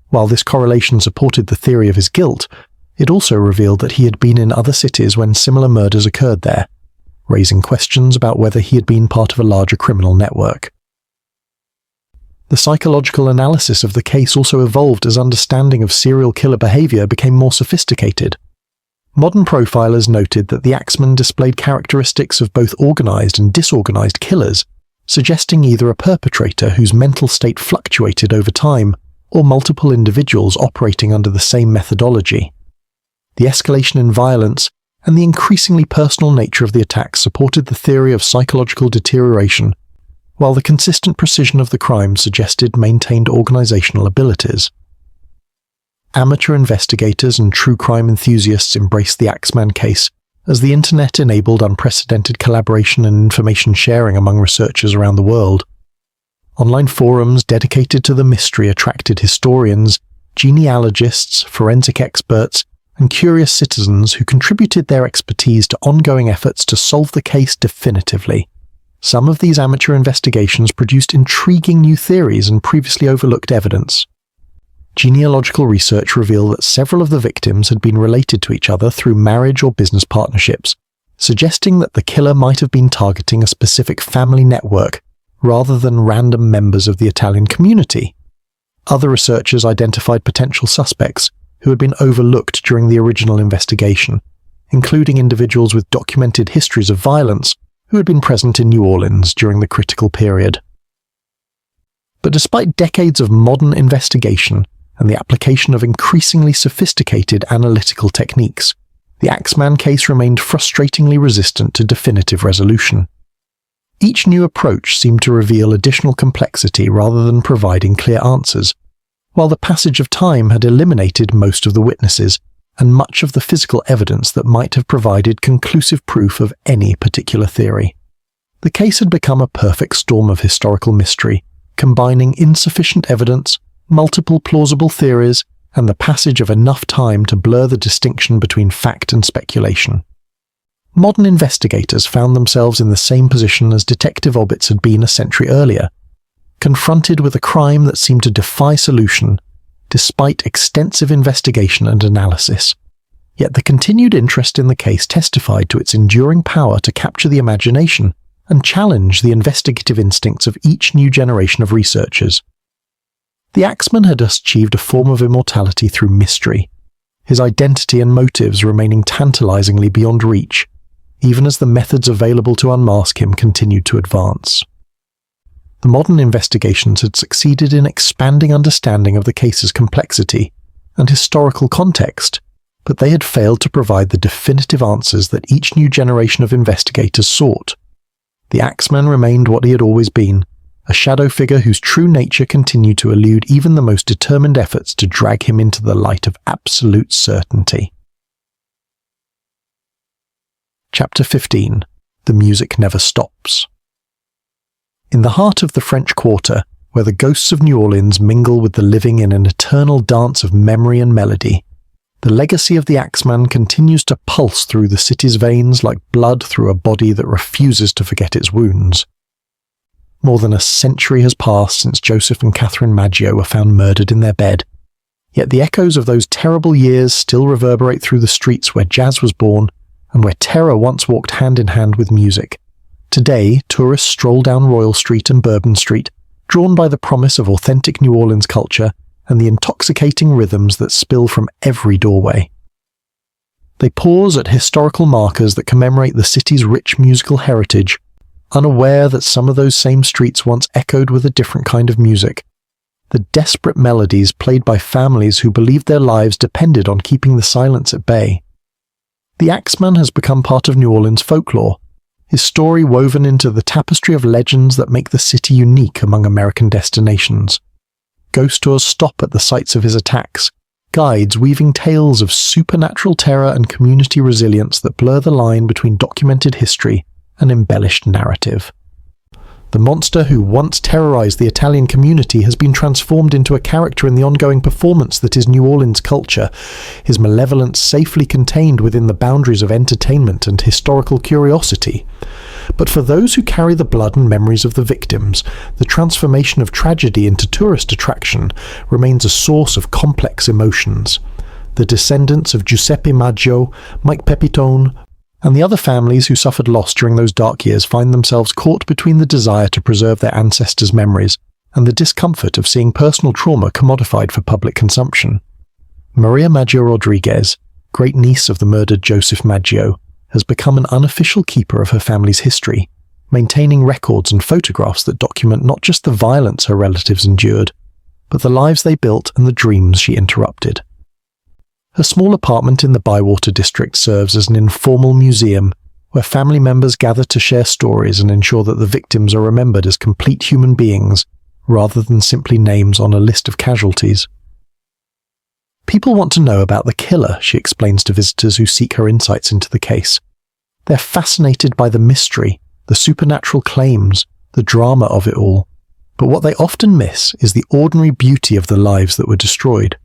While this correlation supported the theory of his guilt, it also revealed that he had been in other cities when similar murders occurred there, raising questions about whether he had been part of a larger criminal network. The psychological analysis of the case also evolved as understanding of serial killer behavior became more sophisticated. Modern profilers noted that the Axeman displayed characteristics of both organized and disorganized killers, suggesting either a perpetrator whose mental state fluctuated over time or multiple individuals operating under the same methodology. The escalation in violence and the increasingly personal nature of the attacks supported the theory of psychological deterioration, while the consistent precision of the crime suggested maintained organizational abilities. Amateur investigators and true crime enthusiasts embraced the Axeman case, as the internet enabled unprecedented collaboration and information sharing among researchers around the world. Online forums dedicated to the mystery attracted historians, genealogists, forensic experts, and curious citizens who contributed their expertise to ongoing efforts to solve the case definitively. Some of these amateur investigations produced intriguing new theories and previously overlooked evidence. Genealogical research revealed that several of the victims had been related to each other through marriage or business partnerships, suggesting that the killer might have been targeting a specific family network rather than random members of the Italian community. Other researchers identified potential suspects who had been overlooked during the original investigation, including individuals with documented histories of violence who had been present in New Orleans during the critical period. But despite decades of modern investigation, and the application of increasingly sophisticated analytical techniques, the Axeman case remained frustratingly resistant to definitive resolution. Each new approach seemed to reveal additional complexity rather than providing clear answers, while the passage of time had eliminated most of the witnesses and much of the physical evidence that might have provided conclusive proof of any particular theory. The case had become a perfect storm of historical mystery, combining insufficient evidence, multiple plausible theories, and the passage of enough time to blur the distinction between fact and speculation. Modern investigators found themselves in the same position as Detective Obbits had been a century earlier, confronted with a crime that seemed to defy solution, despite extensive investigation and analysis. Yet the continued interest in the case testified to its enduring power to capture the imagination and challenge the investigative instincts of each new generation of researchers. The Axeman had achieved a form of immortality through mystery, his identity and motives remaining tantalizingly beyond reach, even as the methods available to unmask him continued to advance. The modern investigations had succeeded in expanding understanding of the case's complexity and historical context, but they had failed to provide the definitive answers that each new generation of investigators sought. The Axeman remained what he had always been, a shadow figure whose true nature continued to elude even the most determined efforts to drag him into the light of absolute certainty. Chapter 15. The Music Never Stops. In the heart of the French Quarter, where the ghosts of New Orleans mingle with the living in an eternal dance of memory and melody, the legacy of the Axeman continues to pulse through the city's veins like blood through a body that refuses to forget its wounds. More than a century has passed since Joseph and Catherine Maggio were found murdered in their bed, yet the echoes of those terrible years still reverberate through the streets where jazz was born and where terror once walked hand in hand with music. Today, tourists stroll down Royal Street and Bourbon Street, drawn by the promise of authentic New Orleans culture and the intoxicating rhythms that spill from every doorway. They pause at historical markers that commemorate the city's rich musical heritage, unaware that some of those same streets once echoed with a different kind of music, the desperate melodies played by families who believed their lives depended on keeping the silence at bay. The Axeman has become part of New Orleans folklore, his story woven into the tapestry of legends that make the city unique among American destinations. Ghost tours stop at the sites of his attacks, guides weaving tales of supernatural terror and community resilience that blur the line between documented history and embellished narrative. The monster who once terrorized the Italian community has been transformed into a character in the ongoing performance that is New Orleans culture, his malevolence safely contained within the boundaries of entertainment and historical curiosity. But for those who carry the blood and memories of the victims, the transformation of tragedy into tourist attraction remains a source of complex emotions. The descendants of Giuseppe Maggio, Mike Pepitone, and the other families who suffered loss during those dark years find themselves caught between the desire to preserve their ancestors' memories and the discomfort of seeing personal trauma commodified for public consumption. Maria Maggio Rodriguez, great-niece of the murdered Joseph Maggio, has become an unofficial keeper of her family's history, maintaining records and photographs that document not just the violence her relatives endured, but the lives they built and the dreams she interrupted. Her small apartment in the Bywater district serves as an informal museum where family members gather to share stories and ensure that the victims are remembered as complete human beings rather than simply names on a list of casualties. People want to know about the killer, she explains to visitors who seek her insights into the case. They're fascinated by the mystery, the supernatural claims, the drama of it all, but what they often miss is the ordinary beauty of the lives that were destroyed.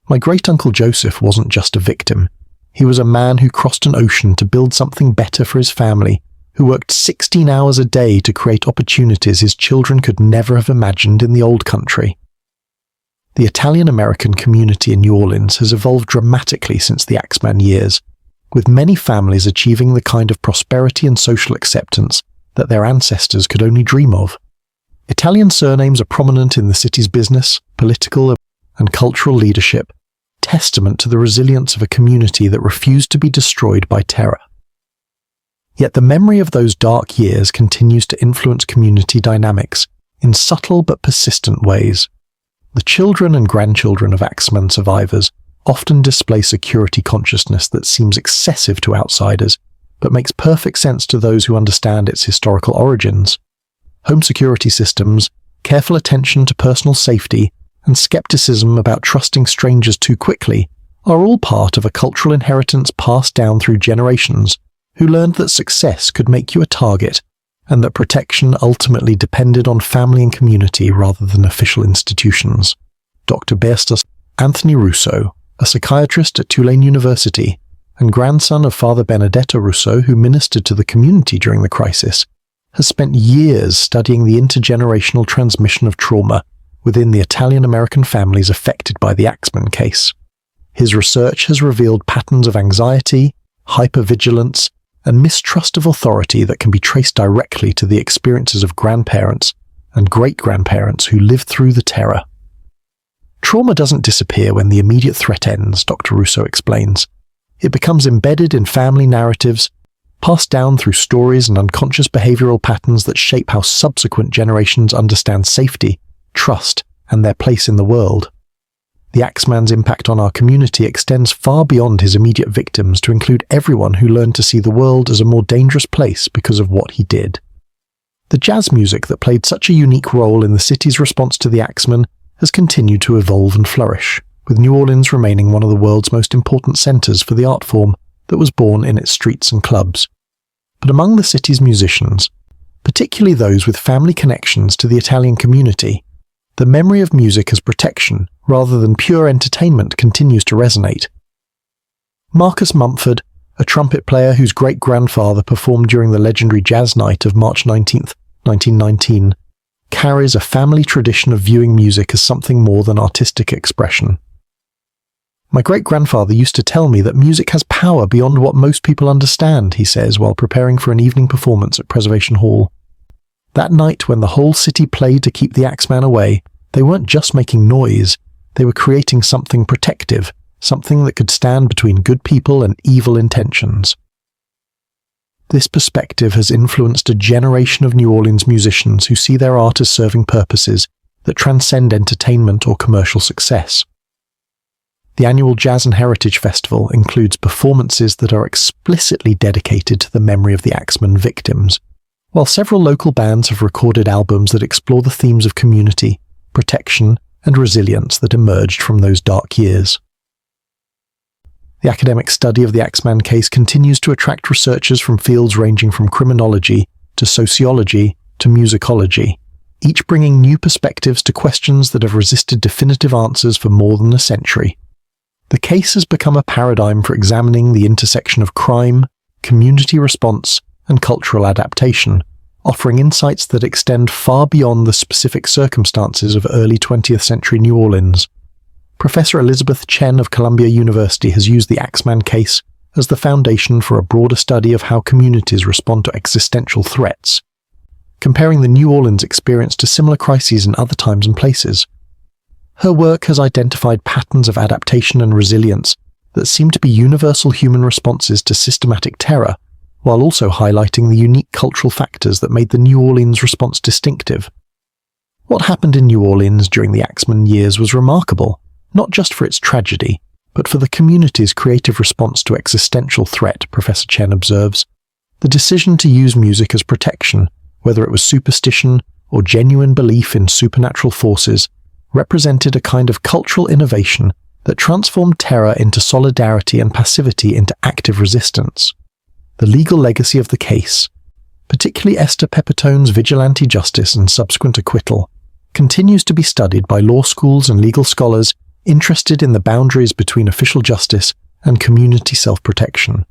My great-uncle Joseph wasn't just a victim. He was a man who crossed an ocean to build something better for his family, who worked 16 hours a day to create opportunities his children could never have imagined in the old country. The Italian-American community in New Orleans has evolved dramatically since the Axeman years, with many families achieving the kind of prosperity and social acceptance that their ancestors could only dream of. Italian surnames are prominent in the city's business, political, and cultural leadership, testament to the resilience of a community that refused to be destroyed by terror. Yet the memory of those dark years continues to influence community dynamics in subtle but persistent ways. The children and grandchildren of Axeman survivors often display security consciousness that seems excessive to outsiders, but makes perfect sense to those who understand its historical origins. Home security systems, careful attention to personal safety, and skepticism about trusting strangers too quickly are all part of a cultural inheritance passed down through generations, who learned that success could make you a target, and that protection ultimately depended on family and community rather than official institutions. Dr. Bedside, Anthony Russo, a psychiatrist at Tulane University, and grandson of Father Benedetto Russo, who ministered to the community during the crisis, has spent years studying the intergenerational transmission of trauma within the Italian-American families affected by the Axeman case. His research has revealed patterns of anxiety, hypervigilance, and mistrust of authority that can be traced directly to the experiences of grandparents and great-grandparents who lived through the terror. Trauma doesn't disappear when the immediate threat ends, Dr. Russo explains. It becomes embedded in family narratives, passed down through stories and unconscious behavioral patterns that shape how subsequent generations understand safety, trust, and their place in the world. The Axeman's impact on our community extends far beyond his immediate victims to include everyone who learned to see the world as a more dangerous place because of what he did. The jazz music that played such a unique role in the city's response to the Axeman has continued to evolve and flourish, with New Orleans remaining one of the world's most important centers for the art form that was born in its streets and clubs. But among the city's musicians, particularly those with family connections to the Italian community, the memory of music as protection rather than pure entertainment continues to resonate. Marcus Mumford, a trumpet player whose great-grandfather performed during the legendary Jazz Night of March 19, 1919, carries a family tradition of viewing music as something more than artistic expression. My great-grandfather used to tell me that music has power beyond what most people understand, he says while preparing for an evening performance at Preservation Hall. That night, when the whole city played to keep the Axeman away, they weren't just making noise, they were creating something protective, something that could stand between good people and evil intentions. This perspective has influenced a generation of New Orleans musicians who see their art as serving purposes that transcend entertainment or commercial success. The annual Jazz and Heritage Festival includes performances that are explicitly dedicated to the memory of the Axeman victims, while several local bands have recorded albums that explore the themes of community, protection, and resilience that emerged from those dark years. The academic study of the Axeman case continues to attract researchers from fields ranging from criminology to sociology to musicology, each bringing new perspectives to questions that have resisted definitive answers for more than a century. The case has become a paradigm for examining the intersection of crime, community response, and cultural adaptation, offering insights that extend far beyond the specific circumstances of early 20th century New Orleans. Professor Elizabeth Chen of Columbia University has used the Axeman case as the foundation for a broader study of how communities respond to existential threats, comparing the New Orleans experience to similar crises in other times and places. Her work has identified patterns of adaptation and resilience that seem to be universal human responses to systematic terror, while also highlighting the unique cultural factors that made the New Orleans response distinctive. What happened in New Orleans during the Axeman years was remarkable, not just for its tragedy, but for the community's creative response to existential threat, Professor Chen observes. The decision to use music as protection, whether it was superstition or genuine belief in supernatural forces, represented a kind of cultural innovation that transformed terror into solidarity and passivity into active resistance. The legal legacy of the case, particularly Esther Pepitone's vigilante justice and subsequent acquittal, continues to be studied by law schools and legal scholars interested in the boundaries between official justice and community self-protection.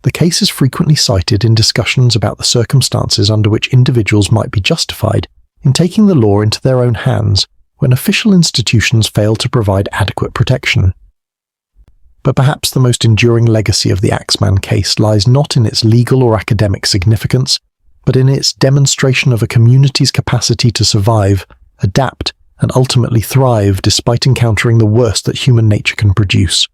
The case is frequently cited in discussions about the circumstances under which individuals might be justified in taking the law into their own hands when official institutions fail to provide adequate protection. But perhaps the most enduring legacy of the Axeman case lies not in its legal or academic significance, but in its demonstration of a community's capacity to survive, adapt, and ultimately thrive despite encountering the worst that human nature can produce.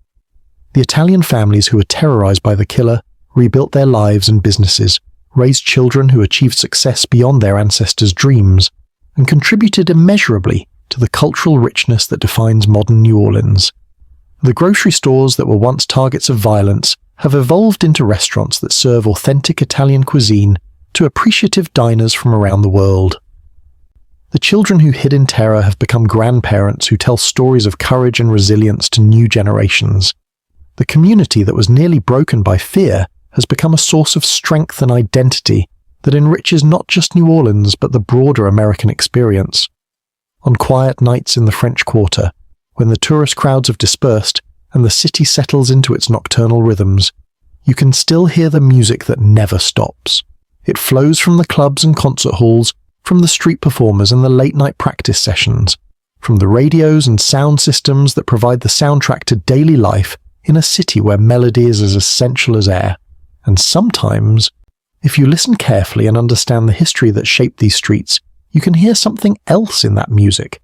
The Italian families who were terrorized by the killer rebuilt their lives and businesses, raised children who achieved success beyond their ancestors' dreams, and contributed immeasurably to the cultural richness that defines modern New Orleans. The grocery stores that were once targets of violence have evolved into restaurants that serve authentic Italian cuisine to appreciative diners from around the world. The children who hid in terror have become grandparents who tell stories of courage and resilience to new generations. The community that was nearly broken by fear has become a source of strength and identity that enriches not just New Orleans but the broader American experience. On quiet nights in the French Quarter, when the tourist crowds have dispersed and the city settles into its nocturnal rhythms, you can still hear the music that never stops. It flows from the clubs and concert halls, from the street performers and the late-night practice sessions, from the radios and sound systems that provide the soundtrack to daily life in a city where melody is as essential as air. And sometimes, if you listen carefully and understand the history that shaped these streets, you can hear something else in that music.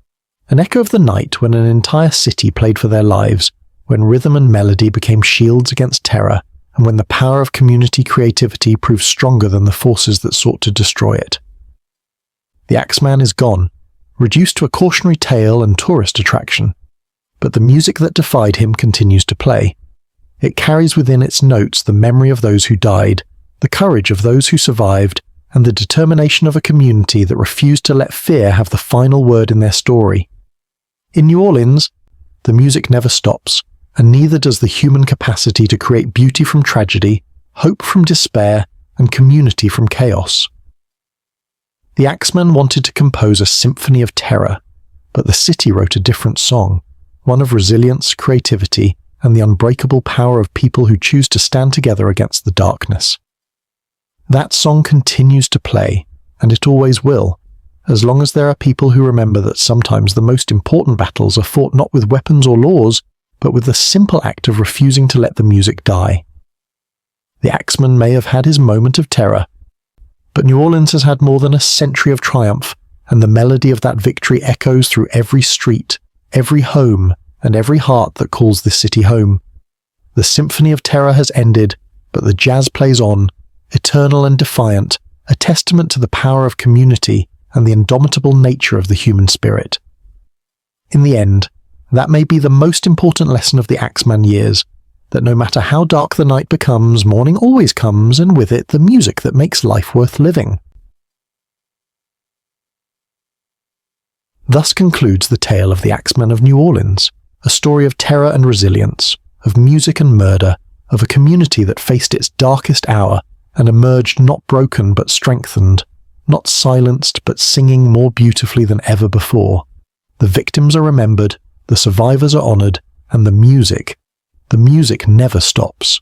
An echo of the night when an entire city played for their lives, when rhythm and melody became shields against terror, and when the power of community creativity proved stronger than the forces that sought to destroy it. The Axeman is gone, reduced to a cautionary tale and tourist attraction, but the music that defied him continues to play. It carries within its notes the memory of those who died, the courage of those who survived, and the determination of a community that refused to let fear have the final word in their story. In New Orleans, the music never stops, and neither does the human capacity to create beauty from tragedy, hope from despair, and community from chaos. The Axeman wanted to compose a symphony of terror, but the city wrote a different song, one of resilience, creativity, and the unbreakable power of people who choose to stand together against the darkness. That song continues to play, and it always will, as long as there are people who remember that sometimes the most important battles are fought not with weapons or laws, but with the simple act of refusing to let the music die. The Axeman may have had his moment of terror, but New Orleans has had more than a century of triumph, and the melody of that victory echoes through every street, every home, and every heart that calls this city home. The symphony of terror has ended, but the jazz plays on, eternal and defiant, a testament to the power of community and the indomitable nature of the human spirit. In the end, that may be the most important lesson of the Axeman years, that no matter how dark the night becomes, morning always comes, and with it the music that makes life worth living. Thus concludes the tale of the Axeman of New Orleans, a story of terror and resilience, of music and murder, of a community that faced its darkest hour and emerged not broken but strengthened, not silenced but singing more beautifully than ever before. The victims are remembered, the survivors are honoured, and the music never stops.